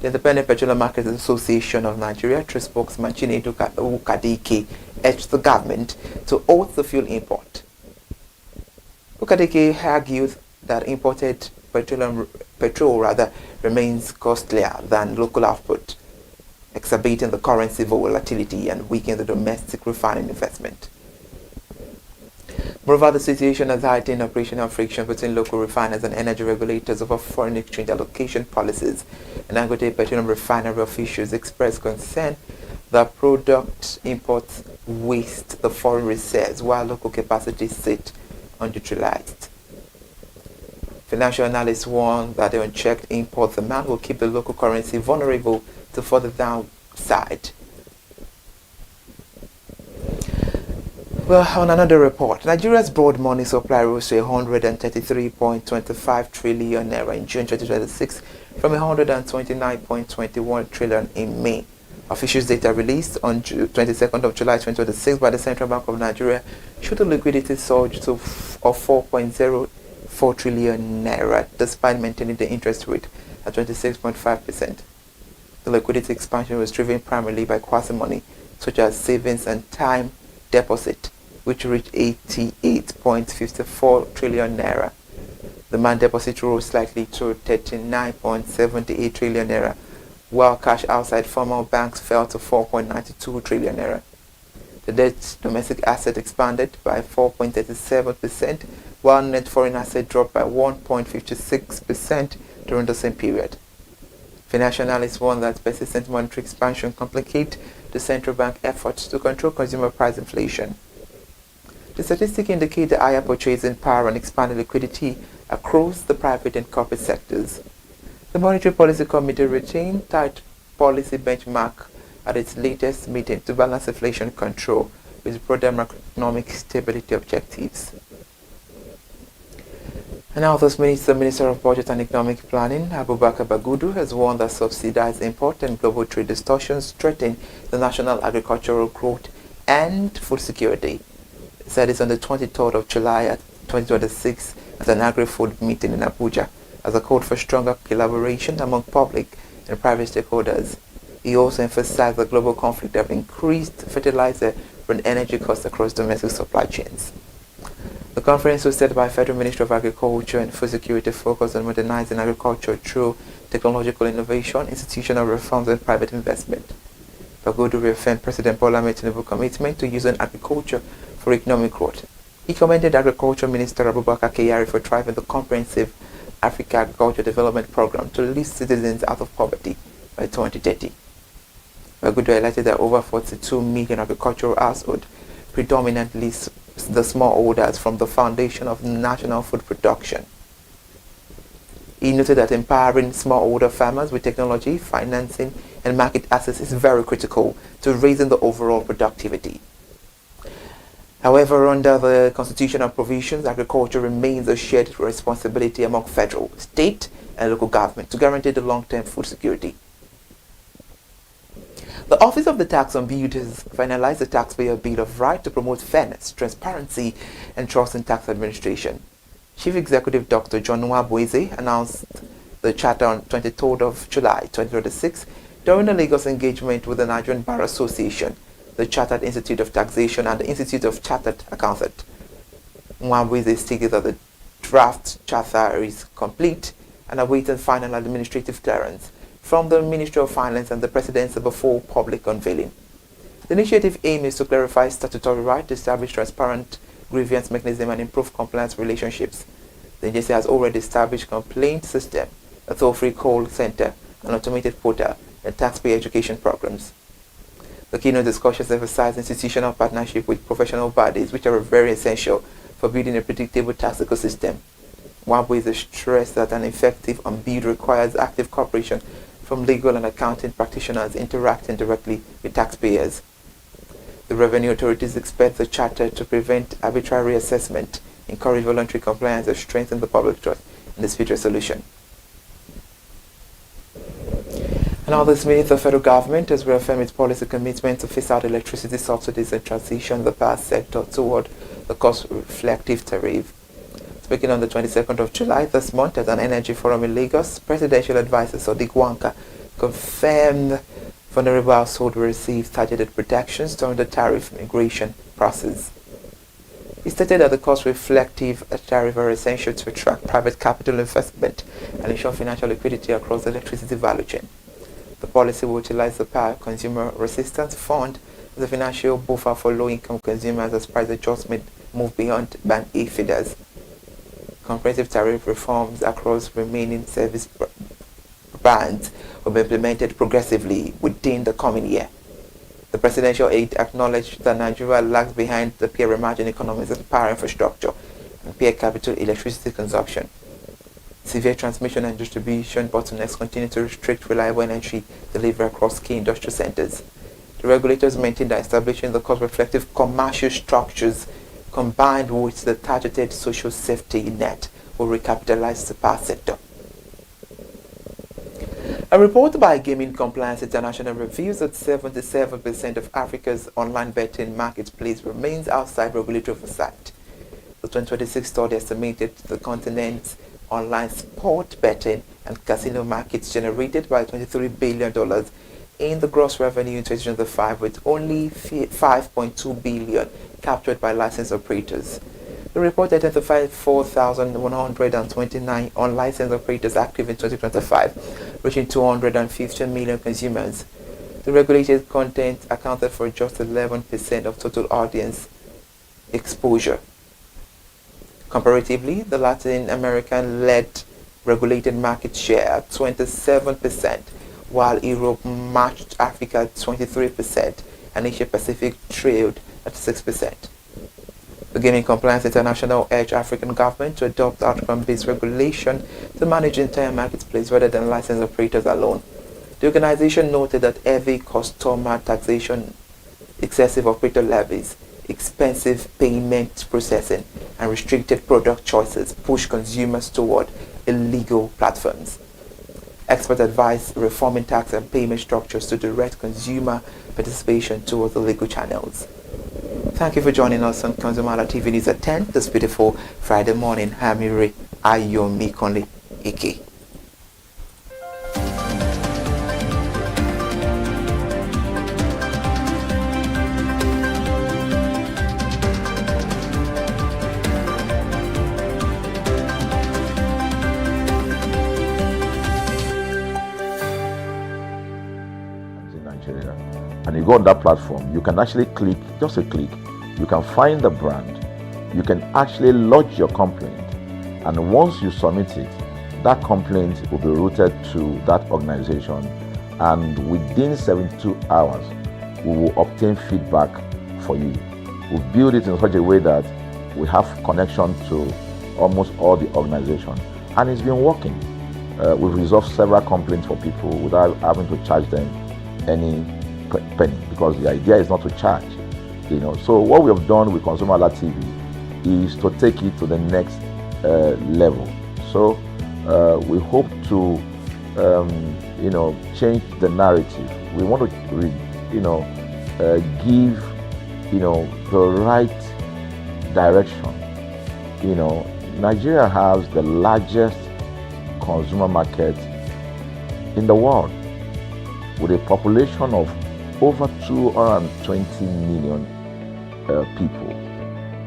The Independent Petroleum Markets Association of Nigeria, through spokesman Chinedu Ukadike, urged the government to halt the fuel import. Ukadike argued that imported petrol remains costlier than local output, exacerbating the currency volatility and weakening the domestic refining investment. Moreover, the situation has heightened operational friction between local refiners and energy regulators over foreign exchange allocation policies, and Dangote Petroleum Refinery officials expressed concern that product imports waste the foreign reserves while local capacities sit underutilized. Financial analysts warn that the unchecked import demand will keep the local currency vulnerable to further downside. Well, on another report, Nigeria's broad money supply rose to 133.25 trillion naira in June 2026 from 129.21 trillion in May. Officials data released on 22nd of July 2026 by the Central Bank of Nigeria showed a liquidity surge of 4.04 trillion naira despite maintaining the interest rate at 26.5%. The liquidity expansion was driven primarily by quasi-money such as savings and time deposit, which reached 88.54 trillion naira. Demand deposit rose slightly to 39.78 trillion naira, while cash outside formal banks fell to 4.92 trillion naira. The debt domestic asset expanded by 4.37%, while net foreign asset dropped by 1.56% during the same period. Financial analysts warn that persistent monetary expansion complicate the central bank efforts to control consumer price inflation. The statistics indicate the higher purchasing power and expanded liquidity across the private and corporate sectors. The Monetary Policy Committee retained tight policy benchmark at its latest meeting to balance inflation control with broader macroeconomic stability objectives. And now the Minister of Budget and Economic Planning, Abubakar Bagudu, has warned that subsidized import and global trade distortions threaten the national agricultural growth and food security. He said this on the 23rd of July 2026 at an agri-food meeting in Abuja as a call for stronger collaboration among public and private stakeholders. He also emphasized the global conflict have increased fertilizer and energy costs across domestic supply chains. The conference was hosted by Federal Ministry of Agriculture and Food Security focused on modernizing agriculture through technological innovation, institutional reforms, and private investment. Bagudu reaffirmed President Bola Ahmed Tinubu's commitment to using agriculture for economic growth. He commended Agriculture Minister Abubakar Kyari for driving the comprehensive Africa Agriculture Development Program to lift citizens out of poverty by 2030. Bagudu highlighted that over 42 million agricultural households, predominantly the smallholders, from the foundation of national food production. He noted that empowering smallholder farmers with technology, financing, and market access is very critical to raising the overall productivity. However, under the constitutional provisions, agriculture remains a shared responsibility among federal, state, and local government to guarantee the long-term food security. The Office of the Tax on Builders finalized the Taxpayer Bill of Rights to promote fairness, transparency, and trust in tax administration. Chief Executive Dr. John Nwabueze announced the charter on 23rd of July 2026 During a Lagos engagement with the Nigerian Bar Association, the Chartered Institute of Taxation and the Institute of Chartered Accountants, Nwabweze stated that the draft charter is complete and awaiting final administrative clearance from the Ministry of Finance and the Presidency before public unveiling. The initiative aim is to clarify statutory right, establish transparent grievance mechanism and improve compliance relationships. The agency has already established complaint system, a toll-free call center, an automated portal, and taxpayer education programs. The keynote discussions emphasize institutional partnership with professional bodies, which are very essential for building a predictable tax ecosystem. Nwabweze stressed that an effective bid requires active cooperation from legal and accounting practitioners interacting directly with taxpayers. The revenue authorities expect the charter to prevent arbitrary assessment, encourage voluntary compliance, and strengthen the public trust in dispute resolution. And all this means the federal government has reaffirmed its policy commitment to phase out electricity subsidies and transition the power sector toward the cost-reflective tariff. Speaking on the 22nd of July this month at an energy forum in Lagos, Presidential Advisor Sadiq Wanka confirmed vulnerable households will receive targeted protections during the tariff migration process. He stated that the cost-reflective tariff are essential to attract private capital investment and ensure financial liquidity across the electricity value chain. The policy will utilize the Power Consumer Resistance Fund as a financial buffer for low-income consumers as price adjustment move beyond Band A feeders. Comprehensive tariff reforms across remaining service bands will be implemented progressively within the coming year. The presidential aide acknowledged that Nigeria lags behind the peer emerging economies of power infrastructure and peer capital electricity consumption. Severe transmission and distribution bottlenecks continue to restrict reliable energy delivery across key industrial centers. The regulators maintain that establishing the cost-reflective commercial structures combined with the targeted social safety net will recapitalize the power sector. A report by Gaming Compliance International reveals that 77% of Africa's online betting marketplace remains outside regulatory oversight. The 2026 study estimated the continent's online sport betting and casino markets generated by $23 billion in the gross revenue in 2025, with only $5.2 billion captured by licensed operators. The report identified 4,129 unlicensed operators active in 2025, reaching 215 million consumers. The regulated content accounted for just 11% of total audience exposure. Comparatively, the Latin American-led regulated market share at 27%, while Europe matched Africa at 23% and Asia-Pacific trailed at 6%. The Gaming Compliance International urged African government to adopt outcome-based regulation to manage the entire marketplace rather than licensed operators alone. The organization noted that heavy customer taxation, excessive operator levies, expensive payment processing, and restricted product choices push consumers toward illegal platforms. Experts advise reforming tax and payment structures to direct consumer participation towards the legal channels. Thank you for joining us on ConsumerHallaTV News at 10 this beautiful Friday morning. I'm Ayomi Conley, AK. And you go on that platform, you can actually click, just a click, you can find the brand, you can actually lodge your complaint, and once you submit it, that complaint will be routed to that organization, and within 72 hours, we will obtain feedback for you. We build it in such a way that we have connection to almost all the organizations, and it's been working. We've resolved several complaints for people without having to charge them any penny, because the idea is not to charge, So what we have done with ConsumerHallaTV is to take it to the next level. So we hope to, change the narrative. We want to, give, the right direction. Nigeria has the largest consumer market in the world. with a population of over 220 million people,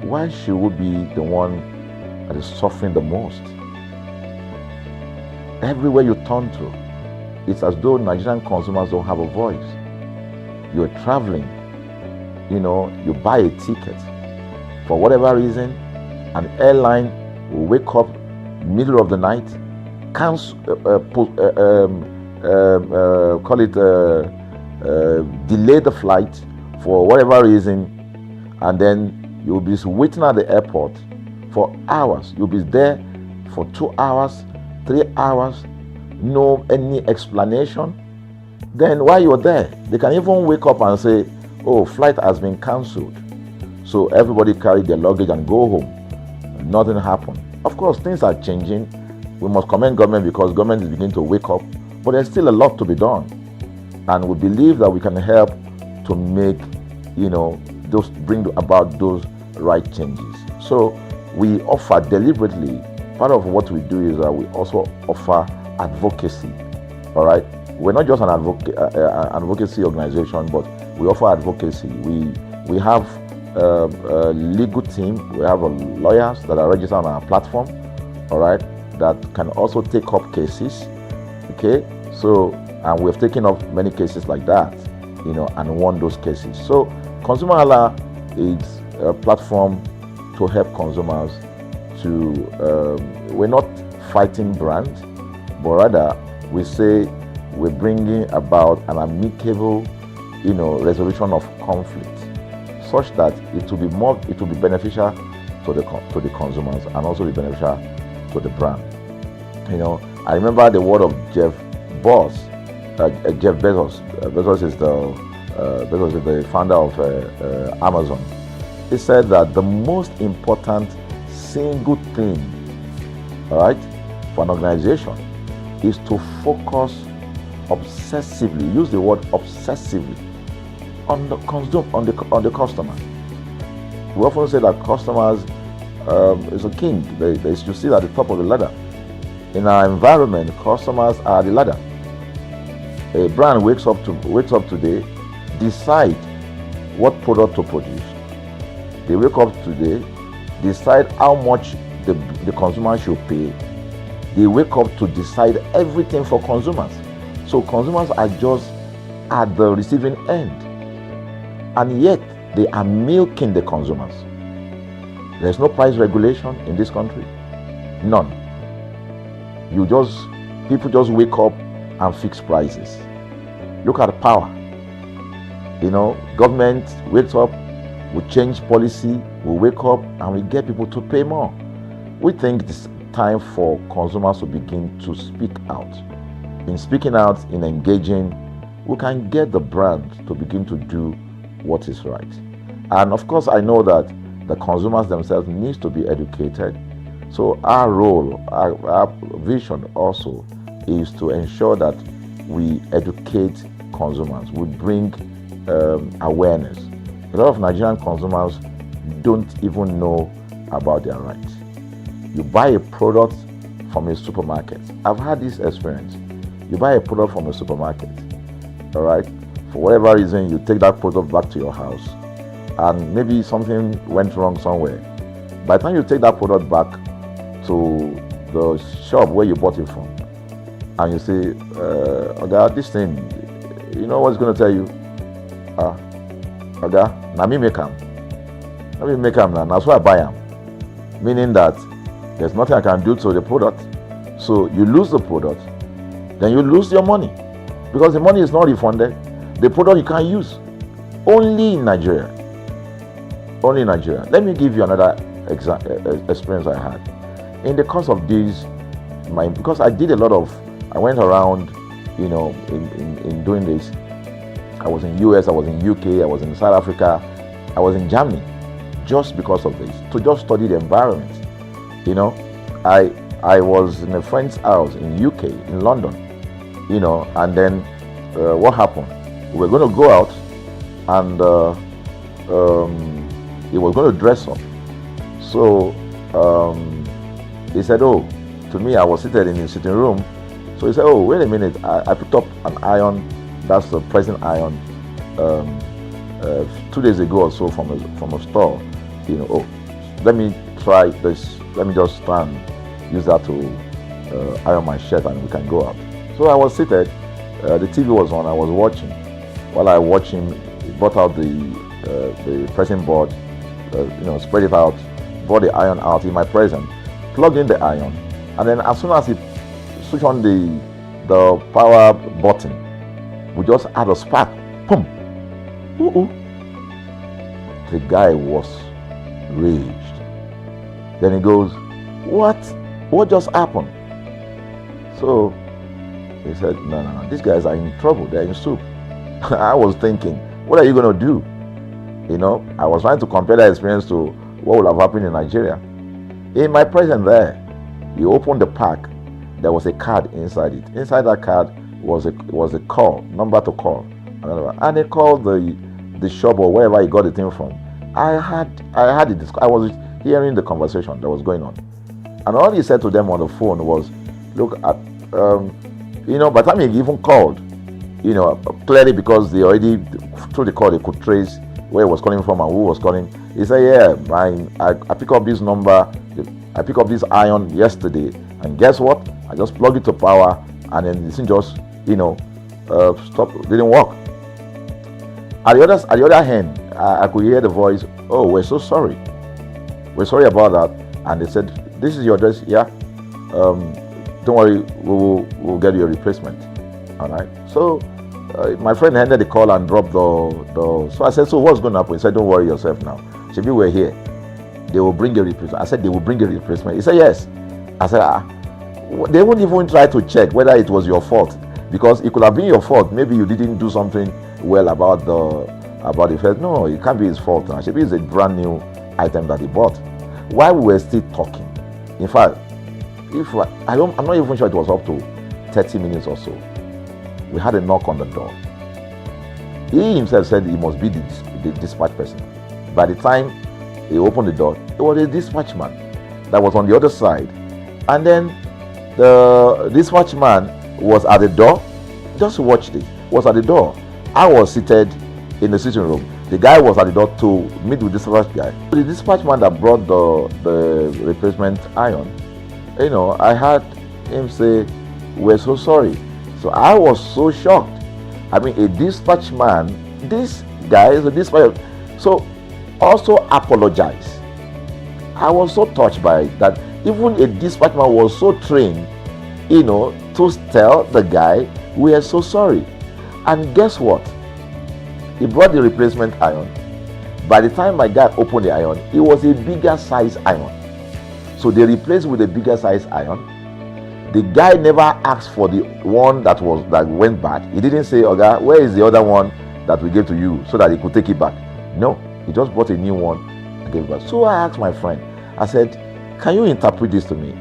why should we be the one that is suffering the most? Everywhere you turn to, it's as though Nigerian consumers don't have a voice. You're traveling, you buy a ticket. For whatever reason, an airline will wake up middle of the night, delay the flight for whatever reason, and then you'll be waiting at the airport for hours. You'll be there for 2 hours, 3 hours, no any explanation. Then while you're there, they can even wake up and say, oh, flight has been cancelled. So everybody carry their luggage and go home. Nothing happened. Of course, things are changing. We must commend government because government is beginning to wake up, but there's still a lot to be done. And we believe that we can help to make, bring about those right changes. So we offer deliberately, part of what we do is that we also offer advocacy, all right? We're not just an advocacy organization, but we offer advocacy. We have a legal team, we have lawyers that are registered on our platform, all right, that can also take up cases, okay? So, and we've taken up many cases like that, and won those cases. So, ConsumerHalla is a platform to help consumers we're not fighting brands, but rather we say we're bringing about an amicable, resolution of conflict, such that it will be beneficial to the consumers and also be beneficial to the brand. I remember the word of Jeff Bezos. Bezos is the founder of Amazon. He said that the most important single thing, all right, for an organization is to focus obsessively, use the word obsessively, on the customer. We often say that customers is a king. They should sit at the top of the ladder. In our environment, customers are the ladder. A brand wakes up today, decide what product to produce. They wake up today, decide how much the consumer should pay. They wake up to decide everything for consumers. So consumers are just at the receiving end. And yet, they are milking the consumers. There's no price regulation in this country. None. People just wake up and fix prices. Look at the power. Government wakes up, we change policy, we wake up and we get people to pay more. We think it's time for consumers to begin to speak out. In speaking out, in engaging, we can get the brand to begin to do what is right. And of course, I know that the consumers themselves need to be educated. So our role, our vision also is to ensure that we educate consumers, we bring awareness. A lot of Nigerian consumers don't even know about their rights. You buy a product from a supermarket. I've had this experience. You buy a product from a supermarket, all right? For whatever reason, you take that product back to your house, and maybe something went wrong somewhere. By the time you take that product back to the shop where you bought it from, and you say, Oga, this thing, you know what's going to tell you? Oga, na me make am. Let me make am now. That's why I buy am. Meaning that there's nothing I can do to the product. So you lose the product, then you lose your money, because the money is not refunded. The product you can't use. Only in Nigeria. Only in Nigeria. Let me give you another experience I had. In the course of this, because I went around, in doing this. I was in US, I was in UK, I was in South Africa, I was in Germany, just because of this, to just study the environment. I was in a friend's house in UK, in London, and then what happened? We were going to go out, and he was going to dress up. So he said, to me, I was seated in his sitting room. So he said, wait a minute, I put up an iron That's the pressing iron. 2 days ago or so from a store, oh, let me try this. Let me just stand, use that to iron my shirt, and we can go out. So I was seated. The TV was on. I was watching. While I watched him, he brought out the pressing board, spread it out, brought the iron out in my presence, plugged in the iron, and then as soon as he switched on the power button, we just had a spark. Boom! Ooh. The guy was raged. Then he goes, What just happened? So he said, No, these guys are in trouble. They're in soup. I was thinking, what are you going to do? I was trying to compare that experience to what would have happened in Nigeria. In my presence there, he opened the pack. There was a card inside it. Inside that card was a call, number to call. And he called the shop or wherever he got the thing from. I was hearing the conversation that was going on. And all he said to them on the phone was, look, by the time he even called, clearly because they already, through the call, they could trace where he was calling from and who was calling. He said, I picked up this number, I picked up this iron yesterday, and guess what? I just plugged it to power, and then this thing just, stopped, didn't work. At the other hand, I could hear the voice, oh, we're so sorry. We're sorry about that. And they said, this is your address? Yeah. Don't worry, we'll get you a replacement. All right. So my friend handed the call and dropped the. So I said, so what's going to happen? He said, don't worry yourself now. Shabi, we're here. They will bring a replacement. I said, they will bring a replacement. He said, yes. I said, they won't even try to check whether it was your fault, because it could have been your fault. Maybe you didn't do something well about the first. No, it can't be his fault. Shabi is a brand new item that he bought. While we were still talking, in fact, I'm not even sure it was up to 30 minutes or so, we had a knock on the door. He himself said he must be the dispatch person. By the time he opened the door, it was a dispatch man that was on the other side. And then the dispatch man was at the door. Just watch this. Was at the door. I was seated in the sitting room. The guy was at the door to meet with the dispatch guy. The dispatch man that brought the replacement iron, I heard him say, we're so sorry. So I was so shocked. I mean, a dispatch man, this guy is a dispatch, so also apologize. I was so touched by it that even a dispatch man was so trained, to tell the guy, we are so sorry. And guess what? He brought the replacement iron. By the time my guy opened the iron, it was a bigger size iron. So they replaced with a bigger size iron. The guy never asked for the one that went bad. He didn't say, Oga, where is the other one that we gave to you so that he could take it back? No, he just bought a new one and gave it back. So I asked my friend, I said, can you interpret this to me?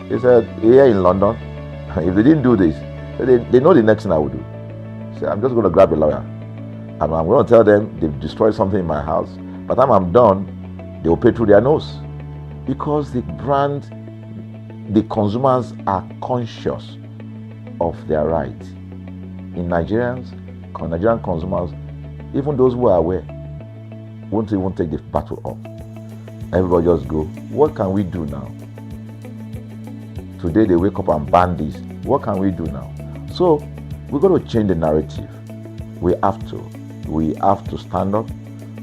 He said, here in London, if they didn't do this, they know the next thing I will do. So I'm just going to grab a lawyer and I'm going to tell them they've destroyed something in my house. By the time I'm done, they will pay through their nose. Because the consumers are conscious of their rights. In Nigerian consumers, even those who are aware, won't even take the battle up. Everybody just go, what can we do now? Today they wake up and ban this. What can we do now? So we're going to change the narrative. We have to stand up.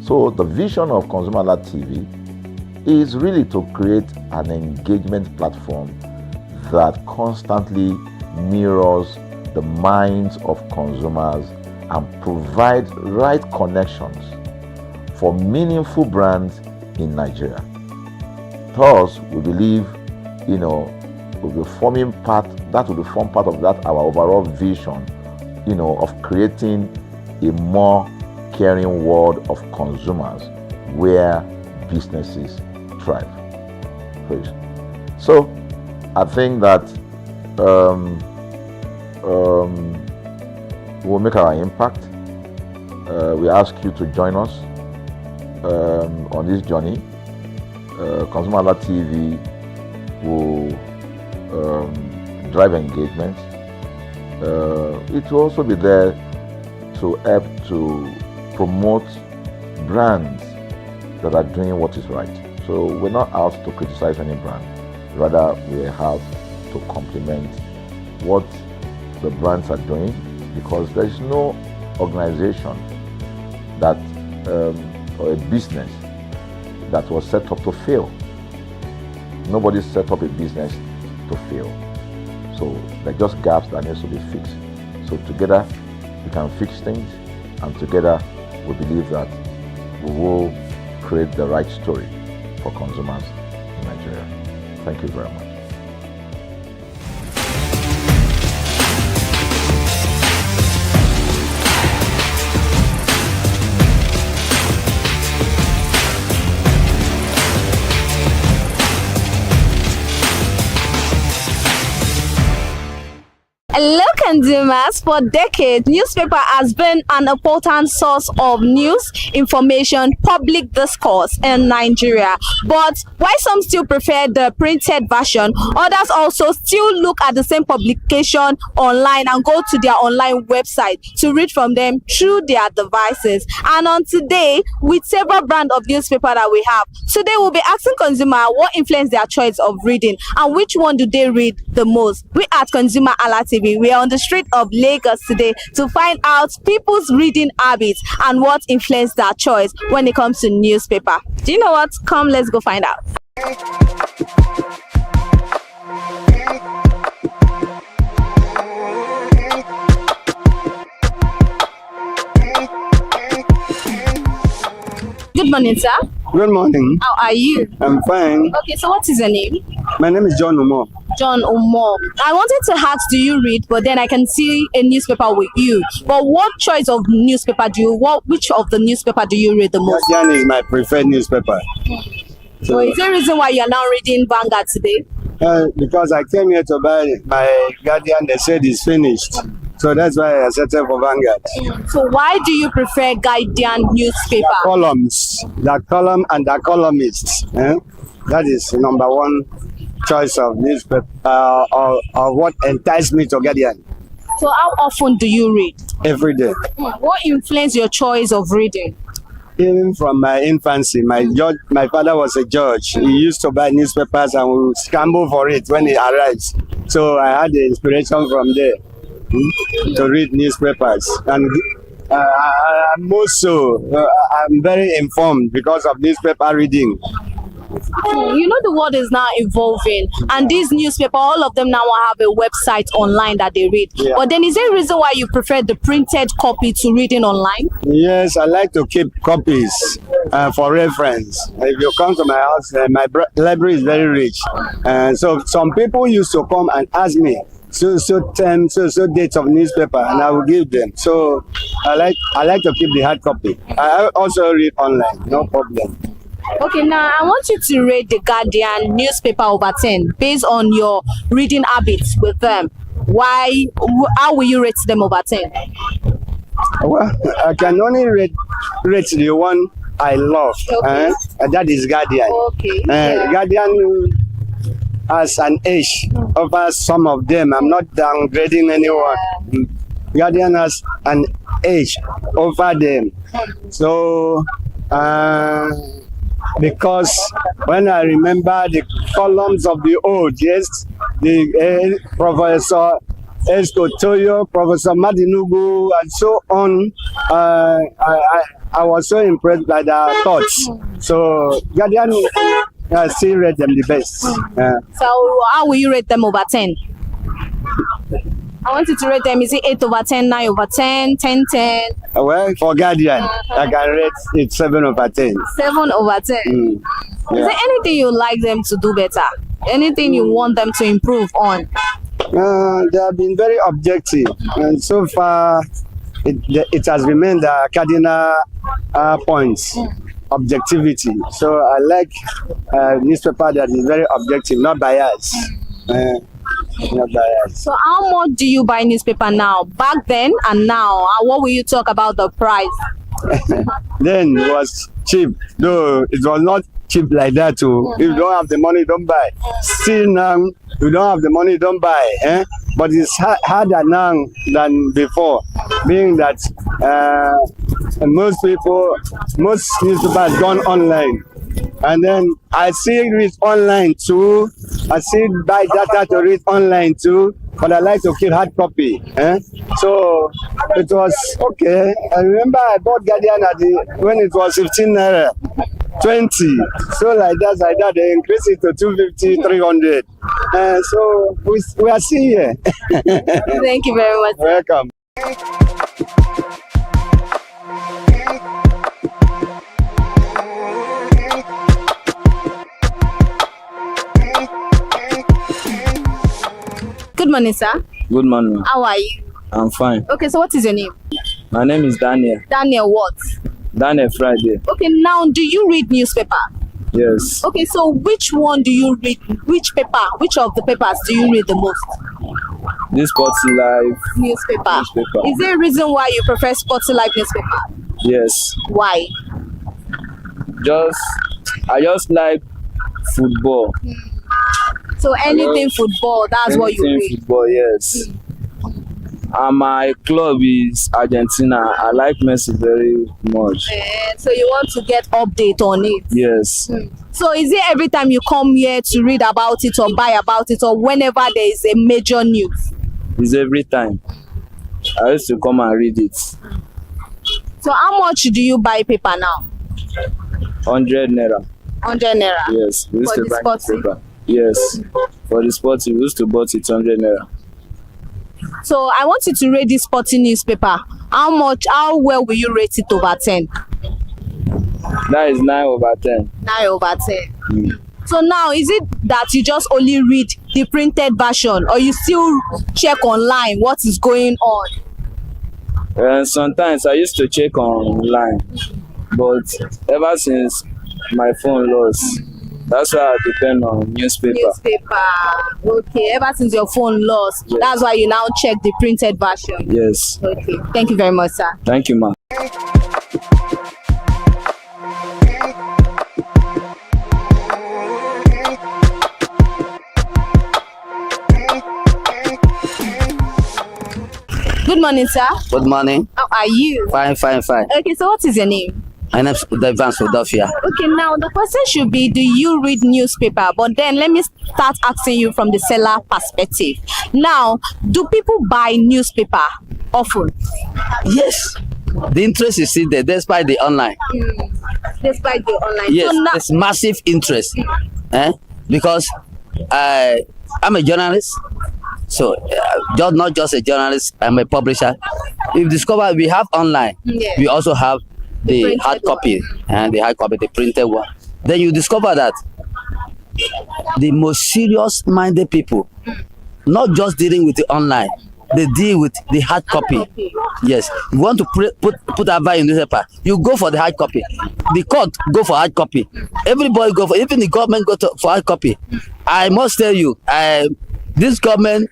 So the vision of ConsumerHallaTV is really to create an engagement platform that constantly mirrors the minds of consumers and provide right connections for meaningful brands in Nigeria. Thus, we believe, we'll be forming part of that, our overall vision, of creating a more caring world of consumers where businesses thrive. So I think that we'll make our impact. We ask you to join us on this journey. ConsumerHallaTV will drive engagement. It will also be there to help to promote brands that are doing what is right. So we're not out to criticize any brand, rather we have to complement what the brands are doing, because there is no organization that or a business that was set up to fail. Nobody set up a business to fail. So there are just gaps that needs to be fixed. So together we can fix things, and together we believe that we will create the right story for consumers in Nigeria. Thank you very much. Hello consumers, for decades, newspaper has been an important source of news, information, public discourse in Nigeria. But while some still prefer the printed version, others also still look at the same publication online and go to their online website to read from them through their devices. And on today, with several brands of newspaper that we have, today we'll be asking consumers what influenced their choice of reading and which one do they read the most. We at ConsumerHalla TV, we are on the street of Lagos today to find out people's reading habits and what influenced their choice when it comes to newspaper. Do you know what? Come, let's go find out. Good morning, sir. Good morning. How are you? I'm fine. Okay, so what is your name? My name is John Umo. John Umo. I wanted to ask, do you read? But then I can see a newspaper with you. But what choice of newspaper which of the newspaper do you read the most? Guardian is my preferred newspaper. So is there a reason why you are now reading Vanguard today? Because I came here to buy my Guardian, they said it's finished. So that's why I settled for Vanguard. So why do you prefer Guardian newspaper? Columns, the column and the columnists. That is number one choice of newspaper, or what enticed me to Guardian. So how often do you read? Every day. What influenced your choice of reading? Even from my infancy, my father was a judge. He used to buy newspapers and we would scramble for it when it arrives. So I had the inspiration from there to read newspapers. And most so, I'm very informed because of newspaper reading. You know the world is now evolving, and these newspaper, all of them now have a website online that they read. Yeah. But then is there a reason why you prefer the printed copy to reading online? Yes, I like to keep copies for reference. If you come to my house, my library is very rich. So some people used to come and ask me, so dates of newspaper, and I will give them. So I like to keep the hard copy. I also read online, no problem. Okay, now I want you to rate the Guardian newspaper over 10 based on your reading habits with them. How will you rate them over 10? Well, I can only rate the one I love, okay. And that is Guardian. Okay. Guardian has an edge over some of them. I'm not downgrading anyone. Guardian has an edge over them. So, because when I remember the columns of the old, yes, the Professor Escotoyo, Professor Madinugu, and so on, I was so impressed by their thoughts. So, Guardian, I still rate them the best. So, how will you rate them over 10? I want you to rate them. Is it 8 over 10, 9 over 10, 10, 10? Well, for Guardian, I can rate it 7 over 10. 7 over 10. Yeah. Is there anything you like them to do better? Anything you want them to improve on? They have been very objective, and so far it has remained the cardinal points. Objectivity. So I like newspaper that is very objective, not biased. So how much do you buy newspaper now? Back then and now, what will you talk about the price? Then it was cheap, though it was not cheap like that too. If you don't have the money, don't buy. Still now, you don't have the money, don't buy. But it's harder now than before. being that most newspapers gone online. And then I see read online too. I see buy data to read online too, but I like to keep hard copy. So it was okay. I remember I bought Guardian when it was 15 naira, 20. So like that, they increased it to 250, 300. So we are seeing here. Thank you very much. Welcome. Good morning, sir. Good morning. How are you? I'm fine. Okay, so what is your name? My name is Daniel. Daniel what? Daniel Friday. Okay, now do you read newspaper? Yes. Okay, so which one do you read? Which of the papers do you read the most? This Sporty Life newspaper. Is there a reason why you prefer Sporty Life newspaper? Yes. Why? I just like football. So anything football, that's what you read? Football, yes. And my club is Argentina. I like Messi very much. So you want to get update on it? Yes. So is it every time you come here to read about it or buy about it, or whenever there is a major news? It's every time. I used to come and read it. So how much do you buy paper now? 100 naira. 100 naira? Yes. We used For to the buy Sporty? paper. Yes. For the Sporty, we used to buy it 100 naira. So I want you to rate this Sporty newspaper. How well will you rate it over 10? That is 9 over 10. 9 over 10. So now, is it that you just only read the printed version, or you still check online what is going on? Sometimes I used to check online, but ever since my phone lost, that's why I depend on newspaper. Okay, ever since your phone lost, yes. That's why you now check the printed version. Yes. Okay, thank you very much, sir. Thank you, ma'am. Good morning, sir. Good morning. How are you? Fine. Okay, so what is your name? My name is Devan Philadelphia. Okay, now the question should be, do you read newspaper? But then let me start asking you from the seller perspective. Now, do people buy newspaper often? Yes. The interest is still there despite the online. Despite the online. Yes, so now, there's massive interest. Because I'm a journalist. So, not just a journalist, I'm a publisher. If discover we have online, we also have the hard copy and the hard copy, the printed one. Then you discover that the most serious minded people, not just dealing with the online, they deal with the hard copy. Yes, you want to put advice in newspaper, you go for the hard copy. The court go for hard copy. Everybody go for, even the government for hard copy. I must tell you, this government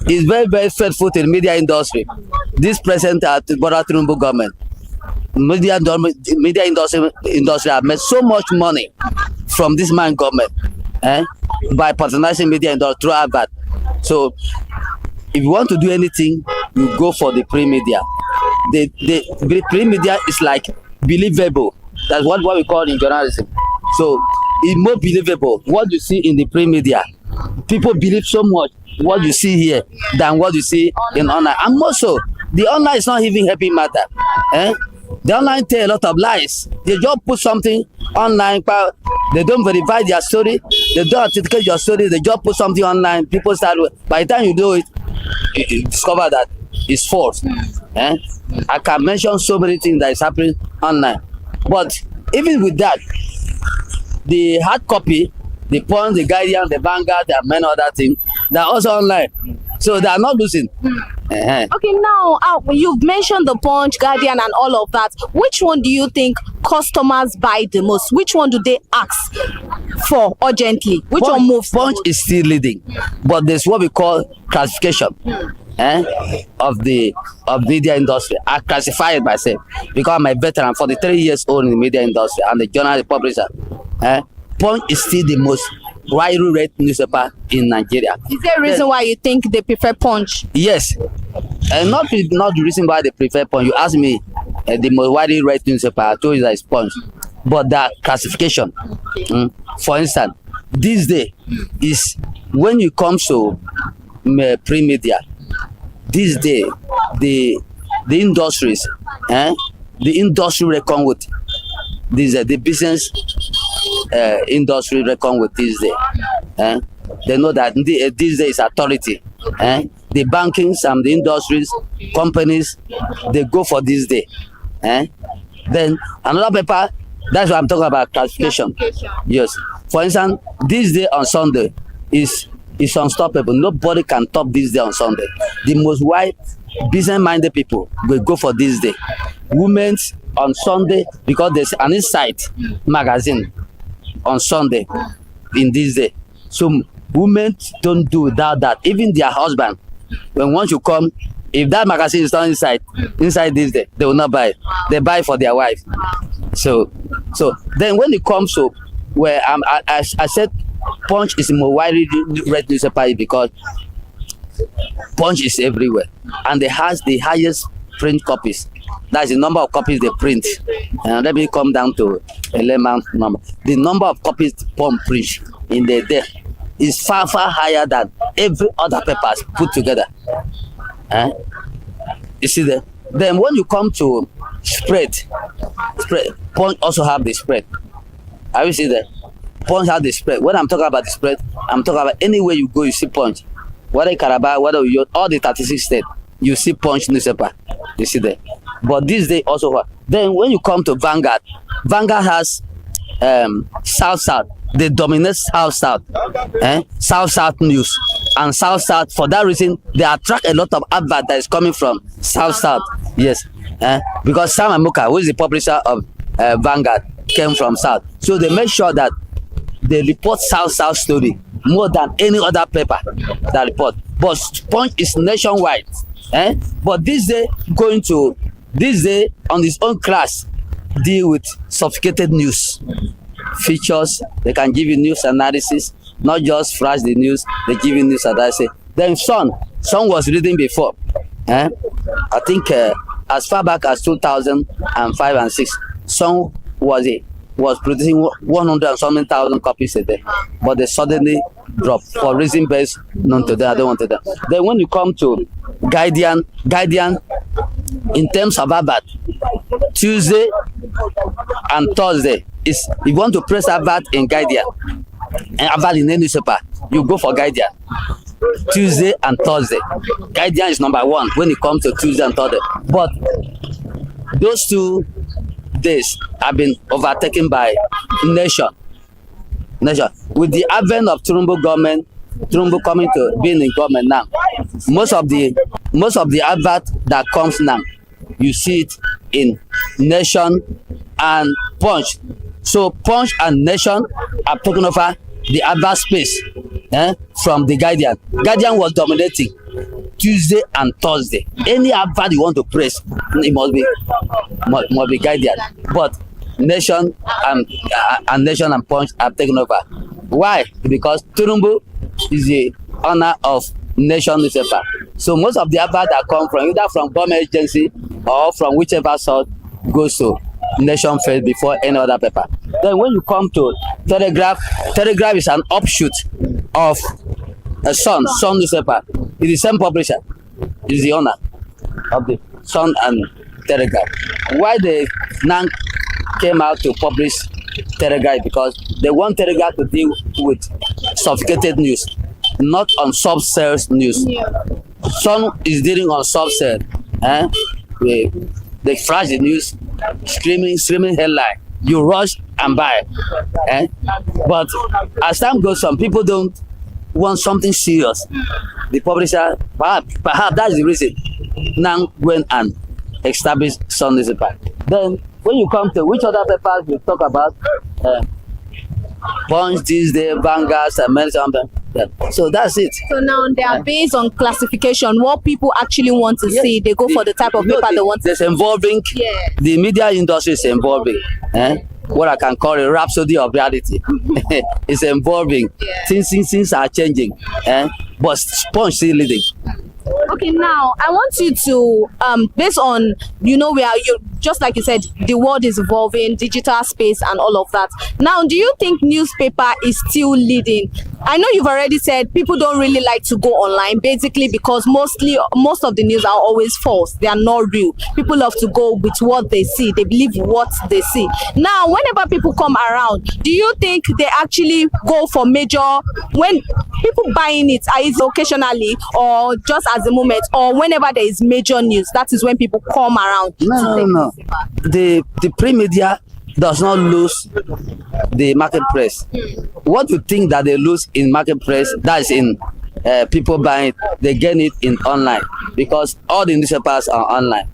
is very, very faithful to the media industry. This present Bola Tinubu government, media industry have made so much money from this man government by patronizing media industry through advert. So if you want to do anything, you go for the print media. The print media is like believable. That's what we call in journalism. So it's more believable what you see in the print media. People believe so much what you see here than what you see in online. And also, the online is not even helping matter. The online tell a lot of lies. They just put something online, but they don't verify their story. They don't authenticate your story. They just put something online. People start. By the time you do it, you discover that it's false. I can mention so many things that is happening online. But even with that, the hard copy, the Punch, the Guardian, the Vanguard, there are many other things, they're also online. So they are not losing. Okay, now you've mentioned the Punch, Guardian, and all of that. Which one do you think customers buy the most? Which one do they ask for urgently? Which one moves? Punch is still leading, but there's what we call classification of the media industry. I classify it myself because I'm a veteran, 43 years old in the media industry, and the journalist publisher. Punch is still the most widely read newspaper in Nigeria. Is there a reason why you think they prefer Punch? Yes, and not the reason why they prefer Punch. You ask me, the most widely read newspaper, I told you that it's Punch, but the classification. For instance, this day is when you come to print media. This day, the industries, the industry reckon with this, the business industry reckon with this day. They know that this day is authority. The bankings and the industries, companies, they go for this day. Then another paper, that's what I'm talking about, classification. Yes. For instance, this day on Sunday is unstoppable. Nobody can top this day on Sunday. The most wide business-minded people will go for this day. Women on Sunday, because there's an Insight magazine on Sunday in this day. So women don't do without that. Even their husband, when once you come, if that magazine is not inside this day, they will not buy it. They buy it for their wife. So then when it comes to where I said Punch is more widely read newspaper because Punch is everywhere and it has the highest print copies. That's the number of copies they print. And let me come down to a layman number. The number of copies Punch print in the day is far higher than every other papers put together. You see that? Then when you come to spread, Punch also have the spread. Have you seen that? Punch has the spread. When I'm talking about the spread, I'm talking about anywhere you go, you see Punch. Whether Calabar, whether you all the 36 states, you see Punch newspaper. You see that. But this day also. Then when you come to Vanguard, Vanguard has South. They dominate South. South news. And South. For that reason, they attract a lot of advert that is coming from South. Yes. Because Sam Amuka, who is the publisher of Vanguard, came from South. So they make sure that they report South story more than any other paper that report. But Punch is nationwide. But this day on its own class deal with sophisticated news features. They can give you news analysis, not just flash the news. They give you news analysis. Then Sun was reading before. I think as far back as 2005 and 6, Sun was producing 100 and something thousand copies a day, but they suddenly dropped for reason based known to them. I don't want to them. Then when you come to Guardian, in terms of advert, Tuesday and Thursday is if you want to press advert in Guardian and advert in any newspaper, you go for Guardian. Tuesday and Thursday. Guardian is number one when it comes to Tuesday and Thursday. But those 2 days have been overtaken by Nation. With the advent of Turumbu coming to being in government now, most of the advert that comes now, you see it in Nation and Punch. So Punch and Nation have taken over the advert space from the Guardian. Guardian was dominating Tuesday and Thursday. Any advert you want to press, it must be Guardian. But Nation and Punch have taken over. Why? Because Turumbu is the owner of Nation newspaper. So most of the adverts that come from either from government agency or from whichever source goes to Nation first before any other paper. Then when you come to Telegraph is an offshoot of a Sun newspaper. It's the same publisher. It's the owner of the Sun and Telegraph. Why they now came out to publish Telegraph? Because they want Telegraph to deal with sophisticated news, not on soft sales news. Sun is dealing on soft sales. They flash the news, screaming headline. You rush and buy. But as time goes on, people don't want something serious. The publisher, perhaps that's the reason, now went and established Sun newspaper. Then when you come to which other papers we talk about, Punch, Tuesday, Vanguard, and many something. So that's it. So now they are based on classification. What people actually want to see, they go for the type of paper they want. There's involving the media industry is involving. what I can call a rhapsody of reality. It's evolving. Things are changing. But sponge still leading. Okay, now I want you to based on you just like you said, the world is evolving, digital space and all of that. Now, do you think newspaper is still leading? I know you've already said people don't really like to go online, basically because most of the news are always false. They are not real. People love to go with what they see. They believe what they see. Now, whenever people come around, do you think they actually go for major, when people buying it, are it occasionally or just as a moment, or whenever there is major news, that is when people come around? No. The print media does not lose the marketplace. What you think that they lose in marketplace, that is in people buying it, they get it in online, because all the newspapers are online.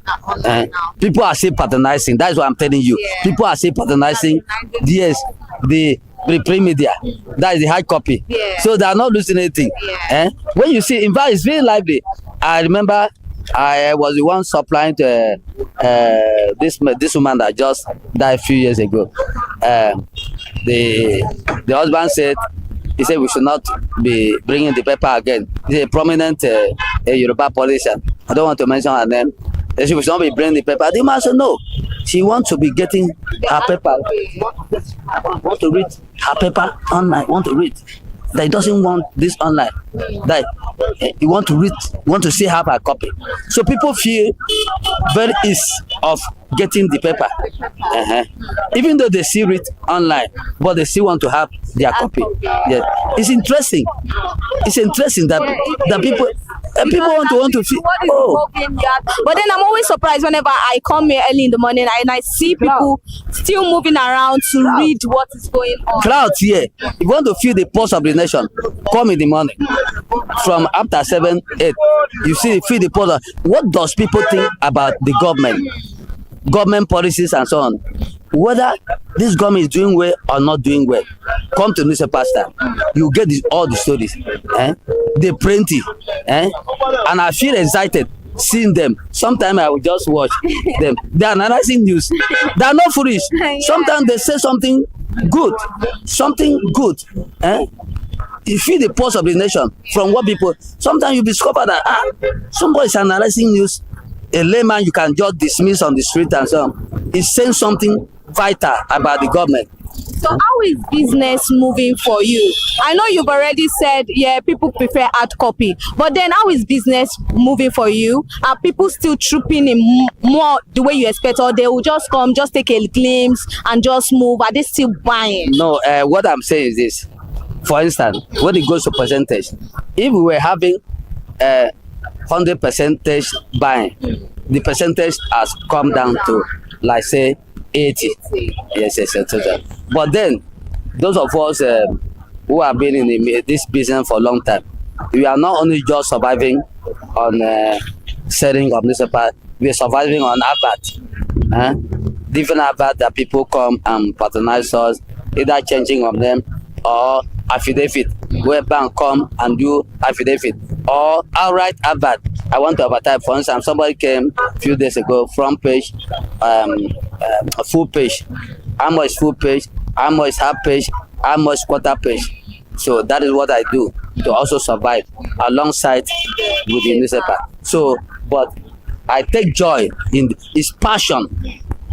People are still patronizing. That is what I'm telling you. People are still patronizing. Yes, the print media, that is the hard copy. So they are not losing anything. When you see, in fact, it's very lively. I remember I was the one supplying to this woman that just died a few years ago. The husband said, he said we should not be bringing the paper again. He's a prominent Yoruba politician. I don't want to mention her name. They said we should not be bringing the paper. The man said no. She wants to be getting her paper. Want to read her paper online. Want to read. That he doesn't want this online. That he want to read, want to see have a copy. So people feel very easy of getting the paper, even though they see it online, but they still want to have their copy. Yeah, it's interesting. It's interesting that people want to feel. Oh. But then I'm always surprised whenever I come here early in the morning and I see people still moving around to read what is going on. Crowds here. If you want to feel the pulse of the nation, come in the morning. From after 7, 8, you feel the pulse. What does people think about the government policies and so on? Whether this government is doing well or not doing well, come to newspaper stand. You get all the stories. They print it. And I feel excited seeing them. Sometimes I will just watch them. They are analyzing news. They are not foolish. Sometimes they say something good. You feel the pulse of the nation from what people. Sometimes you discover that somebody is analyzing news. A layman you can just dismiss on the street and so on. Is saying something vital about the government. So how is business moving for you? I know you've already said, people prefer hard copy. But then how is business moving for you? Are people still trooping in more the way you expect, or they will just come, just take a glimpse and just move? Are they still buying? No, what I'm saying is this. For instance, when it goes to percentage, if we were having 100% buying, the percentage has come down to, like, say, 80. Yes. But then, those of us who have been in this business for a long time, we are not only just surviving on selling of newspaper, we are surviving on advert. Different advert that people come and patronize us, either changing of them or affidavit, where bank come and do affidavit, or outright advert. I want to advertise. For instance, somebody came a few days ago, front page, full page. How much full page? How much half page? How much quarter page? So that is what I do to also survive alongside with the newspaper. So, but I take joy in its passion.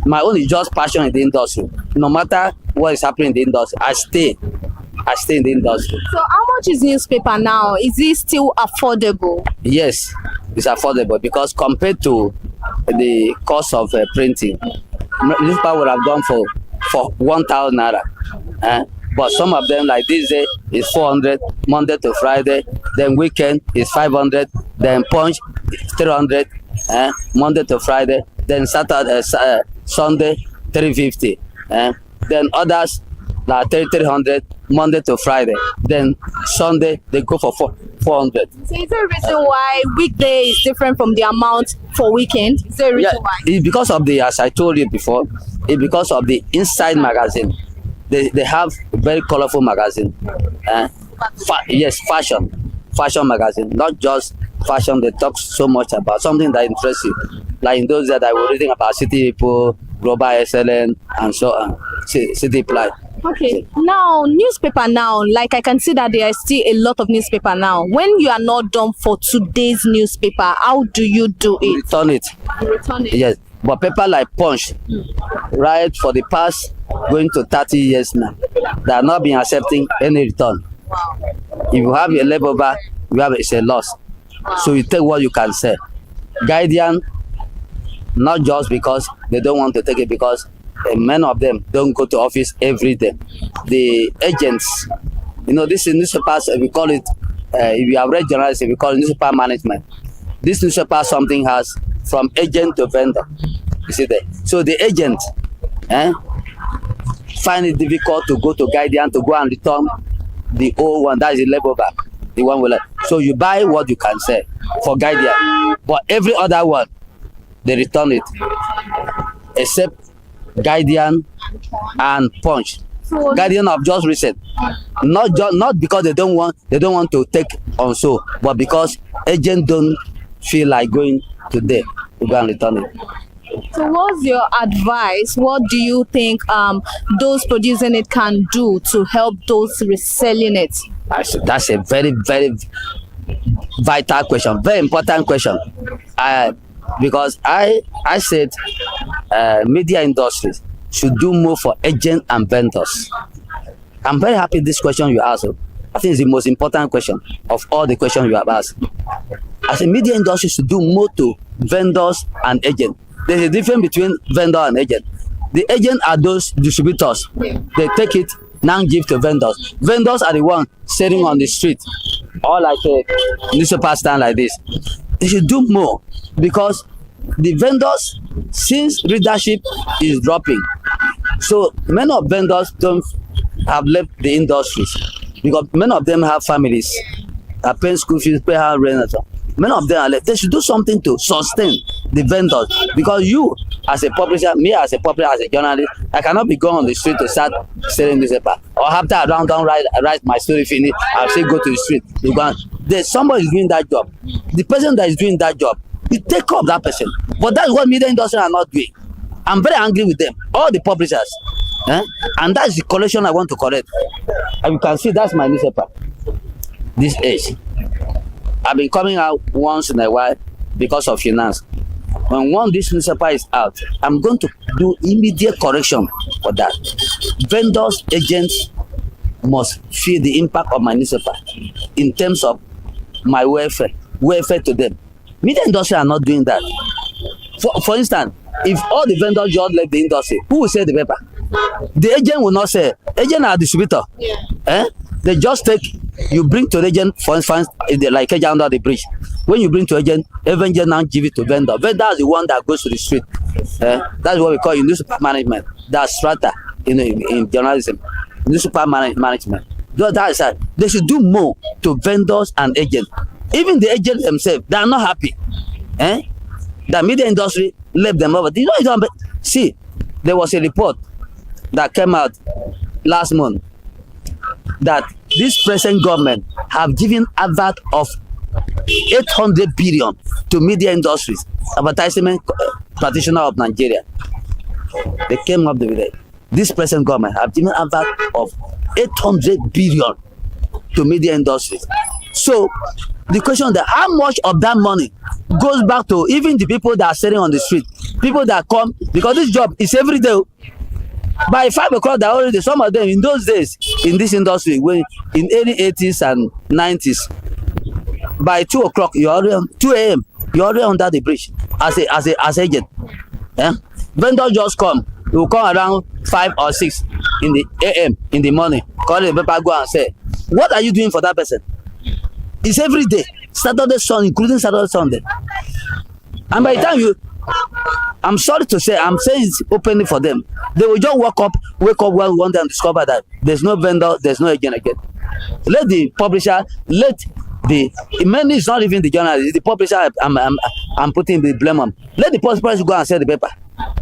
My own is just passion in the industry. No matter what is happening in the industry, I stay in the industry. So how much is newspaper now? Is it still affordable? Yes, it's affordable because compared to the cost of printing, newspaper would have gone for 1,000 naira. But some of them, like this day, is 400, Monday to Friday. Then weekend is 500. Then Punch, 300, Monday to Friday. Then Saturday, Sunday, 350. Then others, like 300, Monday to Friday. Then Sunday, they go for 400. So is there a reason why weekday is different from the amount for weekend? Is there a reason why? It's because of the, as I told you before, it's because of the inside magazine. They have a very colorful magazine. Yes, fashion magazine, not just fashion. They talk so much about something that interests you. Like in those that I was reading about city people, global excellence, and so on. city plan. Okay, now newspaper now, like I can see that there is still a lot of newspaper now. When you are not done for today's newspaper, how do you do it? Return it. Return it. Yes, but paper like Punch, right, for the past going to 30 years now, they have not been accepting any return. Wow. If you have a leftover, it's a loss. Wow. So you take what you can sell. Guardian, not just because they don't want to take it, because many of them don't go to office every day. The agents, this is newspapers, we call it, if you have read journalism, we call it newspaper management. This newspaper something has from agent to vendor. You see that? So the agent find it difficult to go to Guardian to go and return the old one, that is the leftover, the one we like. So you buy what you can sell for Guardian, but every other one, they return it, except Guardian and Punch. Guardian of just recent, not because they don't want to take on so, but because agents don't feel like going to them to go and return it. So what's your advice? What do you think those producing it can do to help those reselling it? That's a very, very vital question, very important question. Because I said media industries should do more for agents and vendors. I'm very happy this question you asked. I think it's the most important question of all the questions you have asked. I said media industry should do more to vendors and agents. There's a difference between vendor and agent. The agent are those distributors. They take it, now give to vendors. Vendors are the ones sitting on the street, or like a newspaper stand like this. They should do more, because the vendors, since readership is dropping, so many of vendors don't have left the industries, because many of them have families, are paying school fees, pay house rent, and so on. Many of them are left. They should do something to sustain the vendors, because you as a publisher, me as a publisher, as a journalist, I cannot be going on the street to start selling newspaper, or after I don't write my story finish, I'll say go to the street. There's somebody is doing that job. The person that is doing that job, you take up that person. But that's what media industry are not doing. I'm very angry with them, all the publishers, and that's the collection I want to correct. And you can see that's my newspaper. This age, I've been coming out once in a while because of finance. When this newspaper is out, I'm going to do immediate correction for that. Vendors, agents must feel the impact of my newspaper in terms of my welfare to them. Media industry are not doing that. For instance, if all the vendors just left the industry, who will sell the paper? The agent will not sell. Agent are distributor. They just take, you bring to the agent, for instance, like agent under the bridge. When you bring to agent now give it to vendor. Vendor is the one that goes to the street. That's what we call in newspaper management. That's strata in journalism. Newspaper management. That is they should do more to vendors and agents. Even the agents themselves, they are not happy. The media industry left them over. See, there was a report that came out last month that this present government have given advert of 800 billion to media industries, advertisement practitioner of Nigeria. They came up with it. This present government have given advert of 800 billion to media industries. So the question is how much of that money goes back to even the people that are sitting on the street, people that come, because this job is every day. By 5 o'clock, they're already, some of them in those days in this industry, when in early 80s and 90s, by 2 o'clock, you're already 2 a.m. You're already under the bridge as agent. Vendors just come. They will come around 5 or 6 in the a.m. in the morning. Call the paper, go and say, what are you doing for that person? It's every day, Saturday, Sunday, including Saturday, Sunday. And by the time I'm sorry to say, I'm saying it's openly for them. They will just wake up one day and discover that there's no vendor, there's no agent again. Let the publisher, many is not even the journalist, it's the publisher I'm putting the blame on. Let the publisher go and sell the paper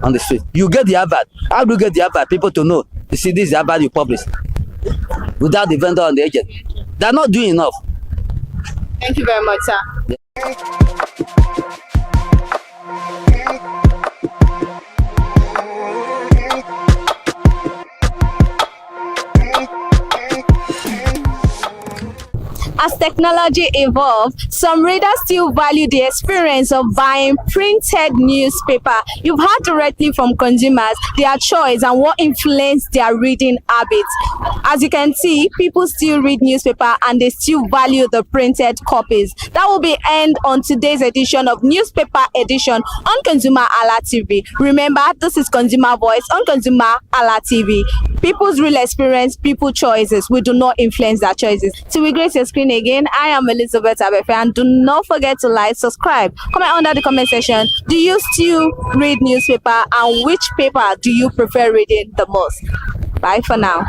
on the street. You get the advert. How do you get the advert? People to know. You see, this is the advert you publish. Without the vendor and the agent. They're not doing enough. Thank you very much, sir. As technology evolves, some readers still value the experience of buying printed newspaper. You've heard directly from consumers their choice and what influenced their reading habits. As you can see, people still read newspaper and they still value the printed copies. That will be end on today's edition of Newspaper Edition on ConsumerHalla TV. Remember, this is Consumer Voice on ConsumerHalla TV. People's real experience, people choices. We do not influence their choices. Till we grace your screen again, I am Elizabeth Abefe, and do not forget to like, subscribe, comment under the comment section. Do you still read newspaper, and which paper do you prefer reading the most? Bye for now.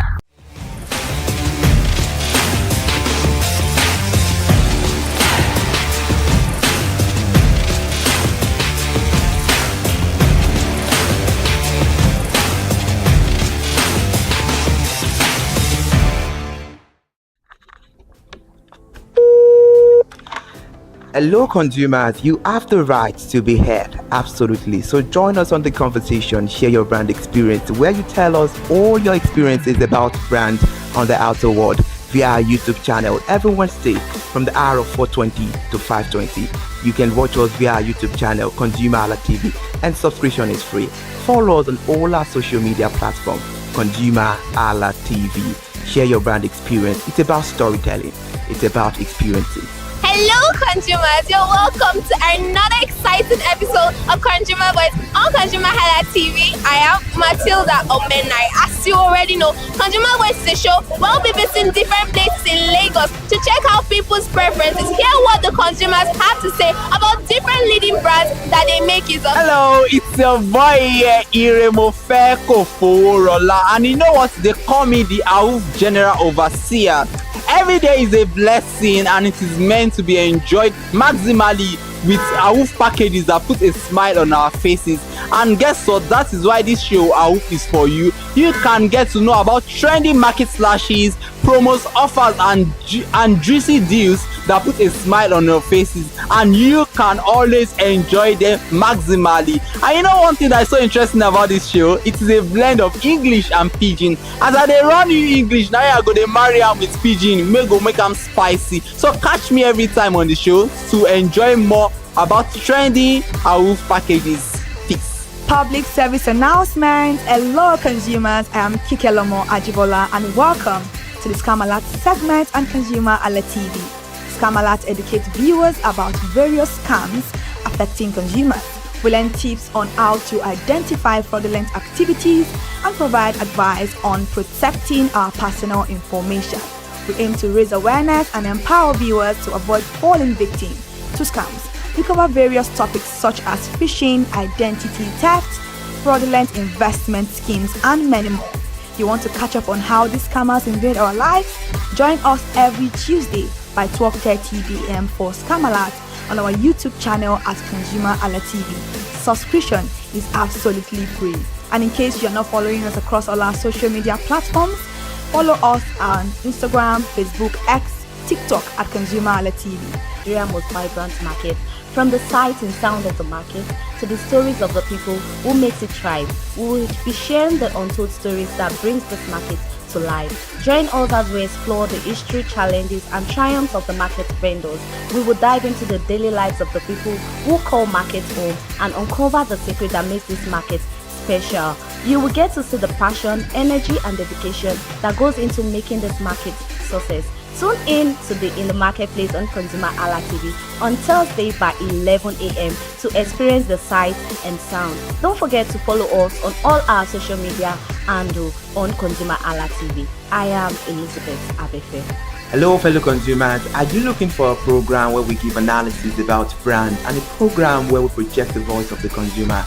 Hello consumers, you have the right to be heard, absolutely. So join us on the conversation, share your brand experience, where you tell us all your experiences about brand on the outer world via our YouTube channel every Wednesday from the hour of 4:20 to 5:20. You can watch us via our YouTube channel, ConsumerHalla TV, and subscription is free. Follow us on all our social media platforms, ConsumerHalla TV. Share your brand experience. It's about storytelling. It's about experiences. Hello consumers, you're welcome to another exciting episode of Consumer Voice on ConsumerHalla TV. I am Matilda Omenai. As you already know, Consumer Voice is a show where we'll be visiting different places in Lagos to check out people's preferences, hear what the consumers have to say about different leading brands that they make use of. Hello, it's your boy here, Iremofe Kofoworola, and you know what? They call me the AWUF General Overseer. Every day is a blessing and it is meant to be enjoyed maximally with AWUF packages that put a smile on our faces. And guess what? That is why this show AWUF is for you. You can get to know about trendy market slashes, promos, offers and juicy deals that put a smile on your faces, and you can always enjoy them maximally. And you know one thing that is so interesting about this show? It is a blend of English and Pidgin. As I dey run you English, now I go dey marry am with Pidgin, make am spicy. So catch me every time on the show to enjoy more about trendy AWUF packages. Public service announcement. Hello consumers, I am Kikelomo Ajibola and welcome to the Scam Alert segment on ConsumerHalla TV. Scam Alert educates viewers about various scams affecting consumers. We learn tips on how to identify fraudulent activities and provide advice on protecting our personal information. We aim to raise awareness and empower viewers to avoid falling victim to scams. We cover various topics such as phishing, identity theft, fraudulent investment schemes, and many more. You want to catch up on how these scammers invade our lives? Join us every Tuesday by 12:30 p.m. for Scam Alert on our YouTube channel at ConsumerHalla TV. Subscription is absolutely free. And in case you're not following us across all our social media platforms, follow us on Instagram, Facebook, X, TikTok at ConsumerHalla TV. Nigeria's most vibrant market. From the sight and sound of the market to the stories of the people who makes it thrive, we will be sharing the untold stories that brings this market to life. Join us as we explore the history, challenges, and triumphs of the market vendors. We will dive into the daily lives of the people who call market home and uncover the secret that makes this market special. You will get to see the passion, energy, and dedication that goes into making this market success. Tune in to In the Marketplace on ConsumerHalla TV on Thursday by 11 a.m. to experience the sight and sound. Don't forget to follow us on all our social media and on ConsumerHalla TV. I am Elizabeth Abefe. Hello fellow consumers, are you looking for a program where we give analysis about brand and a program where we project the voice of the consumer?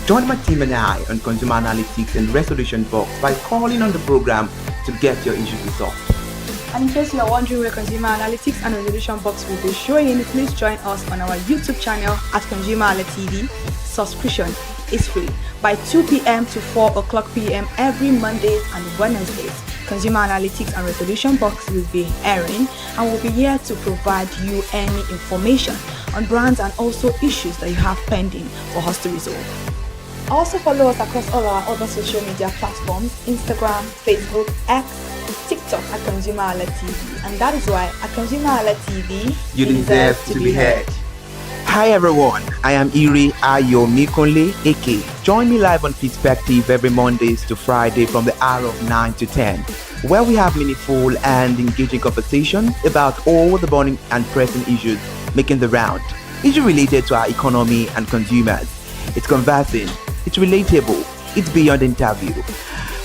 Join my team and I on Consumer Analytics and Resolution Box by calling on the program to get your issues resolved. And in case you are wondering where Consumer Analytics and Resolution Box will be showing, please join us on our YouTube channel at ConsumerHalla TV. Subscription is free by 2 p.m. to 4 o'clock p.m. every Mondays and Wednesdays. Consumer Analytics and Resolution Box will be airing and will be here to provide you any information on brands and also issues that you have pending for us to resolve. Also follow us across all our other social media platforms, Instagram, Facebook, X, TikTok at ConsumerHallaTV. And that is why at ConsumerHallaTV, you deserve to be heard. Hi everyone, I am Iri Ayomikunle Eke. Join me live on Perspective every Mondays to Friday from the hour of 9 to 10, where we have meaningful and engaging conversations about all the burning and pressing issues making the round. Issues related to our economy and consumers. It's conversing, it's relatable, it's beyond interview.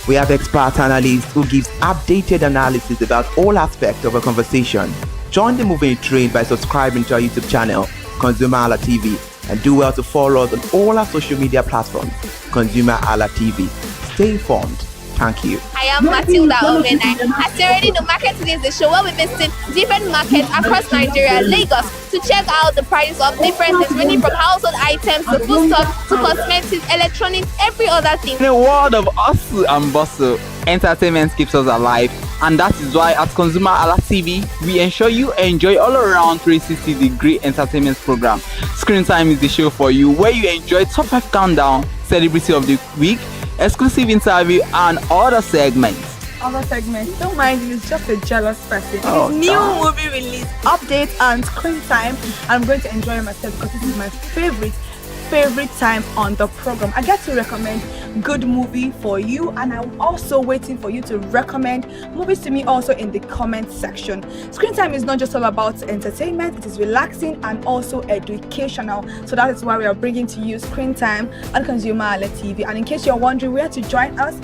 We have expert analysts who gives updated analysis about all aspects of a conversation. Join the moving train by subscribing to our YouTube channel, ConsumerHallaTV, and do well to follow us on all our social media platforms, ConsumerHallaTV. Stay informed. Thank you. I am Matilda Omenai. As you already know, Market Today is the show where we visit different markets across Nigeria, Lagos, to check out the prices of different things, ranging from household items to foodstuffs to cosmetics, electronics, every other thing. In a world of hustle and bustle, entertainment keeps us alive, and that is why at ConsumerHallaTV we ensure you enjoy all around 360-degree entertainment program. Screen Time is the show for you, where you enjoy top 5 countdown, celebrity of the week, exclusive interview, and other segments. Don't mind if it's just a jealous person. Oh, It's new movie release, updates, and screen time. I'm going to enjoy myself because this is my favorite time on the program. I get to recommend good movie for you, and I'm also waiting for you to recommend movies to me also in the comment section. Screen time is not just all about entertainment, it is relaxing and also educational. So that is why we are bringing to you Screen Time on ConsumerHallaTV. And in case you're wondering where to join us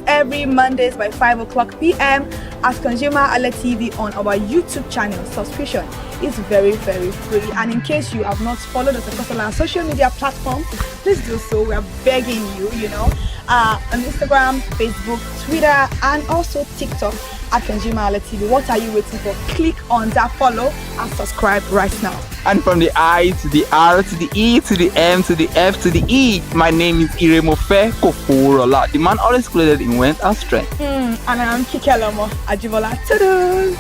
every Mondays by 5:00 p.m. at ConsumerHallaTV on our YouTube channel. Subscription is very, very free. And in case you have not followed us across all our social media platforms, please do so. We are begging you, on Instagram, Facebook, Twitter, and also TikTok at ConsumerHallaTV. What are you waiting for? Click on that follow and subscribe right now. And from the I to the R to the E to the M to the F to the E, my name is Iremofe Koforola, the man always clothed in wealth and strength. And I am Kikelomo Ajibola. Toodles!